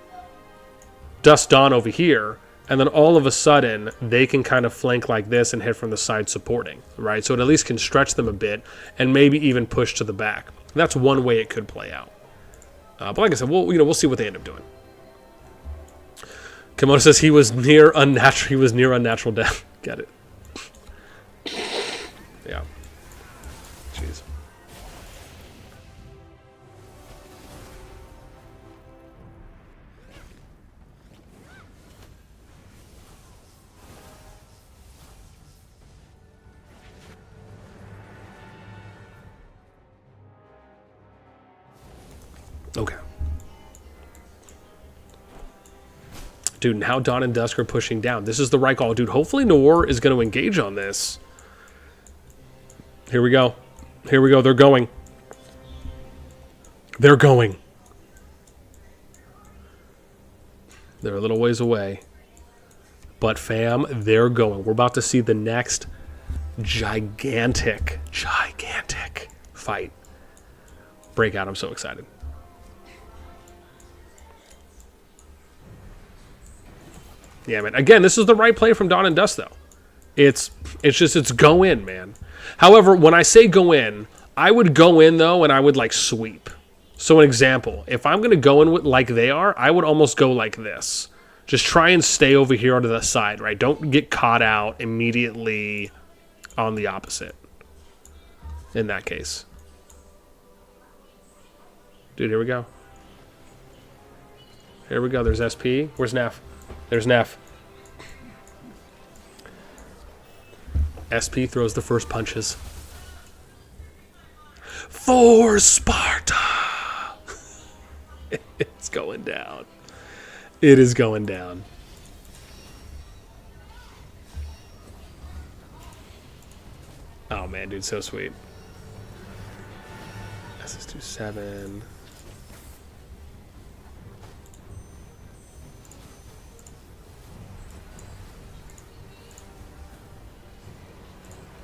DusK Dawn over here, and then all of a sudden they can kind of flank like this and hit from the side supporting, right? So it at least can stretch them a bit and maybe even push to the back. That's one way it could play out. But like I said, we'll see what they end up doing. Kimono says he was near unnatural death. Get it? Yeah. Jeez. Okay. Dude, now Dawn and DusK are pushing down. This is the right call. Dude, hopefully NOIR is going to engage on this. Here we go. Here we go. They're going. They're going. They're a little ways away. But fam, they're going. We're about to see the next gigantic fight break out. I'm so excited. Yeah, man. Again, this is the right play from Dawn and DusK, though. It's go in, man. However, when I say go in, I would go in, though, and I would, like, sweep. So, an example. If I'm going to go in with, like they are, I would almost go like this. Just try and stay over here onto the side, right? Don't get caught out immediately on the opposite. In that case. Dude, here we go. Here we go. There's SP. Where's Neph? There's Neph. SP throws the first punches. For Sparta! It's going down. It is going down. Oh man, dude, so sweet. SS27.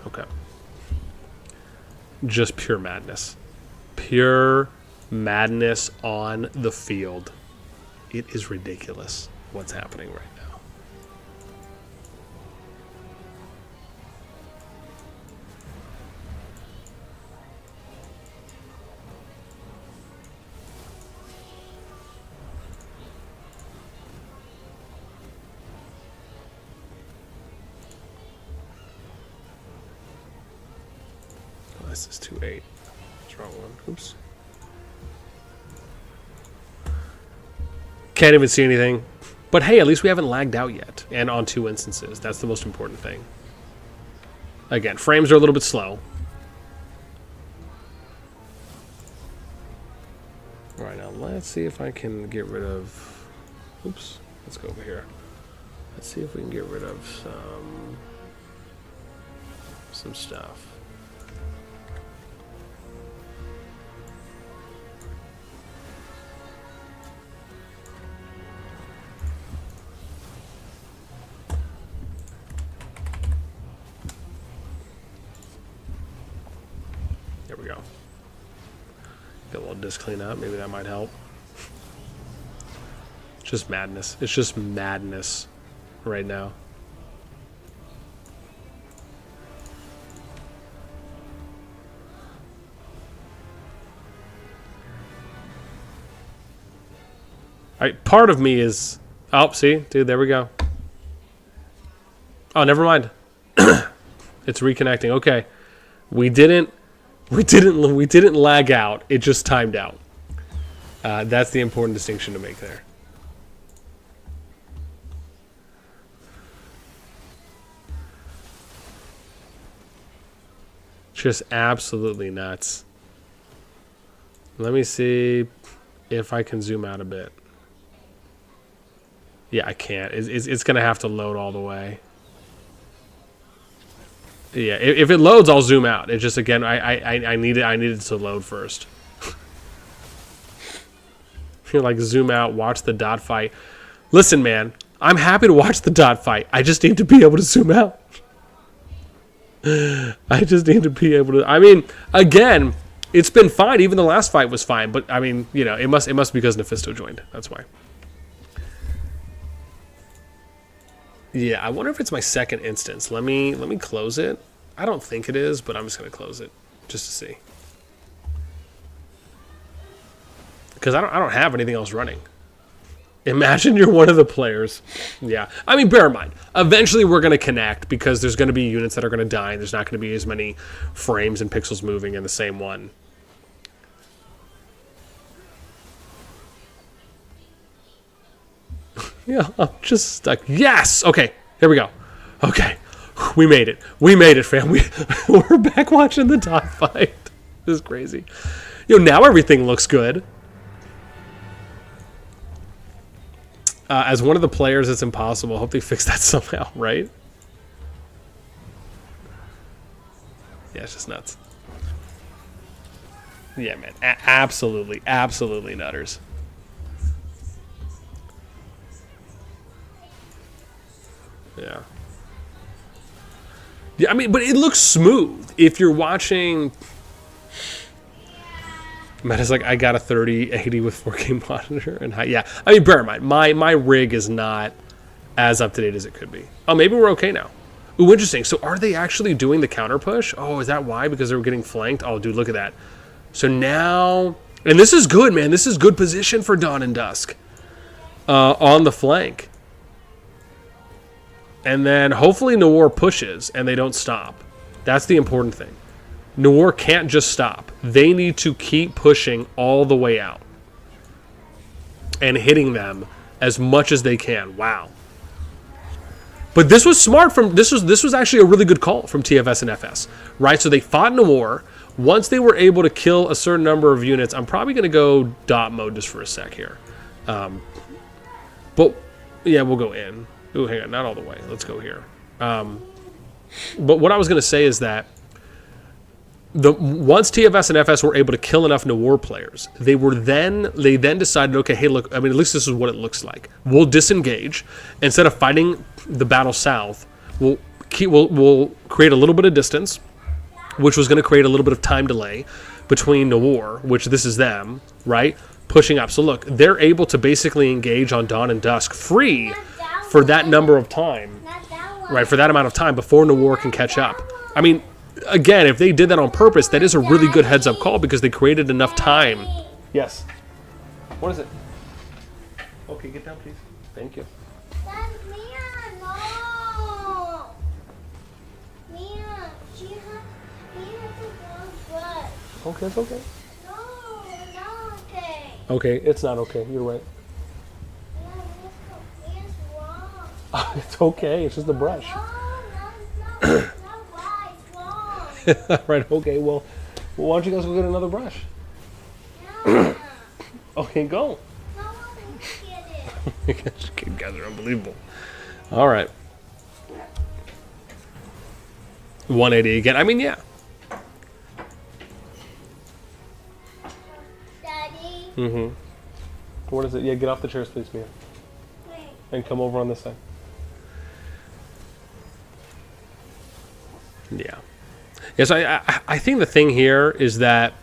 Okay. Just pure madness. Pure madness on the field. It is ridiculous what's happening right now. Oh, this is 2-8. That's the wrong one. Oops. Can't even see anything. But hey, at least we haven't lagged out yet. And on 2 instances. That's the most important thing. Again, frames are a little bit slow. Alright, now let's see if I can get rid of... Oops. Let's go over here. Let's see if we can get rid of some stuff. There we go. Get a little disc clean up. Maybe that might help. It's just madness. It's just madness right now. Part of me is... Oh, see? Dude, there we go. Oh, never mind. It's reconnecting. Okay. We didn't lag out. It just timed out. That's the important distinction to make there. Just absolutely nuts. Let me see if I can zoom out a bit. Yeah, I can't. It's going to have to load all the way. Yeah, if it loads, I'll zoom out. It just, again, I needed to load first. You're like, zoom out, watch the dot fight. Listen, man, I'm happy to watch the dot fight. I just need to be able to zoom out. I just need to be able to... I mean, again, it's been fine. Even the last fight was fine. But, I mean, you know, it must be because Nephisto joined. That's why. Yeah, I wonder if it's my second instance. Let me close it. I don't think it is, but I'm just going to close it just to see. Because I don't have anything else running. Imagine you're one of the players. Yeah. I mean, bear in mind, eventually we're going to connect because there's going to be units that are going to die and there's not going to be as many frames and pixels moving in the same one. Yeah, I'm just stuck. Yes! Okay, here we go. Okay, we made it. We made it, fam. We're back watching the dot fight. This is crazy. Yo, now everything looks good. As one of the players, it's impossible. Hope they fix that somehow, right? Yeah, it's just nuts. Yeah, man. Absolutely nutters. Yeah. Yeah, I mean, but it looks smooth. If you're watching... Matt is like, I got a 3080 with 4K monitor and high. Yeah, I mean, bear in mind, my rig is not as up to date as it could be. Oh, maybe we're okay now. Ooh, interesting. So are they actually doing the counter push? Oh, is that why? Because they were getting flanked? Oh, dude, look at that. So now, and this is good, man. This is good position for Dawn and DusK on the flank. And then hopefully NOIR pushes and they don't stop. That's the important thing. NOIR can't just stop. They need to keep pushing all the way out and hitting them as much as they can. Wow. But this was smart from this was actually a really good call from TFS and FS, right? So they fought NOIR. Once they were able to kill a certain number of units, I'm probably going to go dot mode just for a sec here. But yeah, we'll go in. Ooh, hang on, not all the way. Let's go here. But what I was going to say is that once TFS and FS were able to kill enough NOIR players, they then decided, okay, hey, look, I mean, at least this is what it looks like. We'll disengage. Instead of fighting the battle south, we'll create a little bit of distance, which was going to create a little bit of time delay between NOIR, which this is them, right, pushing up. So look, they're able to basically engage on Dawn and DusK free for that number of time, right, for that amount of time before NOIR can catch up. I mean, again, if they did that on purpose, that is a really good heads-up call because they created enough time. Yes. What is it? Okay, get down, please. Thank you. That's Mia, no. Mia, Mia has a brush. Okay, it's okay. No, not okay. Okay, it's not okay. You're right. Mia's wrong. It's okay. It's just a brush. No, it's not right. It's wrong. Right, okay, well, why don't you guys go get another brush? No. Okay, go. No one can get it. You guys are unbelievable. All right. 180 again. I mean, yeah. Daddy. Mm-hmm. What is it? Yeah, get off the chairs, please, Mia. Wait. And come over on this side. Yeah. Yes, I think the thing here is that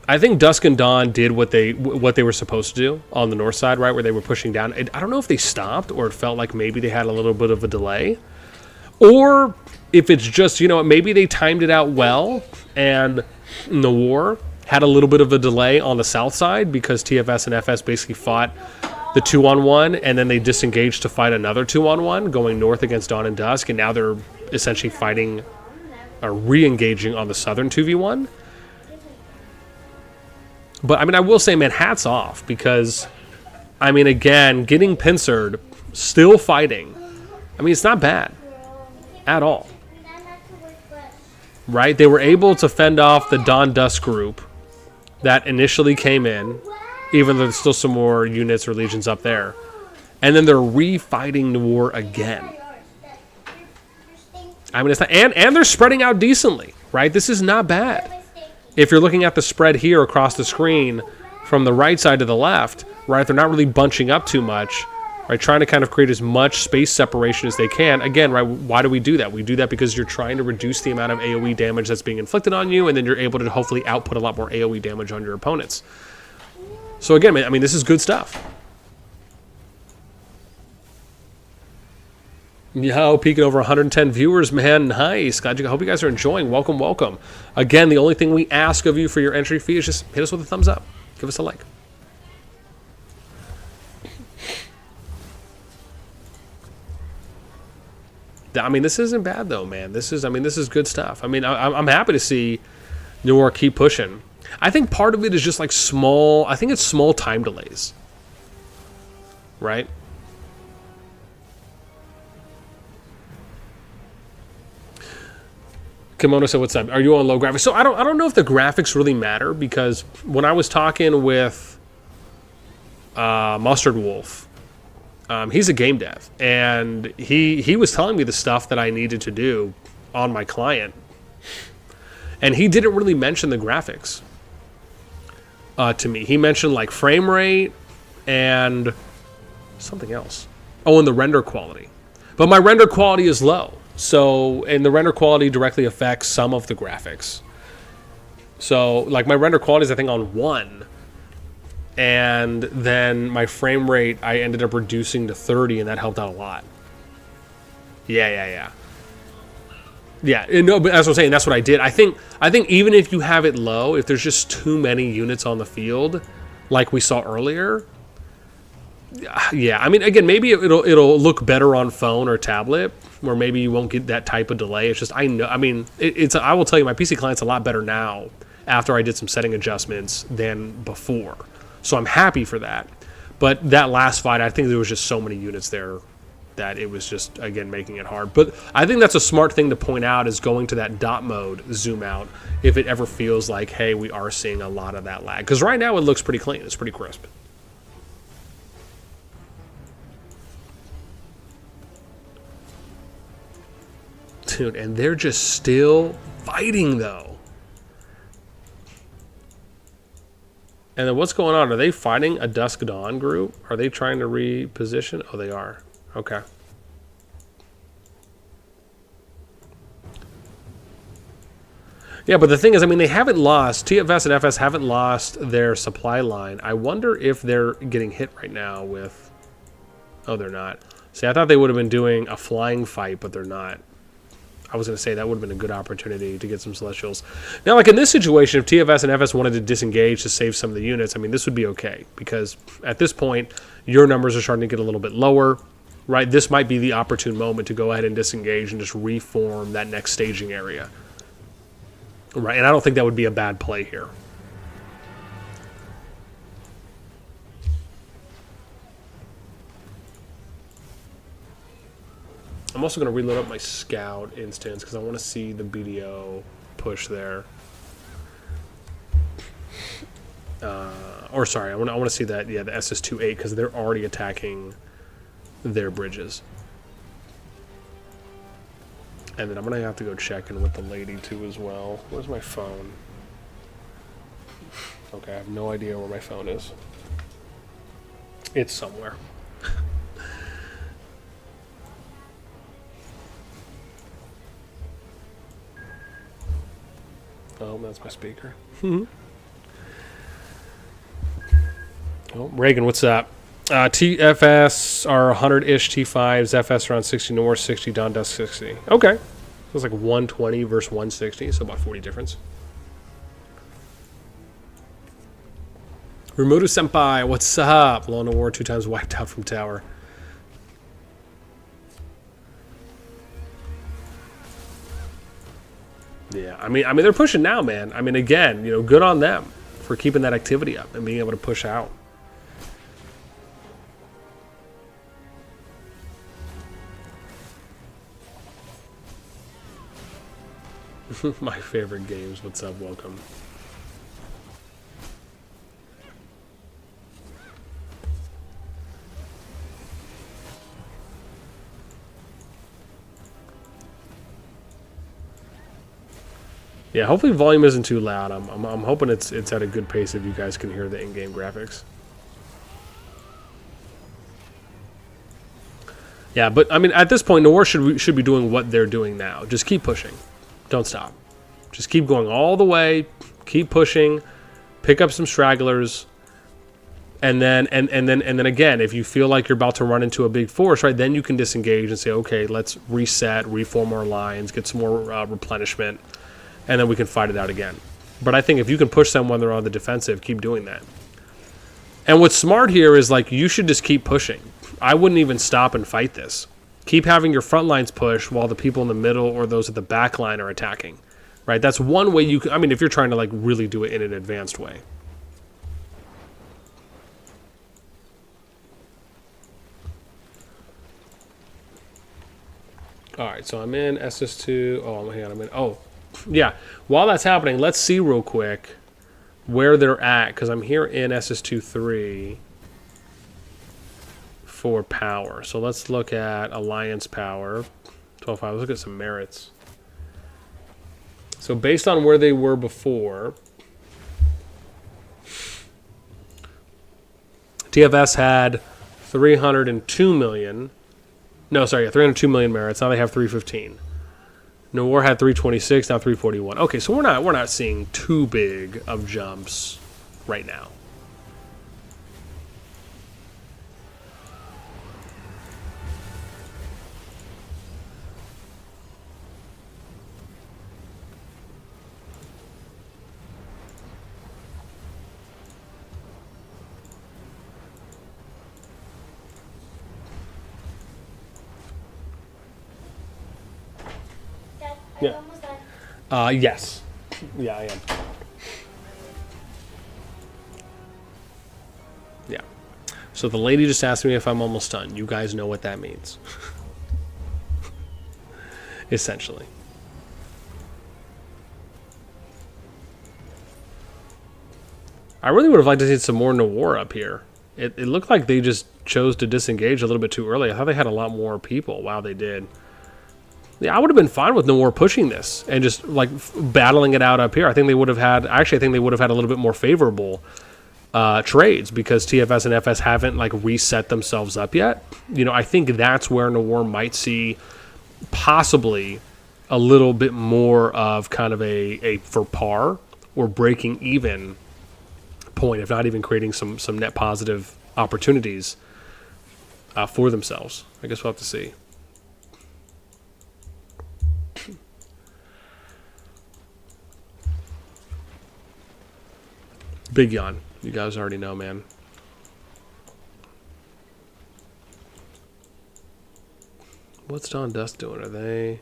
I think DusK and Dawn did what they were supposed to do on the north side, right, where they were pushing down. I don't know if they stopped or it felt like maybe they had a little bit of a delay, or if it's just, you know, maybe they timed it out well and NOIR had a little bit of a delay on the south side because TFS and FS basically fought the 2-on-1 and then they disengaged to fight another 2-on-1 going north against Dawn and DusK, and now they're essentially fighting or re-engaging on the southern 2v1. But I mean, I will say, man, hats off, because I mean, again, getting pincered, still fighting, I mean, it's not bad at all, right? They were able to fend off the Dawn DusK group that initially came in, even though there's still some more units or legions up there, and then they're re-fighting NOIR again. I mean, it's not, and they're spreading out decently, right? This is not bad. If you're looking at the spread here across the screen from the right side to the left, right, they're not really bunching up too much, right, trying to kind of create as much space separation as they can. Again, right, why do we do that? We do that because you're trying to reduce the amount of AoE damage that's being inflicted on you, and then you're able to hopefully output a lot more AoE damage on your opponents. So again, I mean, this is good stuff. Yo, peaking over 110 viewers, man. Nice. Glad you. Hope you guys are enjoying. Welcome, welcome. Again, the only thing we ask of you for your entry fee is just hit us with a thumbs up. Give us a like. I mean, this isn't bad though, man. This is good stuff. I mean, I'm happy to see NOIR keep pushing. I think part of it is just like small. I think it's small time delays, right? Kimono said, "What's up? Are you on low graphics?" So I don't know if the graphics really matter, because when I was talking with Mustard Wolf, He's a game dev, and he was telling me the stuff that I needed to do on my client, and he didn't really mention the graphics to me. He mentioned like frame rate and something else. Oh, and the render quality. But my render quality is low, and the render quality directly affects some of the graphics. So like my render quality is I think on 1. And then my frame rate, I ended up reducing to 30, and that helped out a lot. Yeah. No, but as I'm saying, that's what I did. I think even if you have it low, if there's just too many units on the field, like we saw earlier, yeah. I mean, again, maybe it'll look better on phone or tablet, where maybe you won't get that type of delay. It's just I know. I mean, I will tell you, my PC client's a lot better now after I did some setting adjustments than before. So I'm happy for that. But that last fight, I think there was just so many units there that it was just, again, making it hard. But I think that's a smart thing to point out, is going to that dot mode zoom out if it ever feels like, hey, we are seeing a lot of that lag. Because right now it looks pretty clean. It's pretty crisp. Dude, and they're just still fighting, though. And then what's going on? Are they fighting a Dusk Dawn group? Are they trying to reposition? Oh, they are. Okay. Yeah, but the thing is, I mean, they haven't lost. TFS and FS haven't lost their supply line. I wonder if they're getting hit right now with... Oh, they're not. See, I thought they would have been doing a flying fight, but they're not. I was going to say that would have been a good opportunity to get some Celestials. Now, like in this situation, if TFS and FS wanted to disengage to save some of the units, I mean, this would be okay. Because at this point, your numbers are starting to get a little bit lower, right? This might be the opportune moment to go ahead and disengage and just reform that next staging area. Right, and I don't think that would be a bad play here. I'm also going to reload up my Scout instance because I want to see the BDO push there. Or sorry, I want to see that, yeah, the SS28, because they're already attacking their bridges. And then I'm going to have to go check in with the lady too as well. Where's my phone? Okay, I have no idea where my phone is. It's somewhere. Oh, that's my speaker. Oh, Reagan, what's up? TFS are 100-ish T5s, FS around 60 NOIR, 60 Don DusK 60. Okay. So it's like 120 versus 160, so about 40 difference. Remoto Senpai, what's up? Law War 2 times wiped out from tower. Yeah, I mean they're pushing now, man. I mean, again, you know, good on them for keeping that activity up and being able to push out. My favorite games. What's up? Welcome. Yeah, hopefully volume isn't too loud. I'm hoping it's at a good pace if you guys can hear the in-game graphics. Yeah, but I mean, at this point, NOIR should be doing what they're doing now. Just keep pushing. Don't stop. Just keep going all the way. Keep pushing. Pick up some stragglers. And then again, if you feel like you're about to run into a big force, right, then you can disengage and say, okay, let's reset, reform our lines, get some more replenishment, and then we can fight it out again. But I think if you can push them when they're on the defensive, keep doing that. And what's smart here is, like, you should just keep pushing. I wouldn't even stop and fight this. Keep having your front lines push while the people in the middle or those at the back line are attacking. Right? That's one way you can... I mean, if you're trying to, like, really do it in an advanced way. Alright, so I'm in SS2... Oh, hang on, I'm in... Oh, yeah. While that's happening, let's see real quick where they're at, because I'm here in SS2-3. for power. So let's look at alliance power. 12.5. Let's look at some merits. So based on where they were before, TFS had 302 million. No, sorry, yeah, 302 million merits. Now they have 315. NOIR had 326, now 341. Okay, so we're not seeing too big of jumps right now. Dad, Yeah. I'm almost done. Yes. Yeah, I am. Yeah. So the lady just asked me if I'm almost done. You guys know what that means. Essentially. I really would have liked to see some more NOIR up here. It looked like they just chose to disengage a little bit too early. I thought they had a lot more people. Wow, they did. Yeah, I would have been fine with NOIR pushing this and just like battling it out up here. I think they would have had. Actually, I think they would have had a little bit more favorable trades because TFS and FS haven't like reset themselves up yet. You know, I think that's where NOIR might see possibly a little bit more of kind of a for par or breaking even point, if not even creating some net positive opportunities for themselves. I guess we'll have to see. Big yawn. You guys already know, man. What's DusK doing? Are they...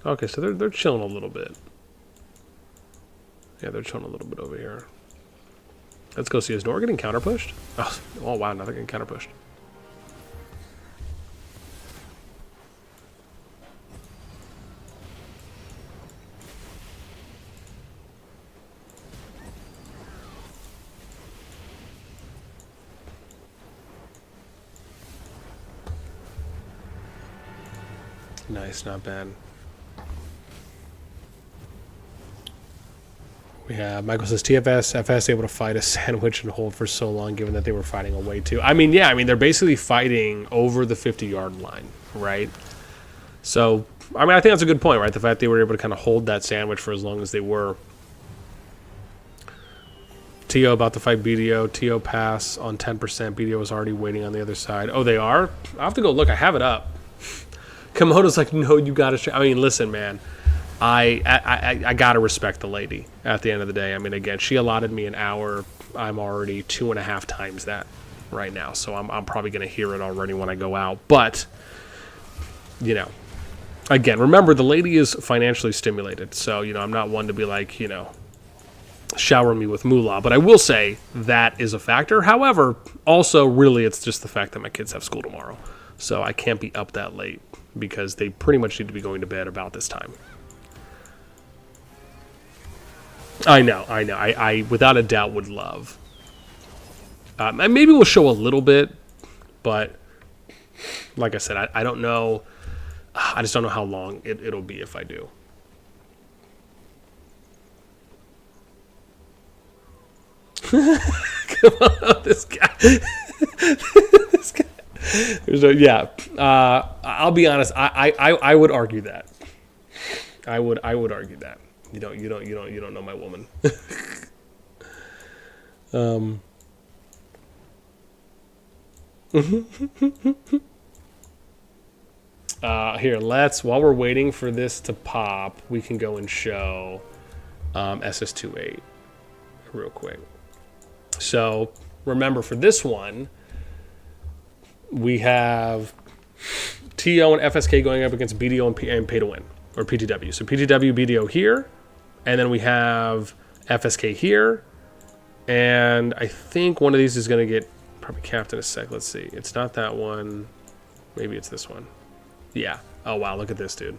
Okay, so they're chilling a little bit. Yeah, they're chilling a little bit over here. Let's go see. Is NOIR getting counter pushed? Oh wow, now they're getting counter pushed. Nice, not bad. We have Michael says TFS, FS able to fight a sandwich and hold for so long, given that they were fighting away too. I mean, yeah, I mean they're basically fighting over the 50-yard line, right? So, I mean, I think that's a good point, right? The fact they were able to kind of hold that sandwich for as long as they were. TO about to fight BDO. TO pass on 10%. BDO is already waiting on the other side. Oh, they are? I'll have to go look. I have it up. Komodo's like, no, you got to. I mean, listen, man. I got to respect the lady at the end of the day. I mean, again, she allotted me an hour. I'm already 2.5 times that right now. So I'm probably going to hear it already when I go out. But, you know, again, remember, the lady is financially stimulated. So, you know, I'm not one to be like, you know, shower me with moolah. But I will say that is a factor. However, also, really, it's just the fact that my kids have school tomorrow. So I can't be up that late because they pretty much need to be going to bed about this time. I know. I without a doubt would love. And maybe we'll show a little bit, but like I said, I don't know. I just don't know how long it'll be if I do. Come on, this guy. This guy. There's no, yeah. I'll be honest. I would argue that. I would argue that. You don't know my woman. Here, while we're waiting for this to pop, we can go and show SS28 real quick. So remember, for this one, we have TO and FSK going up against BDO and Pay to Win, or PTW. So PTW, BDO here, and then we have FSK here, and I think one of these is going to get probably capped in a sec. Let's see. It's not that one. Maybe it's this one. Yeah. Oh, wow. Look at this, dude.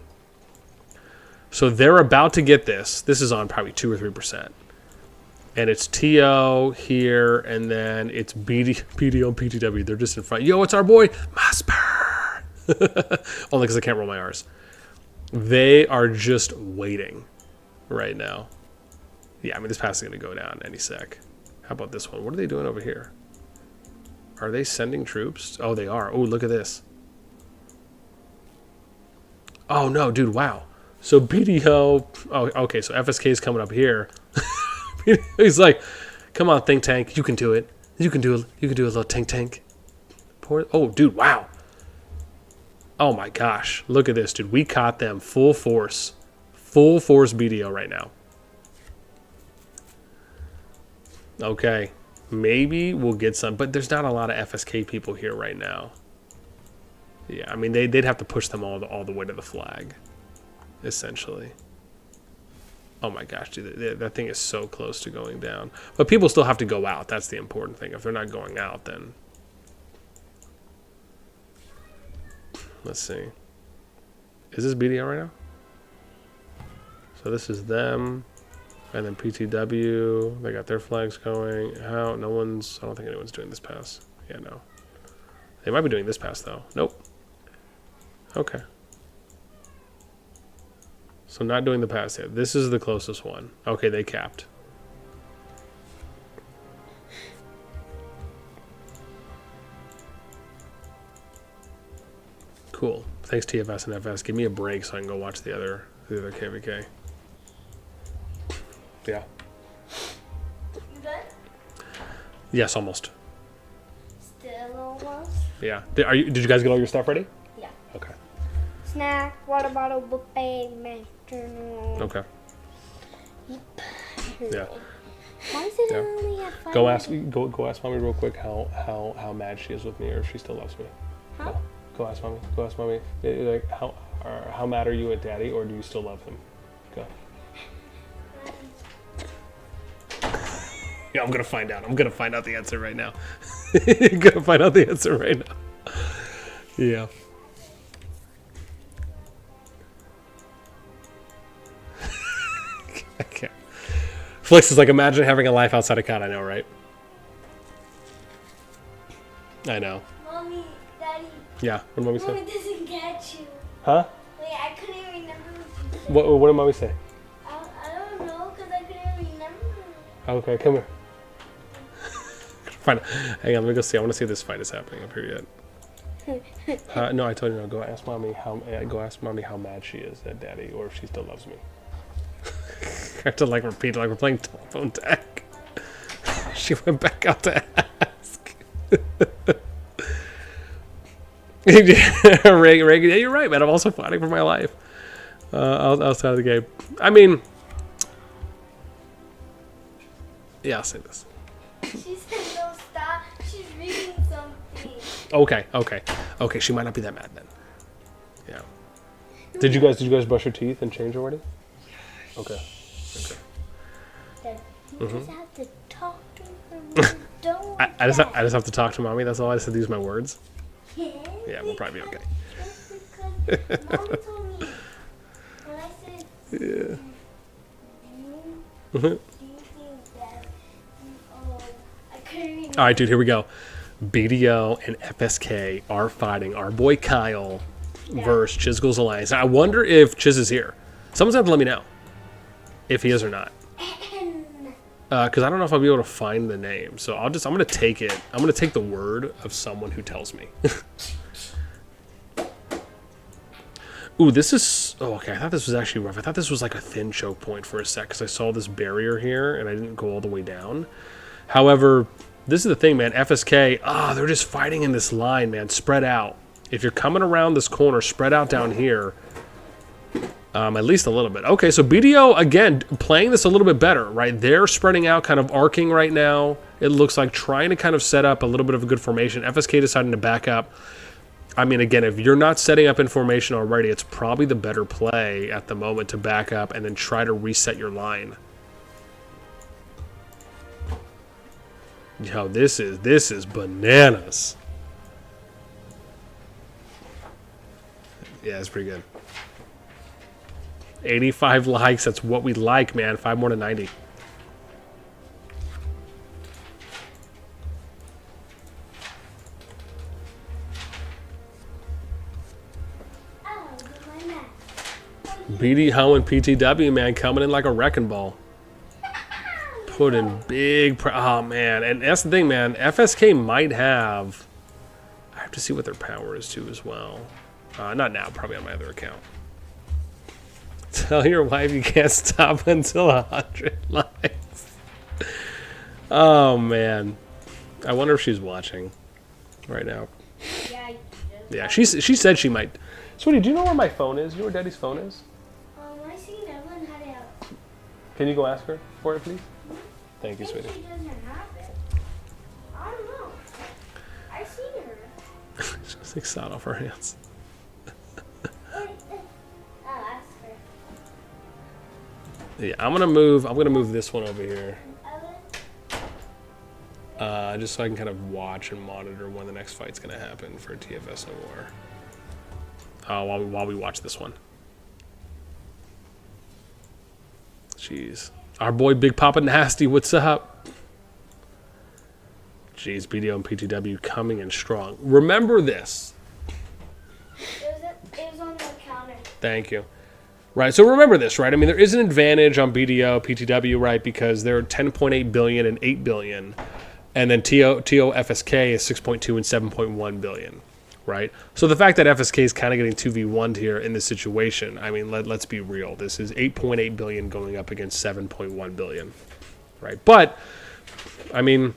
So they're about to get this. This is on probably 2 or 3%. And it's TO here, and then it's BDO and PTW. They're just in front. Yo, it's our boy, Masper. Only because I can't roll my R's. They are just waiting right now. Yeah, I mean, this pass is going to go down any sec. How about this one? What are they doing over here? Are they sending troops? Oh, they are. Oh, look at this. Oh, no, dude, wow. So BDO... Oh, okay, so FSK is coming up here. He's like, come on, think tank. You can do it. You can do a little tank. Oh, dude, wow. Oh, my gosh. Look at this, dude. We caught them full force. Full force BDO right now. Okay. Maybe we'll get some. But there's not a lot of FSK people here right now. Yeah, I mean, they'd have to push them all the way to the flag. Essentially. Oh my gosh, dude, that thing is so close to going down. But people still have to go out. That's the important thing. If they're not going out, then... Let's see. Is this BDO right now? So this is them. And then PTW. They got their flags going. How? No one's... I don't think anyone's doing this pass. Yeah, no. They might be doing this pass, though. Nope. Okay. So not doing the pass yet. This is the closest one. Okay, they capped. Cool. Thanks TFS and FS. Give me a break so I can go watch the other KVK. Yeah. You done? Yes, almost. Still almost? Yeah. Did you guys get all your stuff ready? Yeah. Okay. Snack, water bottle, book bag, journal. Okay. Yeah. Why is it Yeah. only at 5? Go ask mommy real quick how mad she is with me, or if she still loves me. Huh? Yeah. Go ask mommy. Go ask mommy. Like how mad are you at daddy, or do you still love him? Go. Yeah, I'm gonna find out. I'm gonna find out the answer right now. I'm gonna find out the answer right now. Yeah. Okay. Flex is like, imagine having a life outside of CoD. I know, right? I know. Mommy, Daddy, Yeah. What did mommy say? Mommy doesn't get you. Huh? Wait, I couldn't remember what you said. What did mommy say? I don't know, because I couldn't remember. Okay, come here. Fine. Hang on, let me go see. I want to see if this fight is happening up here yet. No, I told you no. Go ask mommy how mad she is at daddy, or if she still loves me. I have to repeat like we're playing telephone tag. She went back out to ask. Reagan, yeah, you're right, man. I'm also fighting for my life outside of the game. I mean, yeah, I'll say this. She said no, stop. She's reading something. Okay. She might not be that mad then. Yeah. Did you guys brush your teeth and change already? Okay. Dad, you just have to talk to her. Don't. I just have to talk to mommy. That's all. I just have to use my words. Yeah, we'll probably be okay. Because Mom told me when I said, Yeah. do you think that? Oh, I couldn't remember. All right, dude. Here we go. BDO and FSK are fighting our boy Kyle versus Chisgle's Alliance. Now, I wonder if Chiz is here. Someone's have to let me know if he is or not. Because I don't know if I'll be able to find the name. So I'm gonna take it. I'm gonna take the word of someone who tells me. Ooh, this is... Oh, okay. I thought this was actually rough. I thought this was like a thin choke point for a sec because I saw this barrier here and I didn't go all the way down. However, this is the thing, man. FSK, they're just fighting in this line, man. Spread out. If you're coming around this corner, spread out down here. At least a little bit. Okay, so BDO, again, playing this a little bit better, right? They're spreading out, kind of arcing right now. It looks like trying to kind of set up a little bit of a good formation. FSK deciding to back up. I mean, again, if you're not setting up in formation already, it's probably the better play at the moment to back up and then try to reset your line. Yo, this is bananas. Yeah, it's pretty good. 85 likes, that's what we like, man. 5 more to 90. BD Ho and PTW, man, coming in like a wrecking ball. Put in big... oh, man. And that's the thing, man. FSK might have... I have to see what their power is, too, as well. Not now. Probably on my other account. Tell your wife you can't stop until 100 likes. Oh, man. I wonder if she's watching right now. Yeah, she said she might. Sweetie, do you know where my phone is? You know where Daddy's phone is? I seen Evelyn had it out. Can you go ask her for it, please? Thank you, sweetie. She doesn't have it. I don't know. I seen her. She's like sat off her hands. I'll ask her. Yeah, I'm gonna move this one over here. Just so I can kind of watch and monitor when the next fight's gonna happen for TFS NOIR. While we watch this one. Jeez. Our boy Big Papa NASTi, what's up? Jeez, BDO and PTW coming in strong. Remember this. It was on the counter. Thank you. Right, so remember this, right? I mean, there is an advantage on BDO, PTW, right? Because they're 10.8 billion and 8 billion. And then TOFSK is 6.2 and 7.1 billion, right? So the fact that FSK is kind of getting 2v1'd here in this situation, I mean, let's be real. This is 8.8 billion going up against 7.1 billion, right? But, I mean,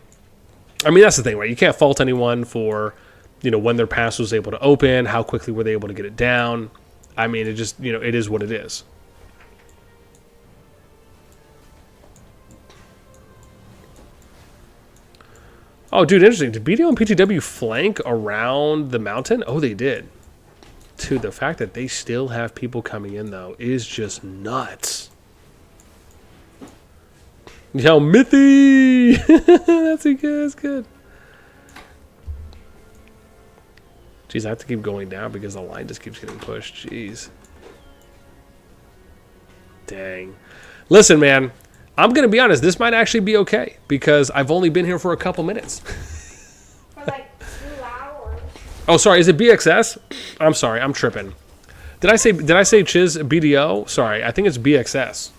that's the thing, right? You can't fault anyone for, you know, when their pass was able to open, how quickly were they able to get it down. I mean, it just, you know, it is what it is. Oh, dude, interesting. Did BDO and PTW flank around the mountain? Oh, they did. Dude, the fact that they still have people coming in, though, is just nuts. Yo, Mithy! That's good. That's good. Jeez, I have to keep going down because the line just keeps getting pushed. Jeez. Dang. Listen, man. I'm going to be honest. This might actually be okay because I've only been here for a couple minutes. For like 2 hours. Oh, sorry. Is it BXS? I'm sorry. I'm tripping. Did I say Chiz BDO? Sorry. I think it's BXS.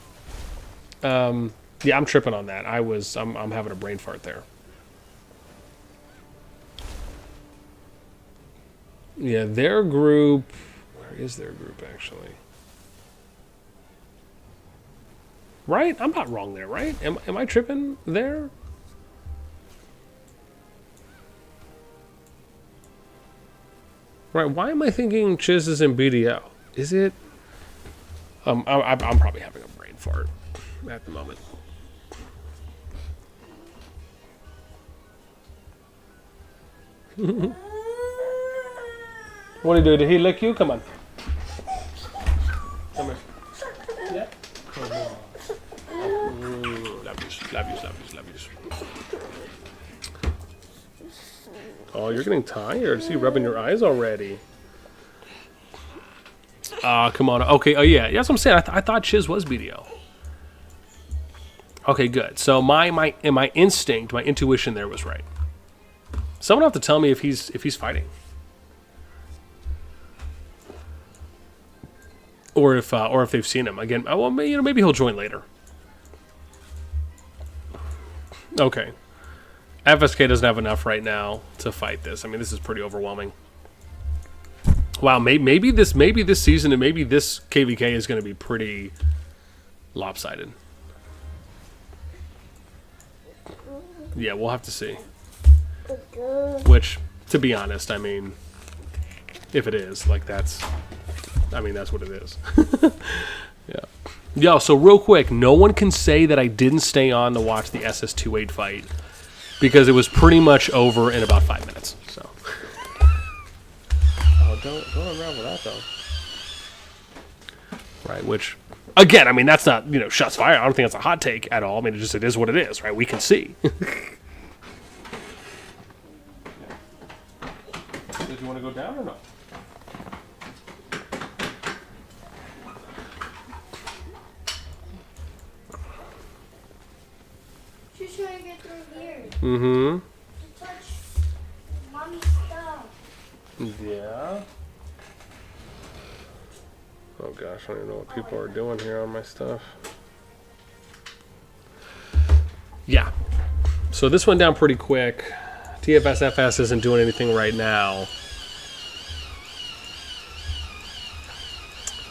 Yeah, I'm tripping on that. I'm having a brain fart there. Yeah, their group. Where is their group actually? Right? I'm not wrong there, right? Am I tripping there? Right, why am I thinking Chiz is in BDO? Is it? I'm probably having a brain fart at the moment. What did he do? Did he lick you? Come on. Come here. Yeah? Come on. Love yous. Oh, you're getting tired. See, rubbing your eyes already. Come on. Okay, oh yeah. That's what I'm saying. I thought Chiz was BDO. Okay, good. So my instinct, my intuition there was right. Someone will have to tell me if he's fighting. Or if they've seen him again. Well, maybe he'll join later. Okay, FSK doesn't have enough right now to fight this. I mean, this is pretty overwhelming. Wow, maybe this season and maybe this KVK is going to be pretty lopsided. Yeah, we'll have to see. Which, to be honest, I mean, if it is, like that's what it is. Yeah. Yo, so real quick, no one can say that I didn't stay on to watch the SS28 fight because it was pretty much over in about 5 minutes. So, oh, don't unravel that though. Right, which, again, I mean that's not shots fired. I don't think that's a hot take at all. I mean it is what it is, right? We can see. Did you want to go down or no? She's trying to get through here. Mm-hmm. To touch mommy's stuff. Yeah. Oh gosh, I don't even know what people are doing here on my stuff. Yeah. So this went down pretty quick. TFS FS isn't doing anything right now.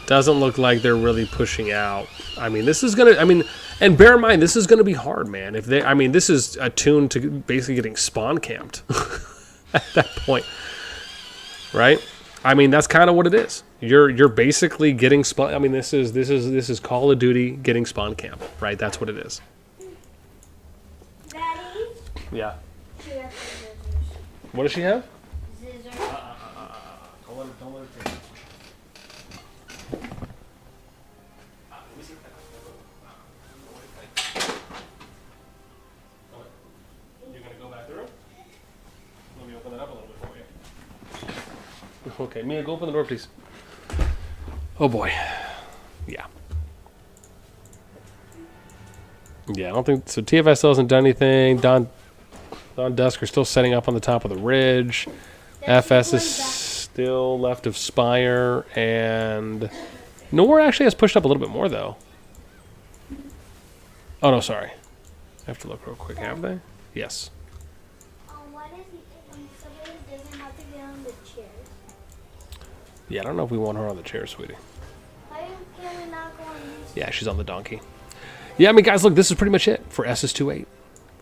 Doesn't look like they're really pushing out. I mean, this is gonna. I mean, and bear in mind, this is gonna be hard, man. If they, I mean, this is attuned to basically getting spawn camped at that point, right? I mean, that's kind of what it is. You're basically getting spawn. I mean, this is Call of Duty getting spawn camp, right? That's what it is. Daddy? Yeah. She has scissors. What does she have? Scissors. Don't let her take it. You're gonna go back through? Let me open that up a little bit for you. Okay, Mia, go open the door, please. Oh boy. Yeah. Yeah, I don't think so. TFS still hasn't done anything. DusK are still setting up on the top of the ridge. FS is still left of Spire, and NOIR actually has pushed up a little bit more though. Oh no, sorry. I have to look real quick. Have they? Yes. What if somebody doesn't have to get on the chairs? Yeah, I don't know if we want her on the chair, sweetie. Why can we not go on these? Yeah, she's on the donkey. Yeah, I mean, guys, look, this is pretty much it for SS28,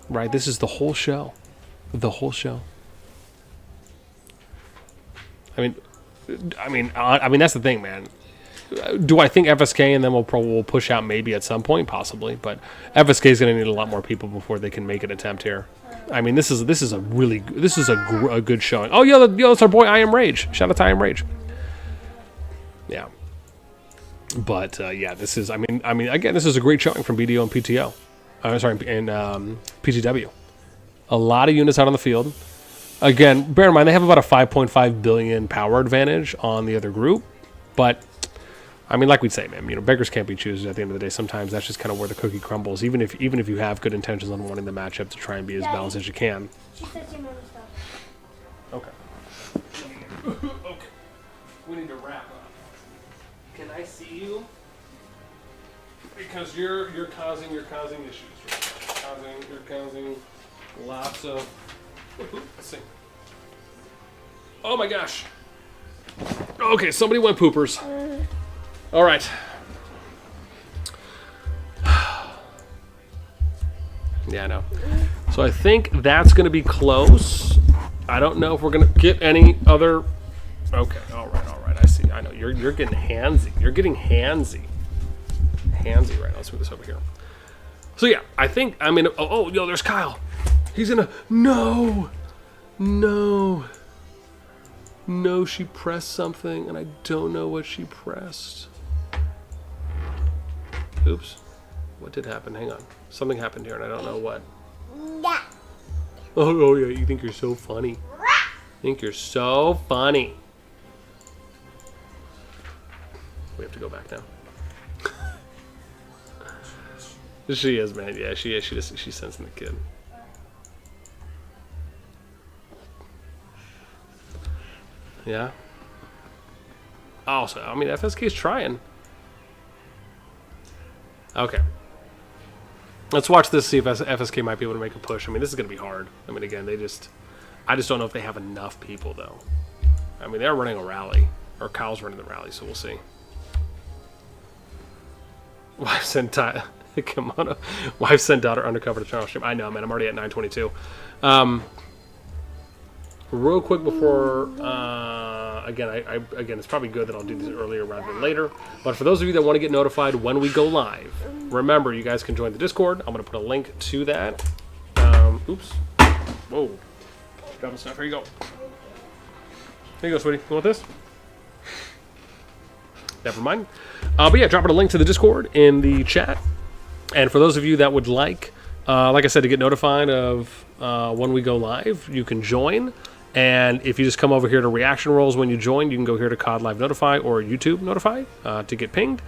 right? This is the whole show. The whole show. I mean, that's the thing, man. Do I think FSK and then we'll push out maybe at some point, possibly, but FSK is going to need a lot more people before they can make an attempt here. I mean, this is a good showing. Oh, yeah, that's our boy I Am Rage. Shout out to I Am Rage. Yeah. But yeah, this is. I mean, again, this is a great showing from BDO and PTO. And PTW. A lot of units out on the field. Again, bear in mind they have about a 5.5 billion power advantage on the other group. But I mean, like we'd say, man, beggars can't be choosers. At the end of the day, sometimes that's just kind of where the cookie crumbles. Even if you have good intentions on wanting the matchup to try and be as balanced as you can. She said she remembers stuff. Okay. Okay. We need to wrap up. Can I see you? Because you're causing issues right now. You're causing lots of. Let's see. Oh my gosh. Okay, somebody went poopers. All right. Yeah, I know. So I think that's going to be close. I don't know if we're going to get any other. Okay. All right. I see. I know you're getting handsy. You're getting handsy. Handsy right now. Let's move this over here. So yeah, I think I'm in. Oh, yo, there's Kyle. He's in a. No. She pressed something, and I don't know what she pressed. Oops. What did happen? Hang on. Something happened here, and I don't know what. Yeah. Oh yeah. You think you're so funny. Think you're so funny. We have to go back now. She is, man. Yeah, she is. She's sensing the kid. Yeah. Oh, so I mean, FSK's trying. Okay. Let's watch this. See if FSK might be able to make a push. I mean, this is going to be hard. I mean, again, I just don't know if they have enough people though. I mean, they're running a rally, or Kyle's running the rally, so we'll see. Wife sent kimono. Wife sent daughter undercover to channel stream. I know, man. I'm already at 9:22. Real quick before, again, again, it's probably good that I'll do this earlier rather than later. But for those of you that want to get notified when we go live, remember you guys can join the Discord. I'm going to put a link to that. Oops. Whoa. Dropping stuff. Here you go. Here you go, sweetie. You want this? Never mind. But yeah, dropping a link to the Discord in the chat. And for those of you that would like I said, to get notified of when we go live, you can join. And if you just come over here to reaction rolls when you join, you can go here to COD Live Notify or YouTube Notify to get pinged.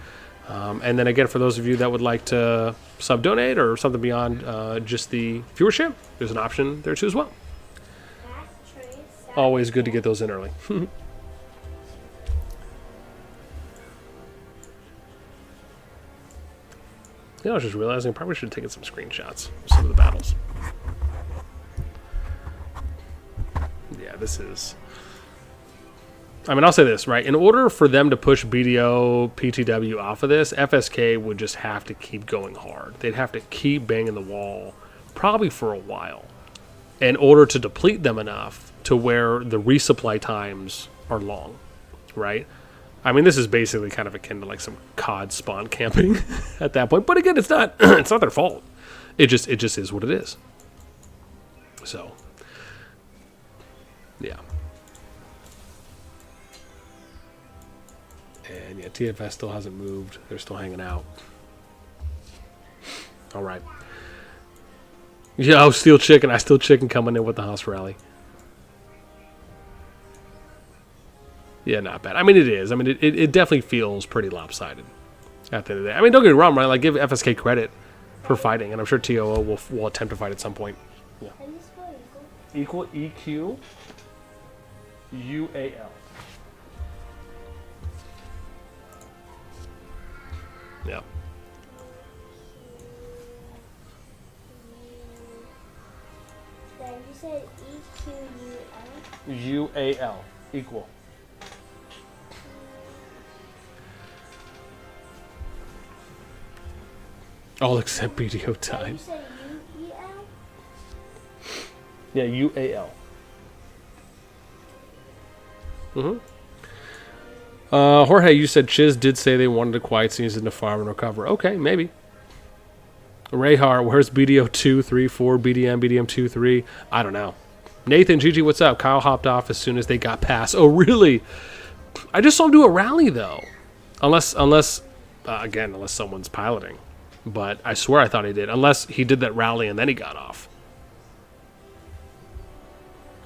And then again, for those of you that would like to sub-donate or something beyond just the viewership, there's an option there too as well. Always good to get those in early. I was just realizing I probably should have taken some screenshots of some of the battles. Yeah, this is... I mean, I'll say this, right? In order for them to push BDO, PTW off of this, FSK would just have to keep going hard. They'd have to keep banging the wall, probably for a while, in order to deplete them enough to where the resupply times are long, right? I mean, this is basically kind of akin to like some COD spawn camping at that point. But again, it's not it's not their fault. It just is what it is. So, yeah. And yeah, TFS still hasn't moved. They're still hanging out. All right. Yo, Steel Chicken. I Steel Chicken coming in with the house rally. Yeah, not bad. I mean, it is. I mean, it definitely feels pretty lopsided at the end of the day. I mean, don't get me wrong, right? Like, give FSK credit for fighting, and I'm sure TOO will attempt to fight at some point. Yeah. How do you spell Equal EQUAL. Yeah. Then you said EQUL? UAL. Equal. All except BDO You time. said UEL? Yeah, UAL. Jorge, you said Chiz did say they wanted a quiet season to farm and recover. Okay, maybe. Rayhar, where's BDO 2, 3, 4, BDM, BDM 2, 3? I don't know. Nathan, GG, what's up? Kyle hopped off as soon as they got past. Oh, really? I just saw him do a rally, though. Unless someone's piloting. But I swear I thought he did. Unless he did that rally and then he got off.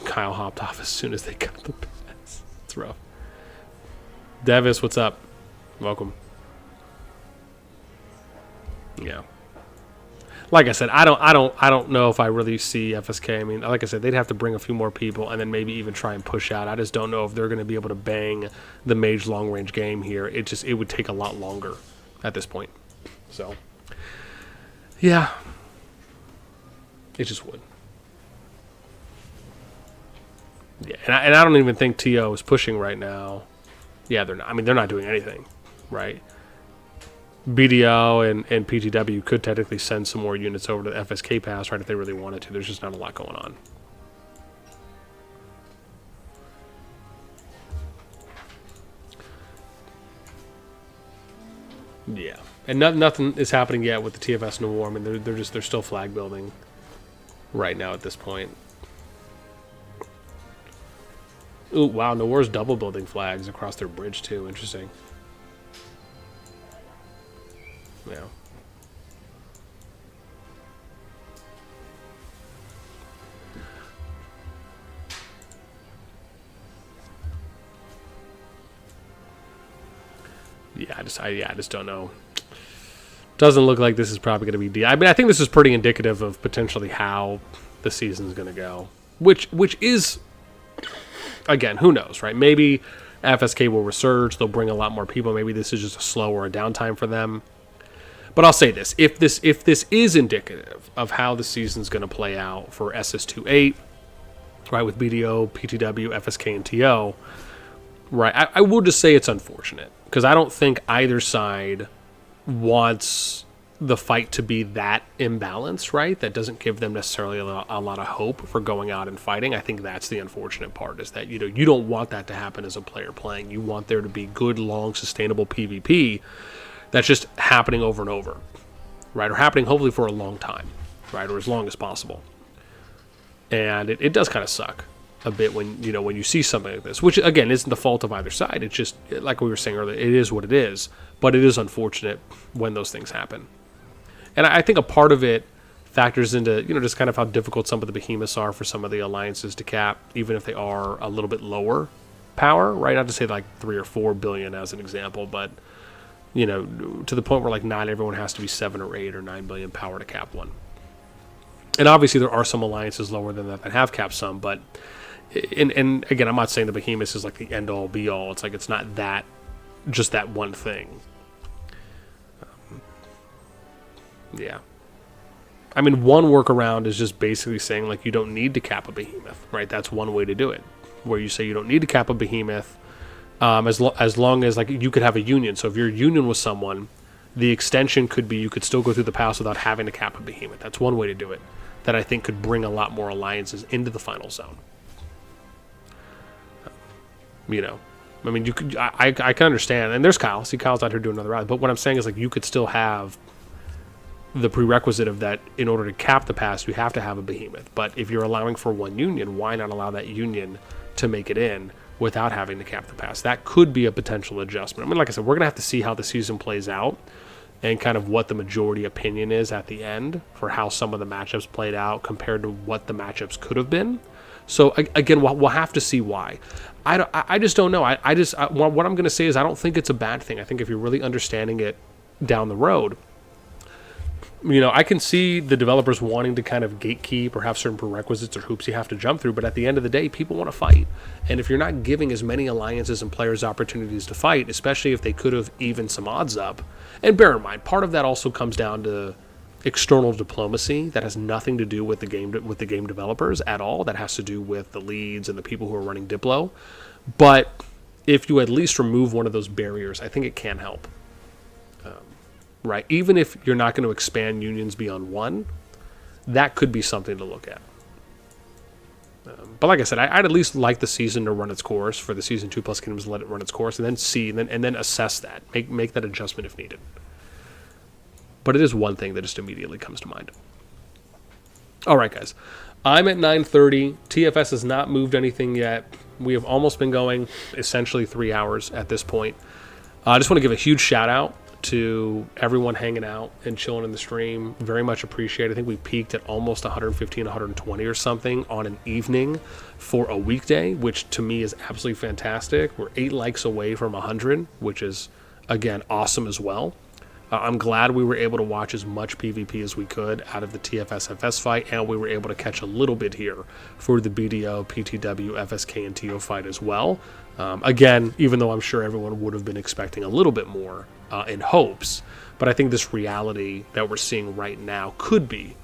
Kyle hopped off as soon as they got the pass. It's rough. Davis, what's up? Welcome. Yeah. Like I said, I don't know if I really see FSK. I mean, like I said, they'd have to bring a few more people and then maybe even try and push out. I just don't know if they're going to be able to bang the mage long range game here. It would take a lot longer at this point. So, yeah, it just would. Yeah, and I don't even think TO is pushing right now. Yeah, they're not. I mean, they're not doing anything, right? BDO and PTW could technically send some more units over to the FSK pass, right, if they really wanted to. There's just not a lot going on. Yeah, and nothing is happening yet with the TFS NOIR. I mean, they're still flag building right now at this point. Ooh, wow, NOIR's double building flags across their bridge too. Interesting. Yeah. Yeah, I just don't know. Doesn't look like this is probably going to be I mean, I think this is pretty indicative of potentially how the season's going to go. Which is, again, who knows, right? Maybe FSK will resurge. They'll bring a lot more people. Maybe this is just a slower downtime for them. But I'll say this: if this is indicative of how the season's going to play out for SS28, right, with BDO, PTW, FSK, and TO, right, I will just say it's unfortunate because I don't think either side wants the fight to be that imbalanced, right? That doesn't give them necessarily a lot of hope for going out and fighting. I think that's the unfortunate part, is that you don't want that to happen as a player playing. You want there to be good, long, sustainable PvP that's just happening over and over, right? Or happening hopefully for a long time, right? Or as long as possible. And it does kind of suck a bit when you see something like this, which again isn't the fault of either side. It's just, like we were saying earlier, it is what it is. But it is unfortunate when those things happen. And I think a part of it factors into, just kind of how difficult some of the behemoths are for some of the alliances to cap, even if they are a little bit lower power, right? Not to say like 3 or 4 billion as an example, but to the point where like not everyone has to be 7 or 8 or 9 billion power to cap one. And obviously there are some alliances lower than that have capped some, but and again, I'm not saying the behemoth is like the end all be all. It's like it's not just that one thing. Yeah. I mean, one workaround is just basically saying, like, you don't need to cap a behemoth, right? That's one way to do it, where you say you don't need to cap a behemoth as long as, like, you could have a union. So if you're a union with someone, the extension could be you could still go through the pass without having to cap a behemoth. That's one way to do it that I think could bring a lot more alliances into the final zone. You know, I mean, you could, I can understand, and there's Kyle. See, Kyle's out here doing another rally. But what I'm saying is, like, you could still have the prerequisite of that in order to cap the pass, you have to have a behemoth. But if you're allowing for one union, why not allow that union to make it in without having to cap the pass? That could be a potential adjustment. I mean, like I said, we're going to have to see how the season plays out and kind of what the majority opinion is at the end for how some of the matchups played out compared to what the matchups could have been. So again, we'll have to see why. I just don't know. What I'm going to say is I don't think it's a bad thing. I think if you're really understanding it down the road, you know, I can see the developers wanting to kind of gatekeep or have certain prerequisites or hoops you have to jump through, but at the end of the day, people want to fight. And if you're not giving as many alliances and players opportunities to fight, especially if they could have evened some odds up, and bear in mind, part of that also comes down to external diplomacy that has nothing to do with the game developers at all. That has to do with the leads and the people who are running Diplo. But if you at least remove one of those barriers, I think it can help. Right? Even if you're not going to expand unions beyond one, that could be something to look at. But like I said, I'd at least like the season to run its course for the Season 2 Plus Kingdoms to let it run its course and then see and then assess that. Make that adjustment if needed. But it is one thing that just immediately comes to mind. All right, guys. I'm at 9:30. TFS has not moved anything yet. We have almost been going essentially 3 hours at this point. I just want to give a huge shout out to everyone hanging out and chilling in the stream. Very much appreciate it. I think we peaked at almost 115, 120 or something on an evening for a weekday, which to me is absolutely fantastic. We're 8 likes away from 100, which is, again, awesome as well. I'm glad we were able to watch as much PvP as we could out of the TFS-FS fight, and we were able to catch a little bit here for the BDO, PTW, FSK, and TO fight as well. Again, even though I'm sure everyone would have been expecting a little bit more in hopes, but I think this reality that we're seeing right now could be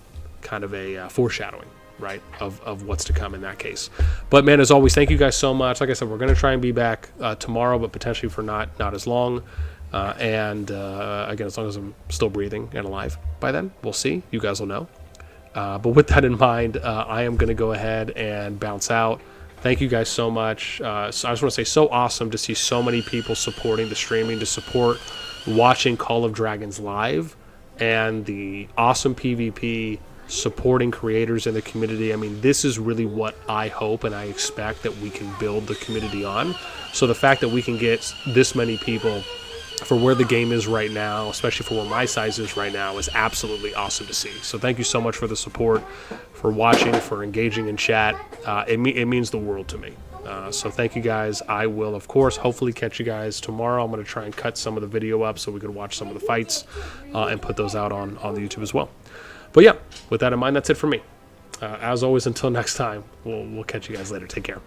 kind of a foreshadowing, right, of what's to come in that case. But man, as always, thank you guys so much. Like I said, we're going to try and be back tomorrow, but potentially for not as long. Again, as long as I'm still breathing and alive by then, we'll see. You guys will know. But with that in mind, I am going to go ahead and bounce out. Thank you guys so much. So I just want to say, so awesome to see so many people supporting the streaming, to support watching Call of Dragons live, and the awesome PvP, supporting creators in the community. I mean, this is really what I hope and I expect that we can build the community on. So the fact that we can get this many people for where the game is right now, especially for where my size is right now, is absolutely awesome to see. So thank you so much for the support, for watching, for engaging in chat. It means the world to me. So thank you guys. I will, of course, hopefully catch you guys tomorrow. I'm going to try and cut some of the video up so we can watch some of the fights and put those out on the YouTube as well. But yeah, with that in mind, that's it for me. As always, until next time, we'll catch you guys later. Take care.